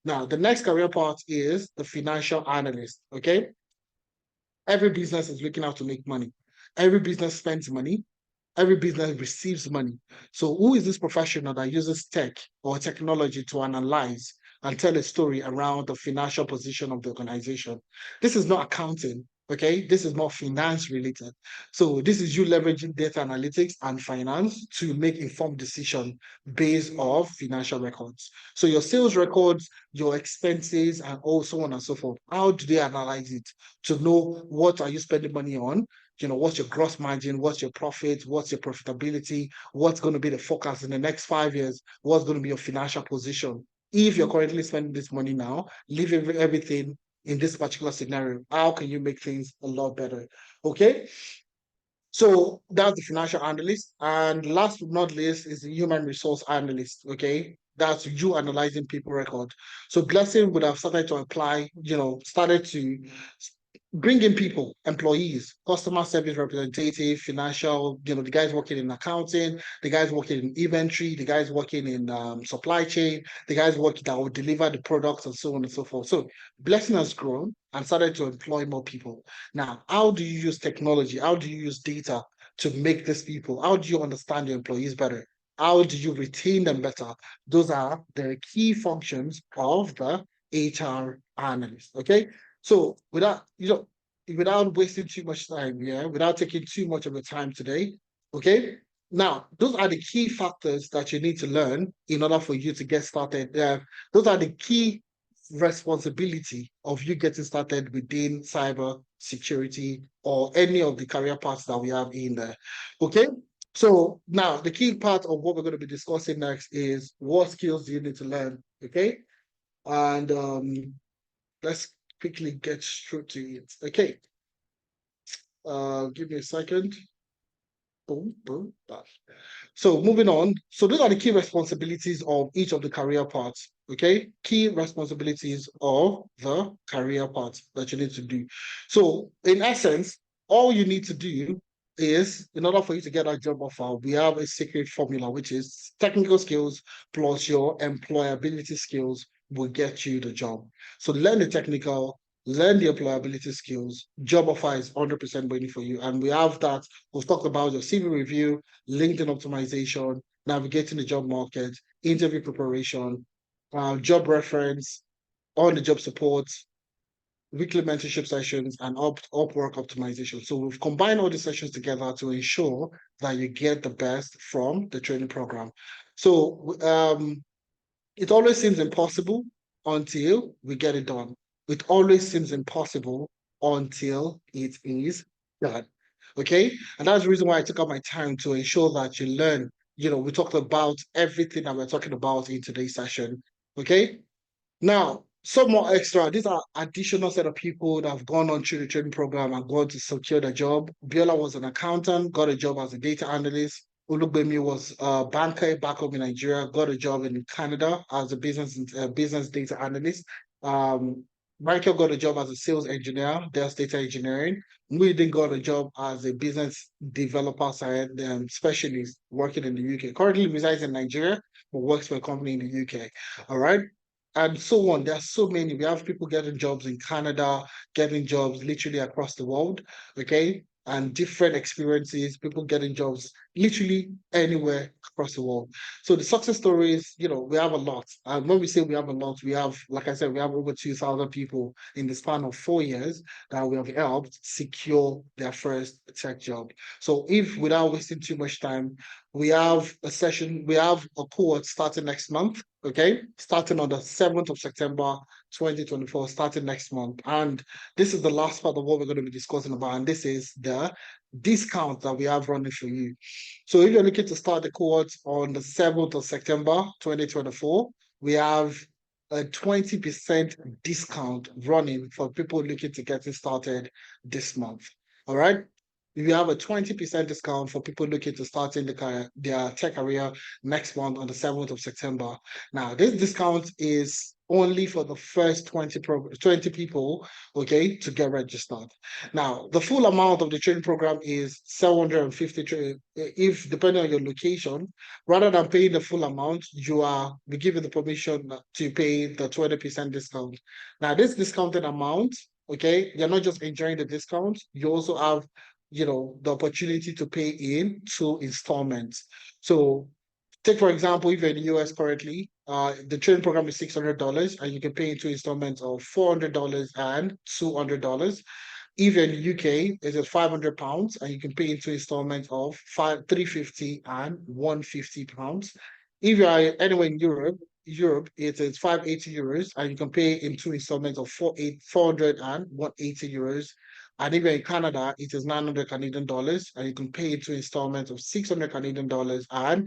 Now, the next career path is the financial analyst. Okay. Every business is looking out to make money. Every business spends money. Every business receives money. So who is this professional that uses tech or technology to analyze and tell a story around the financial position of the organization? This is not accounting, okay? This is not finance related. So this is you leveraging data analytics and finance to make informed decision based off financial records. So your sales records, your expenses, and so on and so forth. How do they analyze it to know what are you spending money on? What's your gross margin, what's your profit, what's your profitability, what's going to be the forecast in the next 5 years, what's going to be your financial position. If you're currently spending this money now, leaving everything in this particular scenario, how can you make things a lot better? Okay. So that's the financial analyst. And last but not least is the human resource analyst. Okay. That's you analyzing people record. So Blessing would have started to apply, started to bring in people, employees, customer service representative, financial, the guys working in accounting, the guys working in inventory, the guys working in supply chain, the guys working that will deliver the products and so on and so forth. So Blessing has grown and started to employ more people. Now, how do you use technology? How do you use data to make these people? How do you understand your employees better? How do you retain them better? Those are the key functions of the HR analyst. Okay. So without wasting too much time, without taking too much of your time today, okay? Now, those are the key factors that you need to learn in order for you to get started. Those are the key responsibility of you getting started within cyber security or any of the career paths that we have in there. Okay. So now the key part of what we're going to be discussing next is what skills do you need to learn? Okay. And let's quickly get straight to it. Okay. Give me a second. Boom, boom, bash. So moving on. So those are the key responsibilities of each of the career paths. Okay. Key responsibilities of the career path that you need to do. So in essence, all you need to do is, in order for you to get a job offer, we have a secret formula, which is technical skills plus your employability skills will get you the job. So learn the technical, learn the employability skills. Job offer is 100% waiting for you. And we have that. We've talked about your CV review, LinkedIn optimization, navigating the job market, interview preparation, job reference, on the job support, weekly mentorship sessions, and Upwork optimization. So we've combined all the sessions together to ensure that you get the best from the training program. So it always seems impossible until we get it done. It always seems impossible until it is done. Okay. And that's the reason why I took out my time to ensure that you learn. We talked about everything that we're talking about in today's session. Okay. Now, some more extra. These are additional set of people that have gone on through the training program and gone to secure the job. Biola was an accountant, got a job as a data analyst. Olugbemi was a banker back home in Nigeria, got a job in Canada as a business data analyst. Michael got a job as a sales engineer, Dell's data engineering. Muhyiddin got a job as a business developer specialist working in the UK. Currently resides in Nigeria, but works for a company in the UK. All right. And so on. There are so many. We have people getting jobs in Canada, getting jobs literally across the world. Okay. and different experiences, people getting jobs literally anywhere across the world. So the success stories, we have a lot. And when we say we have a lot, we have, like I said, we have over 2,000 people in the span of 4 years that we have helped secure their first tech job. So if without wasting too much time, we have a cohort starting next month, okay? Starting on the 7th of September, 2024, starting next month. And this is the last part of what we're going to be discussing about, and this is the discount that we have running for you. So if you're looking to start the cohort on the 7th of September, 2024, we have a 20% discount running for people looking to get it started this month. All right. We have a 20% discount for people looking to start in their tech career next month on the 7th of September. Now, this discount is only for the first 20 people, okay, to get registered. Now, the full amount of the training program is 750 if depending on your location. Rather than paying the full amount, you are be given the permission to pay the 20% discount. Now, this discounted amount, okay, you're not just enjoying the discount, you also have the opportunity to pay in 2 installments. So take, for example, if you're in the US currently, the training program is $600 and you can pay in 2 installments of $400 and $200. If you're in the UK, it is £500 and you can pay in 2 installments of 350 and £150. If you are anywhere in Europe, it is €580 and you can pay in 2 installments of 400 and €180. And if you're in Canada, it is 900 Canadian dollars and you can pay in 2 installments of 600 Canadian dollars and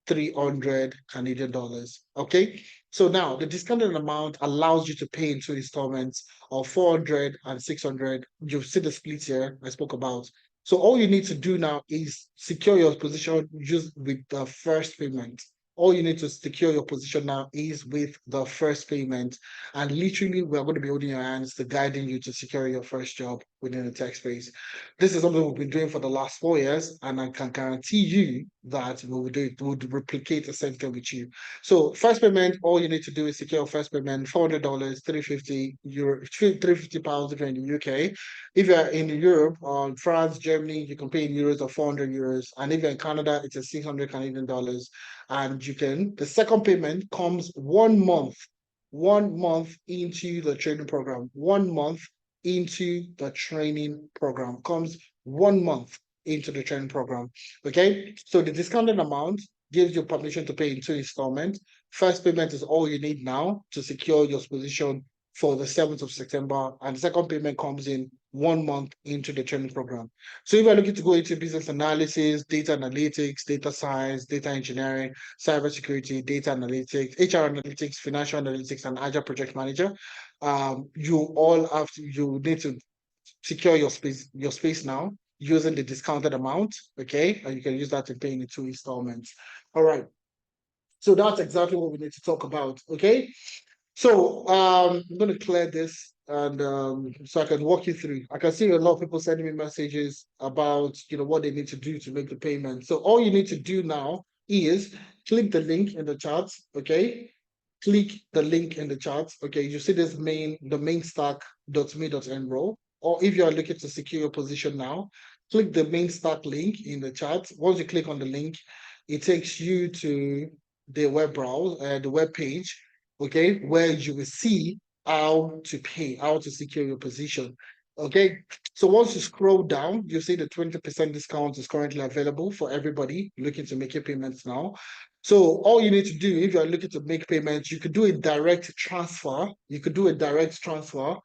300 Canadian dollars. Okay. So now the discounted amount allows you to pay in 2 installments of 400 and 600. You see the split here I spoke about. So all you need to do now is secure your position just with the first payment. All you need to secure your position now is with the first payment. And literally, we're going to be holding your hands to guiding you to secure your first job within the tech space. This is something we've been doing for the last 4 years, and I can guarantee you that we would replicate the same thing with you. So first payment, all you need to do is secure first payment, $400, 350 euro, 350 pounds if you're in the UK. If you're in Europe, France, Germany, you can pay in euros or 400 euros. And if you're in Canada, it's a 600 Canadian dollars. And the second payment comes 1 month into the training program. 1 month into the training program comes 1 month into the training program. Okay, so the discounted amount gives you permission to pay in 2 installments. First payment is all you need now to secure your position for the 7th of September, and the second payment comes in 1 month into the training program. So if you're looking to go into business analysis, data analytics, data science, data engineering, cybersecurity, data analytics, HR analytics, financial analytics, and agile project manager, you need to secure your space now using the discounted amount, okay? And you can use that to pay in 2 installments. All right. So that's exactly what we need to talk about, okay? So I'm going to clear this and so I can walk you through. I can see a lot of people sending me messages about what they need to do to make the payment. So all you need to do now is click the link in the chat, okay? Click the link in the chat, okay? You see this the mainstack.me.enroll. Or if you are looking to secure your position now, click the Mainstack link in the chat. Once you click on the link, it takes you to the web browser, the web page, okay, where you will see how to pay, how to secure your position. Okay, so once you scroll down, you see the 20% discount is currently available for everybody looking to make your payments now. So all you need to do, if you're looking to make payments, you could do a direct transfer. You could do a direct transfer,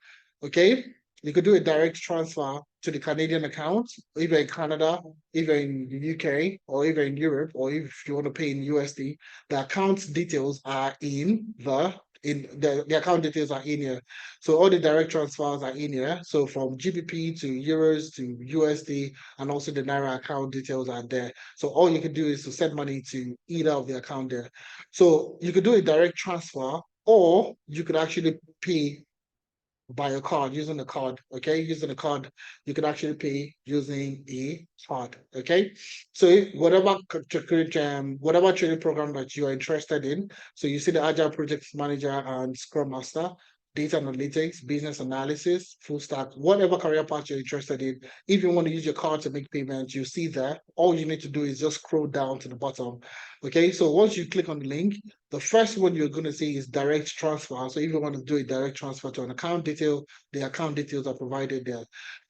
okay? You could do a direct transfer to the Canadian account, either in Canada, either in the UK, or either in Europe, or if you want to pay in USD. The account details are the account details are in here. So all the direct transfers are in here. So from GBP to euros to USD, and also the Naira account details are there. So all you can do is to send money to either of the account there. So you could do a direct transfer, or you could actually pay by a card, using a card, okay? Using a card, you can actually pay using a card, okay? So whatever training program that you are interested in, so you see the Agile Project Manager and Scrum Master, data analytics, business analysis, full stack, whatever career path you're interested in. If you want to use your card to make payments, you see there. All you need to do is just scroll down to the bottom. Okay, so once you click on the link, the first one you're going to see is direct transfer. So if you want to do a direct transfer to an account detail, the account details are provided there.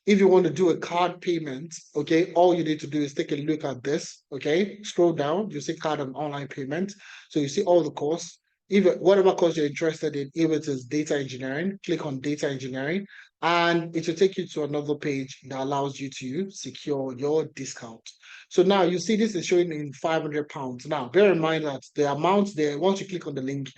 If you want to do a card payment, okay, all you need to do is take a look at this, okay? Scroll down, you see card and online payment. So you see all the course. Even whatever course you're interested in, if it is data engineering, click on data engineering, and it will take you to another page that allows you to secure your discount. So now you see this is showing in £500. Now, bear in mind that the amount there, once you click on the link,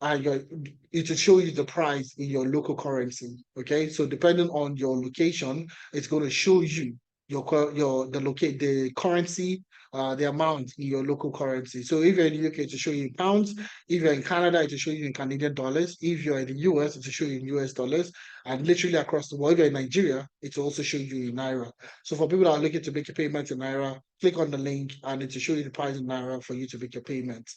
it will show you the price in your local currency. Okay, so depending on your location, it's going to show you the currency, the amount in your local currency. So if you're in the UK, it will show you in pounds. If you're in Canada, it will show you in Canadian dollars. If you're in the US, it will show you in US dollars. And literally across the world, if you're in Nigeria, it will also show you in Naira. So for people that are looking to make a payment in Naira, click on the link and it will show you the price in Naira for you to make your payment.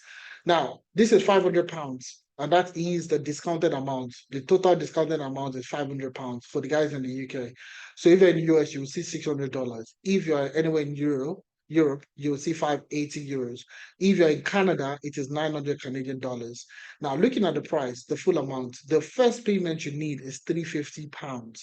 Now, this is £500. And that is the discounted amount. The total discounted amount is £500 for the guys in the UK. So if you're in the US, you will see $600. If you're anywhere in Europe, you will see €580. If you're in Canada, it is 900 Canadian dollars. Now, looking at the price, the full amount, the first payment you need is £350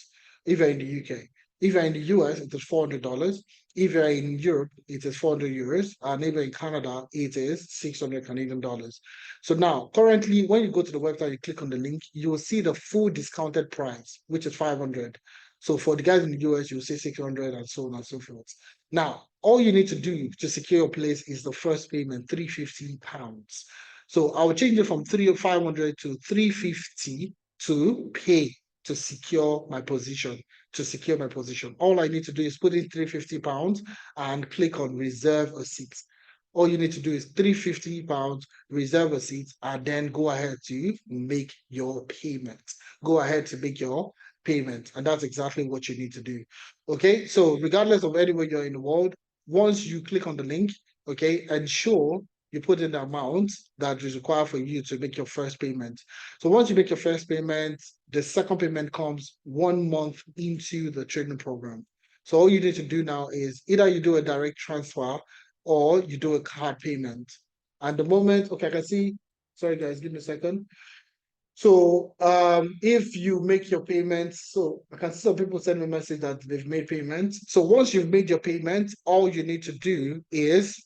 if you're in the UK. If you're in the US, it is $400. If you're in Europe, it is €400. And if you're in Canada, it is 600 Canadian dollars. So now, currently, when you go to the website, you click on the link, you will see the full discounted price, which is 500. So for the guys in the US, you'll see 600 and so on and so forth. Now, all you need to do to secure your place is the first payment, £350. So I'll change it from 500 to 350 to pay to secure my position. All I need to do is put in £350 and click on reserve a seat. All you need to do is £350, reserve a seat, and then go ahead to make your payment. And that's exactly what you need to do. Okay, so regardless of anywhere you're in the world, once you click on the link, okay, ensure you put in the amount that is required for you to make your first payment. So once you make your first payment, the second payment comes 1 month into the training program. So all you need to do now is either you do a direct transfer or you do a card payment. And the moment, okay, I can see, sorry guys, give me a second. So if you make your payments, so I can see some people send me a message that they've made payments. So once you've made your payment, all you need to do is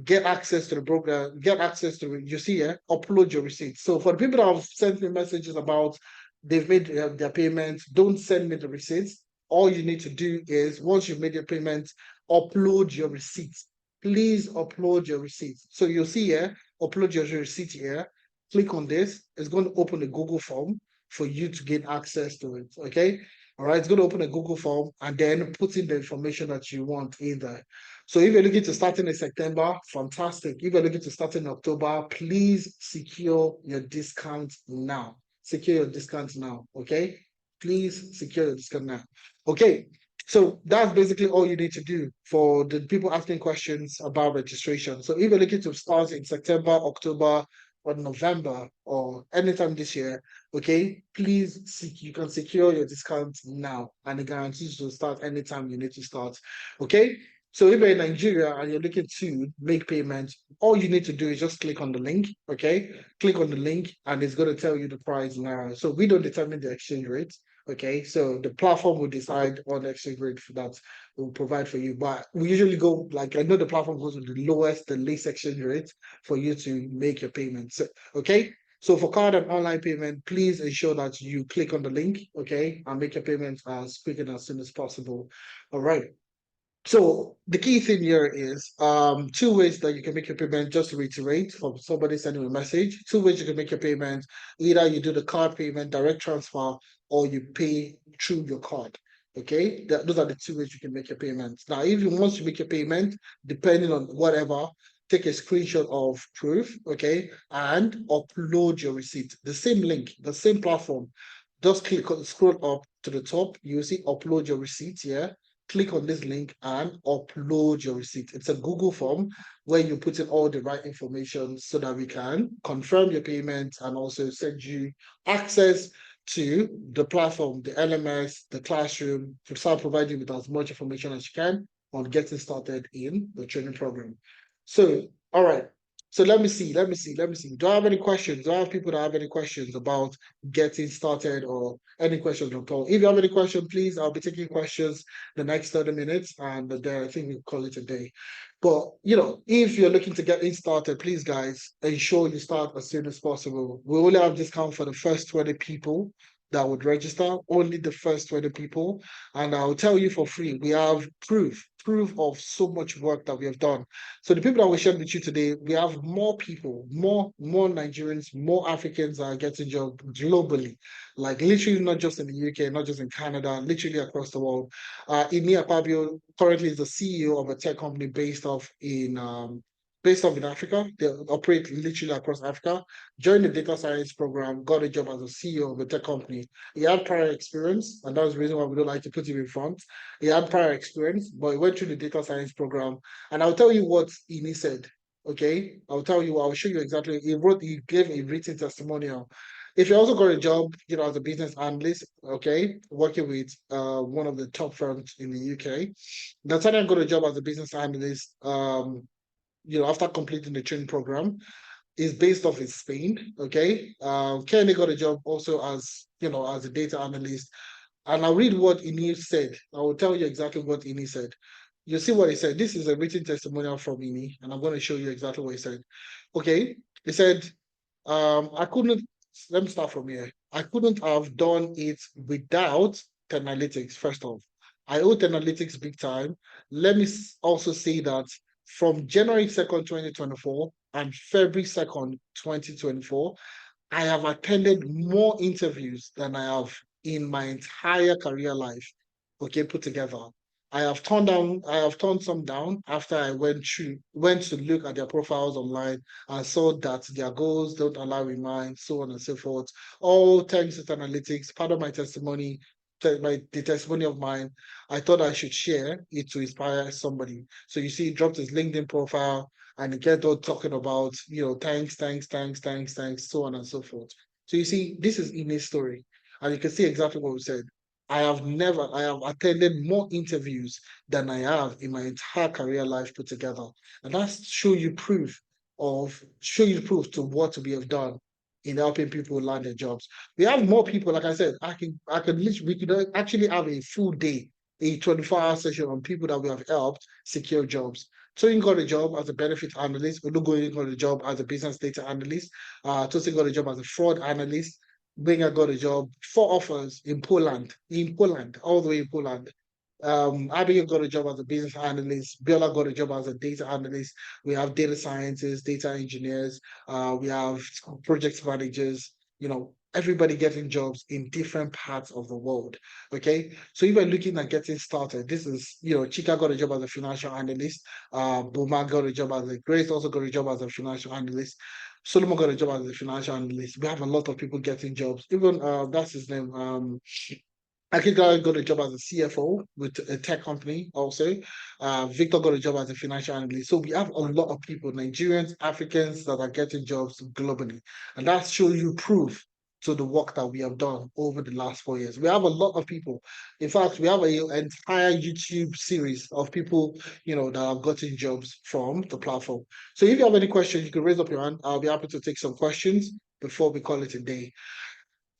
get access to the program, you see here, upload your receipts. So for the people that have sent me messages about they've made their payments, don't send me the receipts. All you need to do is once you've made your payment, upload your receipts. Please upload your receipts. So you'll see here, upload your receipt here. Click on this. It's going to open a Google form for you to get access to it. Okay. All right. It's going to open a Google form and then put in the information that you want in there. So if you're looking to start in September, fantastic. If you're looking to start in October, please secure your discount now. Okay? Please secure your discount now. Okay, so that's basically all you need to do for the people asking questions about registration. So if you're looking to start in September, October, or November, or anytime this year, okay, please you can secure your discount now, and it guarantees to start anytime you need to start. Okay, so if you're in Nigeria and you're looking to make payments, all you need to do is just click on the link. Okay, click on the link, and it's going to tell you the price now. So we don't determine the exchange rate. Okay, so the platform will decide on the exchange rate for that will provide for you. But we usually go, like, I know the platform goes with the least exchange rate for you to make your payments. Okay, so for card and online payment, please ensure that you click on the link, okay, and make your payments as quick and as soon as possible. All right. So the key thing here is 2 ways that you can make your payment. Just to reiterate, from somebody sending a message, 2 ways you can make your payment. Either you do the card payment, direct transfer, or you pay through your card. Okay, those are the 2 ways you can make your payments. Now, if you want to make your payment, depending on whatever, take a screenshot of proof, okay, and upload your receipt. The same link, the same platform. Just scroll up to the top. You see upload your receipt here. Click on this link and upload your receipt. It's a Google form where you put in all the right information so that we can confirm your payment and also send you access to the platform, the LMS, the classroom, to start providing with as much information as you can on getting started in the training program. So, all right. So let me see. Do I have any questions? Do I have people that have any questions about getting started or any questions at all? If you have any questions, please, I'll be taking questions the next 30 minutes and then I think we'll call it a day. But, if you're looking to get in started, please, guys, ensure you start as soon as possible. We only have discount for the first 20 people that would register, only the first 20 people. And I'll tell you for free, we have proof of so much work that we have done. So the people that we shared with you today, we have more people, more Nigerians, more Africans that are getting jobs globally, like literally not just in the UK, not just in Canada, literally across the world. Imi Akpabio currently is the CEO of a tech company based off in Africa. They operate literally across Africa. Joined the data science program, got a job as a CEO of a tech company. He had prior experience, and that was the reason why we don't like to put him in front. He had prior experience, but he went through the data science program. And I'll tell you what Ini said. Okay, I'll show you exactly. He gave a written testimonial. If you also got a job, as a business analyst, okay, working with one of the top firms in the UK, Nathaniel got a job as a business analyst. After completing the training program, is based off in Spain. Okay, Kenny got a job also as a data analyst. And I'll read what Ini said. I will tell you exactly what Ini said. You see what he said. This is a written testimonial from Ini, and I'm going to show you exactly what he said. Okay, he said, I couldn't. Let me start from here. I couldn't have done it without Tenalytics. First off, I owe Tenalytics big time. Let me also say that from January 2nd, 2024 and February 2nd, 2024, I have attended more interviews than I have in my entire career life, okay, put together. I have turned some down after I went to look at their profiles online and saw that their goals don't align with mine, so on and so forth. All thanks to Analytics, part of my testimony, the testimony of mine, I thought I should share it to inspire somebody. So you see, he dropped his LinkedIn profile and he kept on talking about, thanks, so on and so forth. So you see, this is in his story. And you can see exactly what we said. I have attended more interviews than I have in my entire career life put together. And that's show you proof to what we have done in helping people land their jobs. We have more people, like I said, we could actually have a full day, a 24-hour session on people that we have helped secure jobs. So you got a job as a benefit analyst, Olugo got a job as a business data analyst, Tosin got a job as a fraud analyst, Benga got a job, 4 offers in Poland, all the way in Poland. Abigail got a job as a business analyst. Biola got a job as a data analyst. We have data scientists, data engineers. We have project managers. Everybody getting jobs in different parts of the world. Okay, so if you're looking at getting started, this is Chika got a job as a financial analyst. Buma got a job Grace also got a job as a financial analyst. Solomon got a job as a financial analyst. We have a lot of people getting jobs. Even that's his name. Akika got a job as a CFO with a tech company also. Victor got a job as a financial analyst. So we have a lot of people, Nigerians, Africans that are getting jobs globally. And that shows you proof to the work that we have done over the last 4 years. We have a lot of people. In fact, we have an entire YouTube series of people, that have gotten jobs from the platform. So if you have any questions, you can raise up your hand. I'll be happy to take some questions before we call it a day.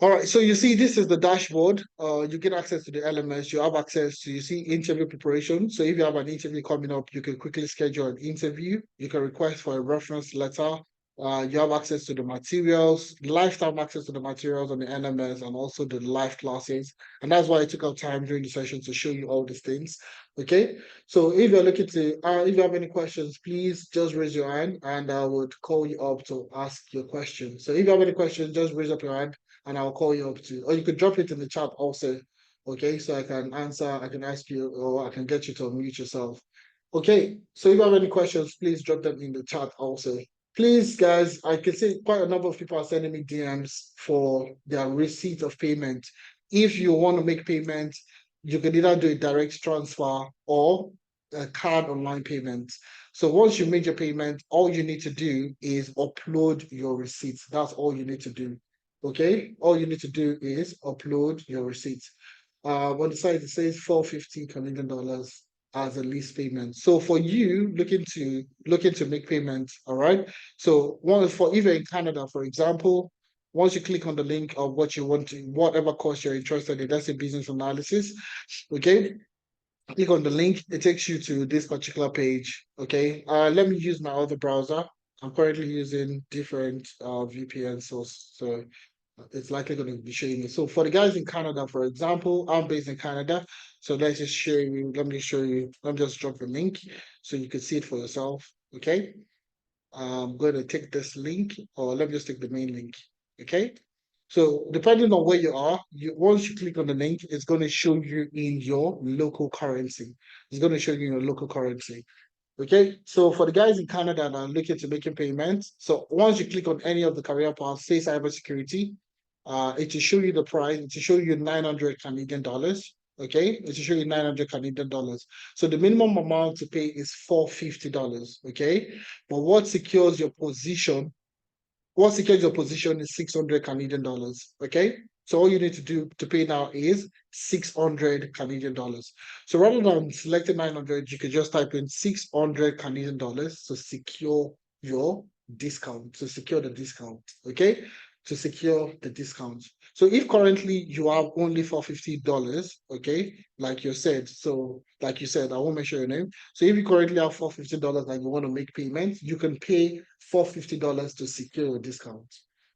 All right, so you see, this is the dashboard. You get access to the LMS. You have access to, you see, interview preparation. So if you have an interview coming up, you can quickly schedule an interview. You can request for a reference letter. You have access to the materials, lifetime access to the materials on the LMS, and also the live classes. And that's why I took out time during the session to show you all these things. Okay, so if you're looking to, if you have any questions, please just raise your hand and I would call you up to ask your question. So if you have any questions, just raise up your hand and I'll call you up to, or you could drop it in the chat also. Okay, so I can answer, I can ask you, or I can get you to unmute yourself. Okay, so if you have any questions, please drop them in the chat also. Please, guys, I can see quite a number of people are sending me DMs for their receipt of payment. If you want to make payment, you can either do a direct transfer or a card online payment. So once you make your payment, all you need to do is upload your receipts. That's all you need to do. Okay, all you need to do is upload your receipts. On the side it says 450 Canadian dollars as a lease payment. So for you looking to make payments, all right. So one for if you're in Canada, for example, once you click on the link of what you want to, whatever course you're interested in, that's a business analysis. Okay, click on the link, it takes you to this particular page. Okay, let me use my other browser. I'm currently using different VPN source, so it's likely going to be showing me. So for the guys in Canada, for example, I'm based in Canada. So let's just show you, let me just drop the link so you can see it for yourself. Okay. I'm going to take this link, or let me just take the main link. Okay. So depending on where you are, once you click on the link, it's going to show you in your local currency. It's going to show you in your local currency. Okay, so for the guys in Canada that are looking to making payments, so once you click on any of the career paths, say cybersecurity, it will show you the price. It will show you 900 Canadian dollars. Okay, it will show you 900 Canadian dollars. So the minimum amount to pay is $450. Okay, but what secures your position is 600 Canadian dollars. Okay, so all you need to do to pay now is 600 Canadian dollars. So rather than selecting 900, you can just type in 600 Canadian dollars to secure your discount, to secure the discount. Okay, to secure the discount. So if currently you have only $450, okay, like you said, I won't mention your name. So if you currently have $450 and you want to make payments, you can pay $450 to secure a discount.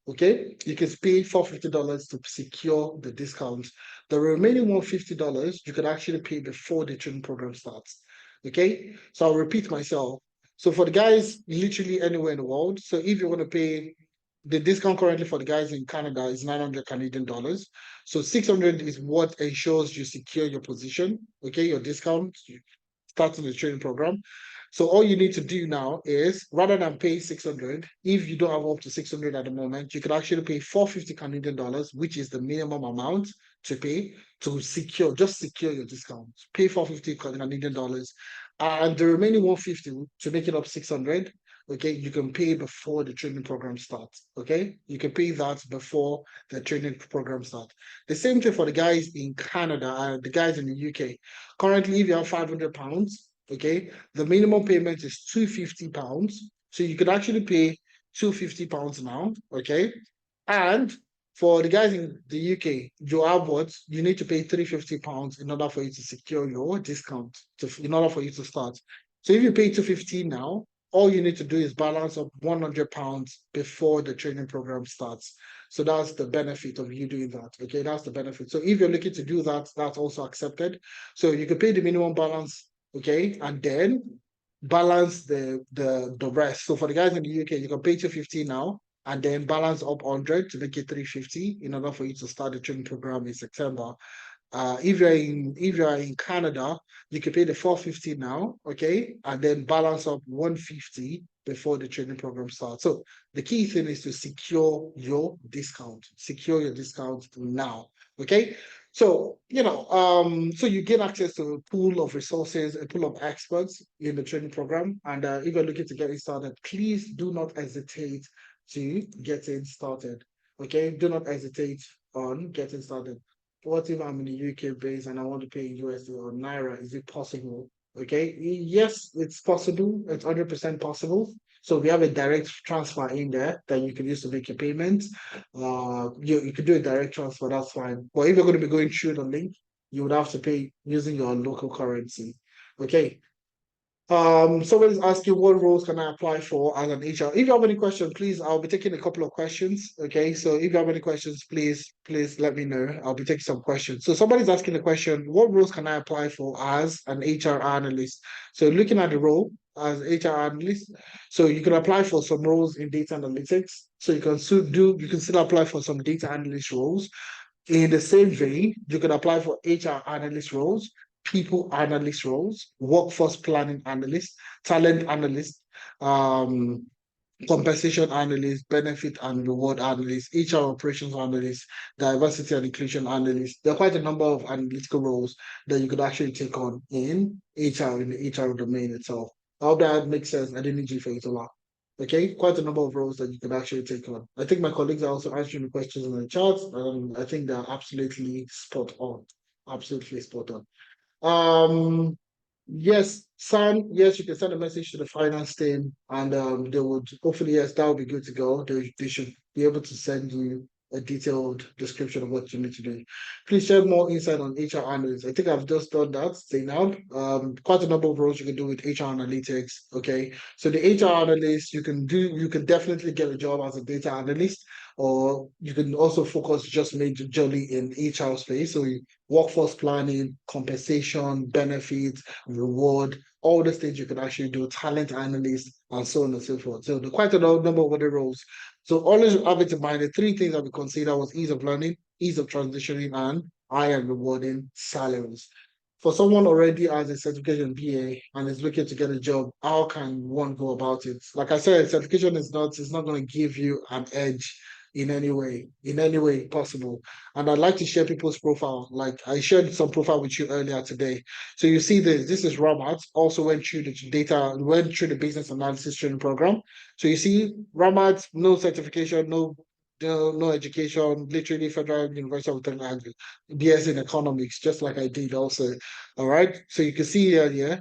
Okay, you can pay $450 to secure the discount. The remaining $150 you can actually pay before the training program starts. Okay, so I'll repeat myself. So for the guys literally anywhere in the world, so if you want to pay the discount currently for the guys in Canada is 900 Canadian dollars. So 600 is what ensures you secure your position, okay, your discount, starting the training program. So all you need to do now is rather than pay 600, if you don't have up to 600 at the moment, you can actually pay 450 Canadian dollars, which is the minimum amount to pay to just secure your discount. Pay 450 Canadian dollars. And the remaining 150 to make it up 600, okay, you can pay before the training program starts. Okay, you can pay that before the training program starts. The same thing for the guys in Canada and the guys in the UK. Currently, if you have £500, okay, the minimum payment is £250. So you could actually pay £250 now, okay? And for the guys in the UK, you have what? You need to pay £350 in order for you to secure your discount, in order for you to start. So if you pay £250 now, all you need to do is balance up £100 before the training program starts. So that's the benefit of you doing that. Okay, that's the benefit. So if you're looking to do that, that's also accepted. So you can pay the minimum balance, okay, and then balance the rest. So for the guys in the UK, you can pay 250 now and then balance up 100 to make it 350 in order for you to start the training program in September. If you're in Canada, you can pay the 450 now, okay, and then balance up 150 before the training program starts. So the key thing is to secure your discount. Secure your discount now. Okay. So so you gain access to a pool of resources, a pool of experts in the training program. And if you're looking to get it started, please do not hesitate to get it started. Okay, do not hesitate on getting started. What if I'm in the UK base and I want to pay in USD or Naira? Is it possible? Okay, yes, it's possible. It's 100% possible. So we have a direct transfer in there that you can use to make your payments. You could do a direct transfer, that's fine. But if you're going to be going through the link, you would have to pay using your local currency. Okay, somebody's asking what roles can I apply for as an HR? If you have any questions, please, I'll be taking a couple of questions. Okay, so if you have any questions, please let me know. I'll be taking some questions. So somebody's asking the question, what roles can I apply for as an HR analyst? So looking at the role as HR analyst, so you can apply for some roles in data analytics. So you can still apply for some data analyst roles. In the same vein, you can apply for HR analyst roles, people analyst roles, workforce planning analyst, talent analyst, um, compensation analyst, benefit and reward analyst, HR operations analyst, diversity and inclusion analyst. There are quite a number of analytical roles that you could actually take on in HR, in the HR domain itself. I hope that makes sense. I didn't need you for it a lot. Okay, quite a number of roles that you can actually take on. I think my colleagues are also answering the questions in the chat. I think they're absolutely spot on. Absolutely spot on. Yes, San, yes, you can send a message to the finance team and they would hopefully, yes, that would be good to go. They should be able to send you a detailed description of what you need to do. Please share more insight on HR analysts. I think I've just done that. Say now, quite a number of roles you can do with HR analytics. Okay, so the HR analyst you can definitely get a job as a data analyst, or you can also focus just majorly in HR space. So workforce planning, compensation, benefits, reward, all the things you can actually do, talent analyst, and so on and so forth. So the quite a number of other roles. So always have it in mind. The three things that we consider was ease of learning, ease of transitioning, and high and rewarding salaries. For someone already has a certification BA and is looking to get a job, how can one go about it? Like I said, certification is not going to give you an edge in any way possible. And I'd like to share people's profile. Like I shared some profile with you earlier today. So you see this is Ramat, also went through went through the business analysis training program. So you see Ramat, no certification, no education, literally Federal University of Technology, BS in economics, just like I did also. All right. So you can see here, yeah,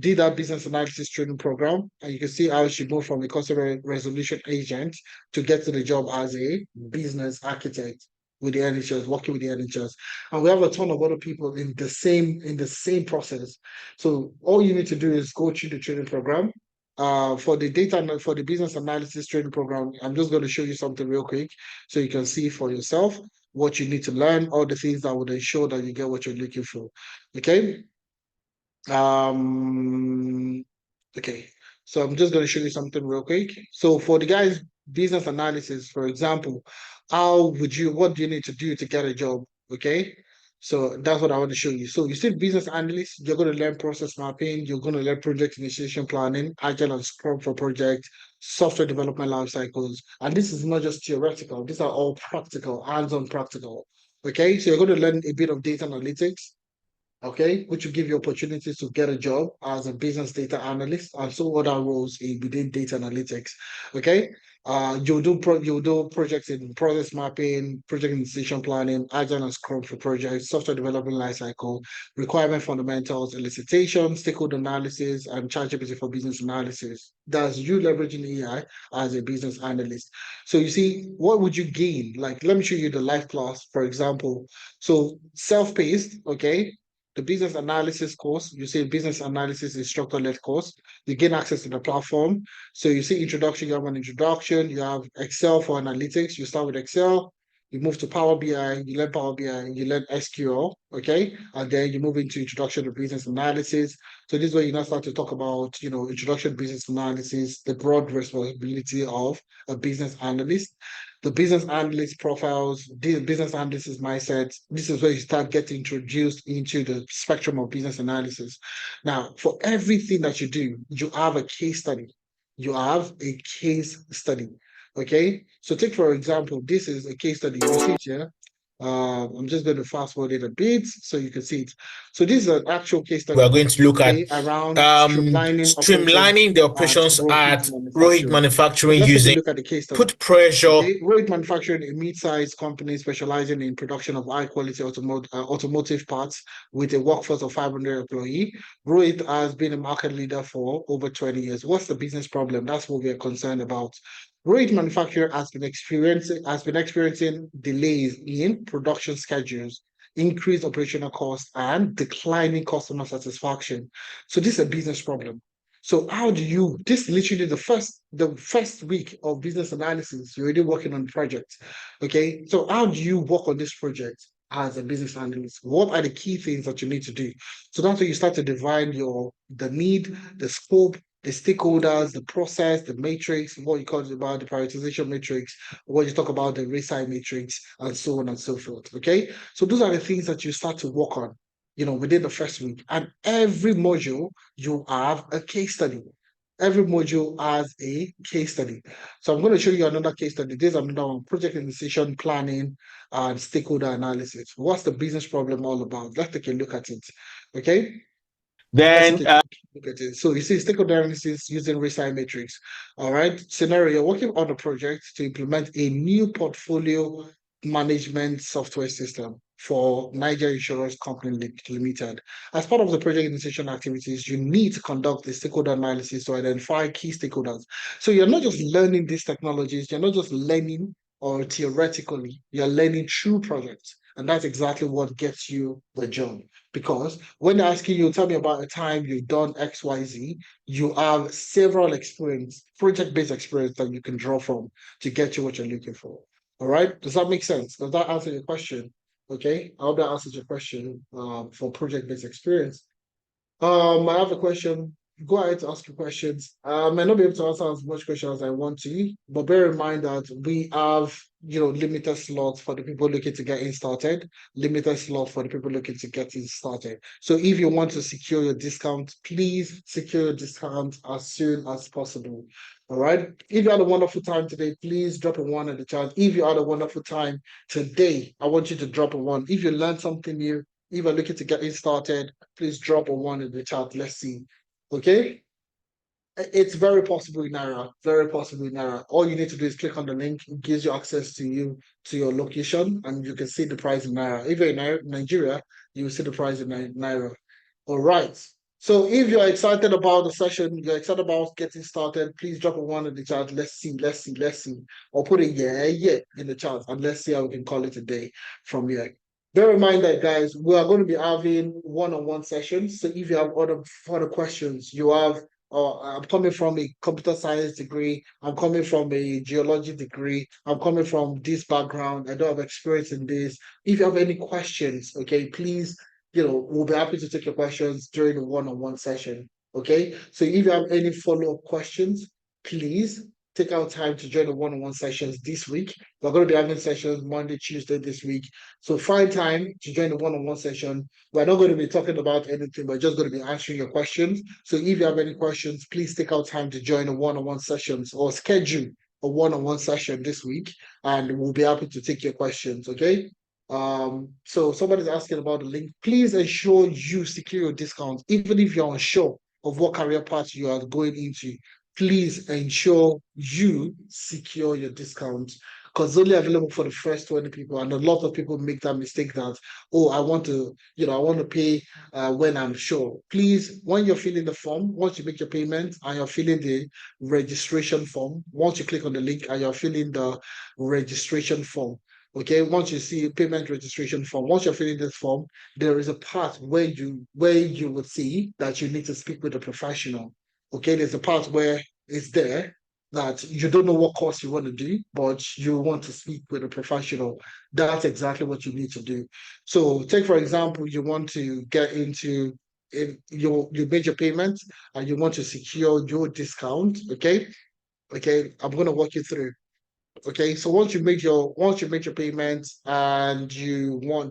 did that business analysis training program, and you can see how she moved from a customer resolution agent to get to the job as a business architect with the NHS, working with the NHS. And we have a ton of other people in the same process. So all you need to do is go through the training program. For the business analysis training program, I'm just going to show you something real quick so you can see for yourself what you need to learn, all the things that would ensure that you get what you're looking for. Okay. Um, okay. So I'm just going to show you something real quick. So for the guys business analysis, for example, what do you need to do to get a job? Okay. So that's what I want to show you. So you see business analyst, you're going to learn process mapping, you're going to learn project initiation planning, agile and scrum for project, software development life cycles. And this is not just theoretical, these are all practical, hands-on practical. Okay. So you're going to learn a bit of data analytics, okay, which will give you opportunities to get a job as a business data analyst and so other roles within data analytics. Okay. You'll do projects in process mapping, project decision planning, agile and scrum for projects, software development lifecycle, requirement fundamentals, elicitation, stakeholder analysis, and ChatGPT for business analysis. That's you leveraging AI as a business analyst. So you see, what would you gain? Like, let me show you the life class, for example. So self-paced, okay, the business analysis course, you see business analysis instructor-led course, you gain access to the platform. So you see introduction, you have an introduction, you have Excel for analytics, you start with Excel, you move to Power BI, you learn Power BI, you learn SQL, okay? And then you move into introduction to business analysis. So this is where you now start to talk about, introduction to business analysis, the broad responsibility of a business analyst, the business analyst profiles, the business analyst mindset. This is where you start getting introduced into the spectrum of business analysis. Now, for everything that you do, you have a case study. You have a case study. Okay. So take, for example, this is a case study. You see it here. I'm just going to fast forward it a bit so you can see it. So this is an actual case We study, are going to look at okay, around streamlining operations streamlining the at operations Rohit at Rohit Manufacturing. So Manufacturing let's take a using look at the case study. put pressure. Okay, Rohit Manufacturing, a mid-sized company specializing in production of high-quality automotive parts with a workforce of 500 employees. Rohit has been a market leader for over 20 years. What's the business problem? That's what we are concerned about. Rohit Manufacturing has been experiencing delays in production schedules, increased operational costs, and declining customer satisfaction. So this is a business problem. So how do you, this is literally the first week of business analysis, you're already working on the project. Okay. So how do you work on this project as a business analyst? What are the key things that you need to do? So that's where you start to define the need, the scope, the stakeholders, the process, the matrix, what you call it about the prioritization matrix, what you talk about the RACI matrix, and so on and so forth. Okay. So those are the things that you start to work on, within the first week. And every module, you have a case study. Every module has a case study. So I'm going to show you another case study. This is another one, project initiation planning and stakeholder analysis. What's the business problem all about? Let's take a look at it. Okay. Let's Then take a quick look at it. So you see stakeholder analysis using RISI matrix. All right. Scenario, you're working on a project to implement a new portfolio management software system for Niger Insurance Company Limited. As part of the project initiation activities, you need to conduct the stakeholder analysis to identify key stakeholders. So you're not just learning these technologies, you're not just learning or theoretically, you're learning through projects. And that's exactly what gets you the job. Because when they're asking you, tell me about a time you've done XYZ, you have several experience, project-based experience that you can draw from to get you what you're looking for. All right. Does that make sense? Does that answer your question? Okay. I hope that answers your question for project-based experience. I have a question. Go ahead to ask your questions. I may not be able to answer as much questions as I want to, but bear in mind that we have, limited slots for the people looking to get in started, limited slots for the people looking to get in started. So if you want to secure your discount, please secure your discount as soon as possible. All right. If you had a wonderful time today, please drop a one in the chat. If you had a wonderful time today, I want you to drop a one. If you learned something new, if you're looking to get in started, please drop a one in the chat. Let's see. Okay. It's very possible in Naira. Very possible in Naira. All you need to do is click on the link. It gives you access to your location, and you can see the price in Naira. If you're in Nigeria, you will see the price in Naira. All right. So if you're excited about the session, you're excited about getting started, please drop a one in the chat. Let's see. Or put a yeah in the chat, and let's see how we can call it a day from here. Bear in mind that, guys, we are going to be having one-on-one sessions. So if you have other questions, I'm coming from a computer science degree. I'm coming from a geology degree. I'm coming from this background. I don't have experience in this. If you have any questions, okay, please, we'll be happy to take your questions during the one-on-one session. Okay. So if you have any follow-up questions, please take out time to join the one-on-one sessions this week. We're going to be having sessions Monday, Tuesday this week. So find time to join the one-on-one session. We're not going to be talking about anything. We're just going to be answering your questions. So if you have any questions, please take out time to join the one-on-one sessions or schedule a one-on-one session this week, and we'll be happy to take your questions. Okay. So somebody's asking about the link. Please ensure you secure your discount, even if you're unsure of what career path you are going into. Please ensure you secure your discount, because it's only available for the first 20 people. And a lot of people make that mistake that, I want to pay when I'm sure. Please, when you're filling the form, once you make your payment and you're filling the registration form, once you click on the link and you're filling the registration form, okay, once you see payment registration form, once you're filling this form, there is a part where you would see that you need to speak with a professional. Okay, there's a part where it's there that you don't know what course you want to do, but you want to speak with a professional. That's exactly what you need to do. So take, for example, you want to get into you made your payment and you want to secure your discount. Okay, I'm going to walk you through. Okay, so once you make your payment and you're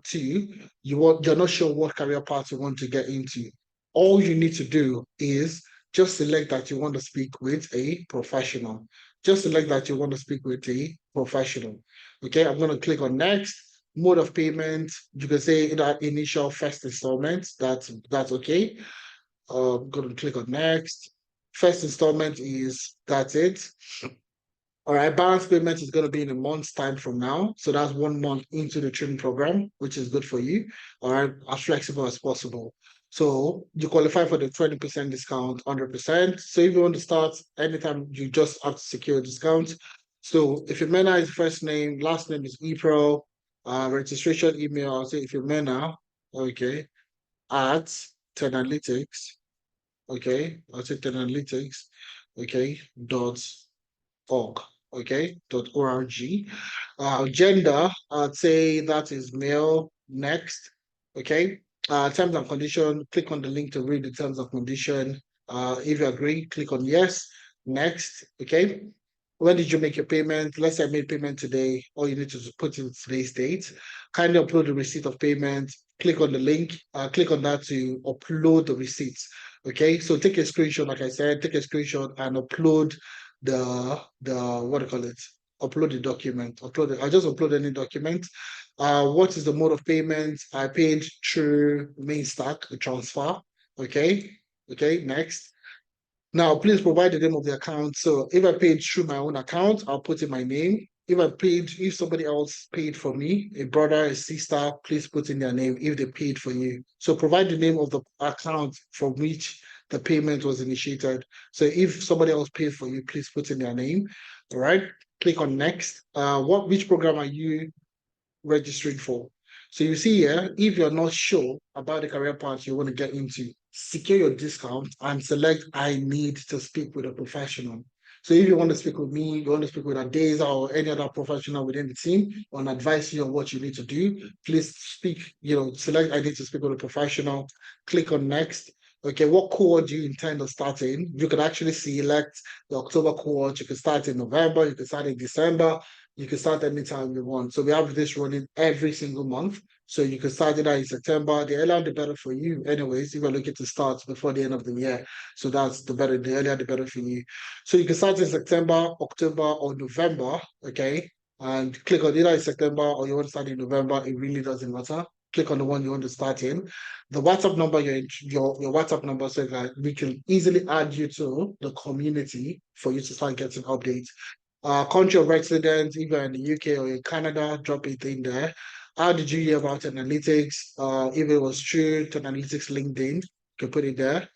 not sure what career path you want to get into, all you need to do is just select that you want to speak with a professional. Just select that you want to speak with a professional. Okay, I'm going to click on next. Mode of payment, you can say that initial first installment. That's okay. I'm going to click on next. First installment that's it. All right, balance payment is going to be in a month's time from now. So that's 1 month into the training program, which is good for you. All right, as flexible as possible. So you qualify for the 20% discount, 100%. So if you want to start anytime, you just have to secure a discount. So if your MENA is first name, last name is April, registration email, I'll say if your MENA, okay, at Tenalytics, okay, I'll say Tenalytics, okay, .org. Okay, .org. Gender, I'd say that is male. Next. Okay. Terms and condition, click on the link to read the terms and condition. If you agree, click on yes. Next. Okay. When did you make your payment? Let's say I made payment today. All you need to put in today's date. Kindly upload the receipt of payment. Click on the link. Click on that to upload the receipts. Okay. So take a screenshot, like I said, take a screenshot and upload the what do you call it? Upload the document. I just upload any document. What is the mode of payment? I paid through Mainstack, the transfer. Okay. Okay. Next. Now, please provide the name of the account. So if I paid through my own account, I'll put in my name. If somebody else paid for me, a brother, a sister, please put in their name if they paid for you. So provide the name of the account from which the payment was initiated. So if somebody else paid for you, please put in their name. All right. Click on next. Which program are you registering for? So you see here, if you're not sure about the career path you want to get into, secure your discount and select I need to speak with a professional. So if you want to speak with me, you want to speak with Adeza or any other professional within the team on advice you on what you need to do, please select I need to speak with a professional, click on next. Okay, what cohort do you intend on starting? You can actually select the October cohort. You can start in November, you can start in December, you can start anytime you want. So we have this running every single month. So you can start it out in September. The earlier the better for you, anyways, if you're looking to start before the end of the year. So that's the earlier the better for you. So you can start in September, October, or November, okay? And click on either in September or you want to start in November, it really doesn't matter. Click on the one you want to start in. The WhatsApp number, your WhatsApp number, so that we can easily add you to the community for you to start getting updates. Country of residence, either in the UK or in Canada, drop it in there. How did you hear about analytics? If it was true to analytics LinkedIn, you can put it there.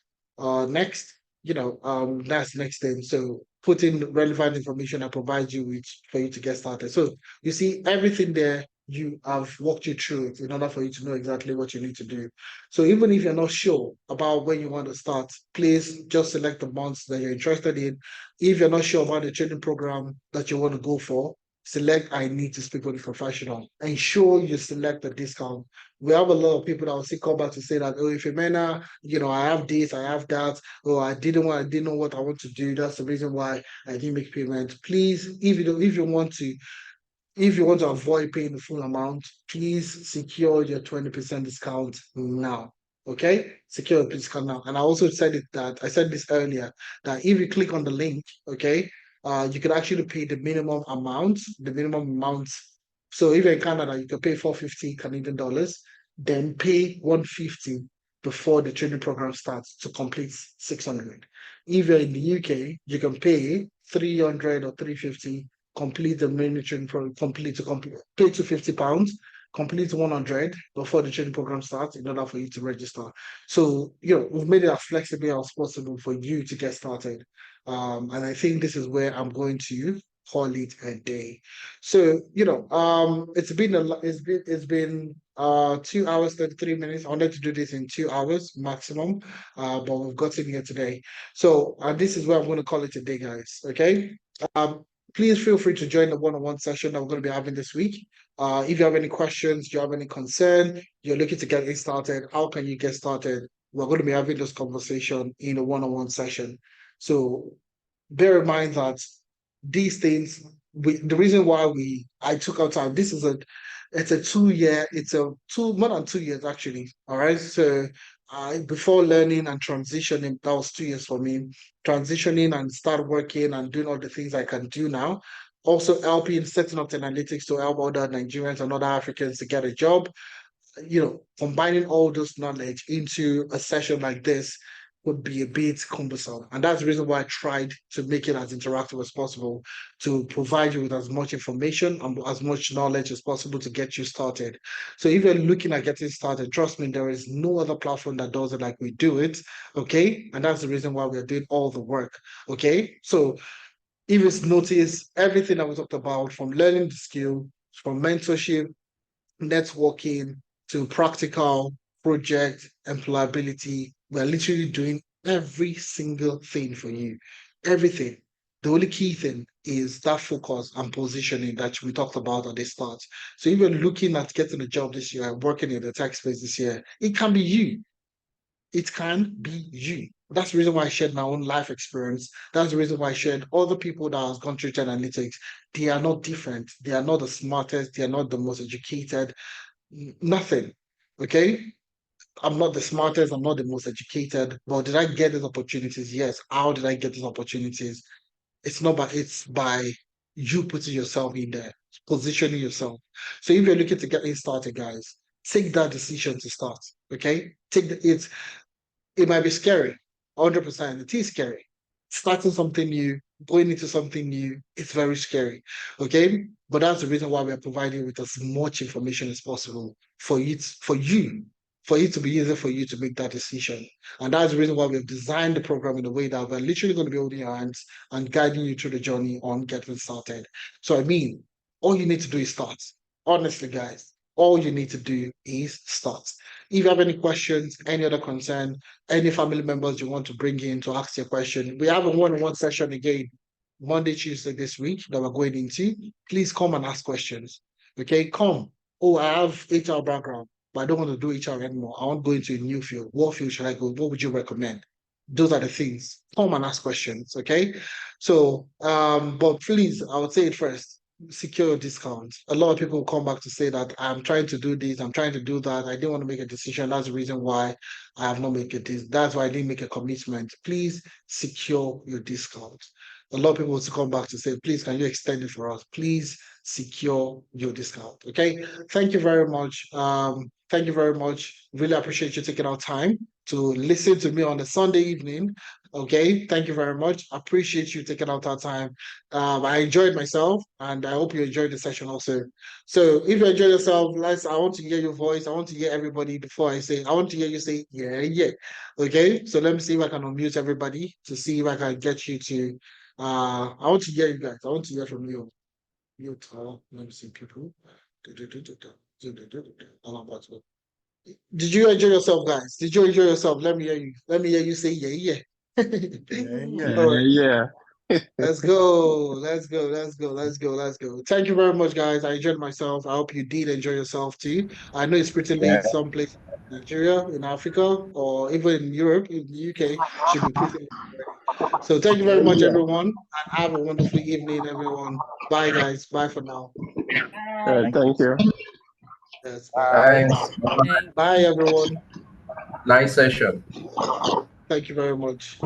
Next, that's next thing. So put in relevant information I provide you with for you to get started. So you see everything there, you have walked you through it in order for you to know exactly what you need to do. So even if you're not sure about when you want to start, please just select the months that you're interested in. If you're not sure about the training program that you want to go for, select I need to speak with a professional. Ensure you select the discount. We have a lot of people that will see come back to say that, oh, if Femena, I have this, I have that, or I didn't know what I want to do. That's the reason why I didn't make payment. Please, if you want to avoid paying the full amount, please secure your 20% discount now. Okay, secure your discount now. And I also said I said this earlier, that if you click on the link, okay, you can actually pay the minimum amount, So if you're in Canada, you can pay 450 Canadian dollars, then pay 150 before the training program starts to complete 600. If you're in the UK, you can pay 300 or 350, complete the mini training program, pay £250, complete 100 before the training program starts in order for you to register. So, we've made it as flexible as possible for you to get started. And I think this is where I'm going to call it a day. So, it's been 2 hours, 33 minutes. I wanted to do this in 2 hours maximum. But we've gotten here today. So this is where I'm going to call it a day, guys. Okay. Please feel free to join the one-on-one session that we're going to be having this week. If you have any questions, you have any concern, you're looking to get started, how can you get started? We're going to be having this conversation in a one-on-one session. So bear in mind that these things, the reason why I took out time, it's a 2 year, more than 2 years actually. All right. So before learning and transitioning, that was 2 years for me, transitioning and start working and doing all the things I can do now. Also helping setting up the analytics to help other Nigerians and other Africans to get a job. Combining all this knowledge into a session like this would be a bit cumbersome. And that's the reason why I tried to make it as interactive as possible, to provide you with as much information and as much knowledge as possible to get you started. So if you're looking at getting started, trust me, there is no other platform that does it like we do it. Okay. And that's the reason why we're doing all the work. Okay. So if it's noticed, everything that we talked about, from learning the skill, from mentorship, networking, to practical project employability, we're literally doing every single thing for you. Everything. The only key thing is that focus and positioning that we talked about at the start. So if you're looking at getting a job this year, working in the tech space this year, it can be you. It can be you. That's the reason why I shared my own life experience. That's the reason why I shared other people that has gone through analytics. They are not different. They are not the smartest. They are not the most educated. Nothing. Okay. I'm not the smartest. I'm not the most educated. But did I get these opportunities? Yes. How did I get these opportunities? It's by you putting yourself in there, positioning yourself. So if you're looking to get started, guys, take that decision to start. Okay. it might be scary, 100%. It is scary. Starting something new, going into something new, it's very scary. Okay, but that's the reason why we are providing with as much information as possible for you, for it to be easy for you to make that decision. And that's the reason why we've designed the program in a way that we're literally going to be holding your hands and guiding you through the journey on getting started. So I mean, all you need to do is start. Honestly, guys, all you need to do is start. If you have any questions, any other concern, any family members you want to bring in to ask your question, we have a one-on-one session again Monday, Tuesday this week that we're going into. Please come and ask questions. Okay, come. Oh, I have HR background, but I don't want to do HR anymore. I want to go into a new field. What field should I go? What would you recommend? Those are the things. Come and ask questions. Okay. So, but please, I would say it first. Secure your discount. A lot of people will come back to say that I'm trying to do this, I'm trying to do that. I didn't want to make a decision. That's the reason why I have not made it. That's why I didn't make a commitment. Please secure your discount. A lot of people will come back to say, please, can you extend it for us? Please secure your discount. Okay. Thank you very much. Thank you very much. Really appreciate you taking our time to listen to me on a Sunday evening. Okay. Thank you very much. Appreciate you taking out our time. I enjoyed myself and I hope you enjoyed the session also. So if you enjoy yourself, I want to hear your voice. I want to hear everybody before I want to hear you say, yeah, yeah. Okay. So let me see if I can unmute everybody to see if I can get you to, I want to hear you guys. I want to hear from you. Let me see people. Did you enjoy yourself, guys? Did you enjoy yourself? Let me hear you. Let me hear you say yeah, yeah. All right. Yeah. Let's go. Let's go. Let's go. Let's go. Let's go. Thank you very much, guys. I enjoyed myself. I hope you did enjoy yourself too. I know it's pretty late someplace in Nigeria, in Africa, or even in Europe, in the UK, should be pretty late already. So thank you very much, everyone, and have a wonderful evening, everyone. Bye, guys. Bye for now. Thank you. Yes, bye. Bye, everyone. Nice session. Thank you very much.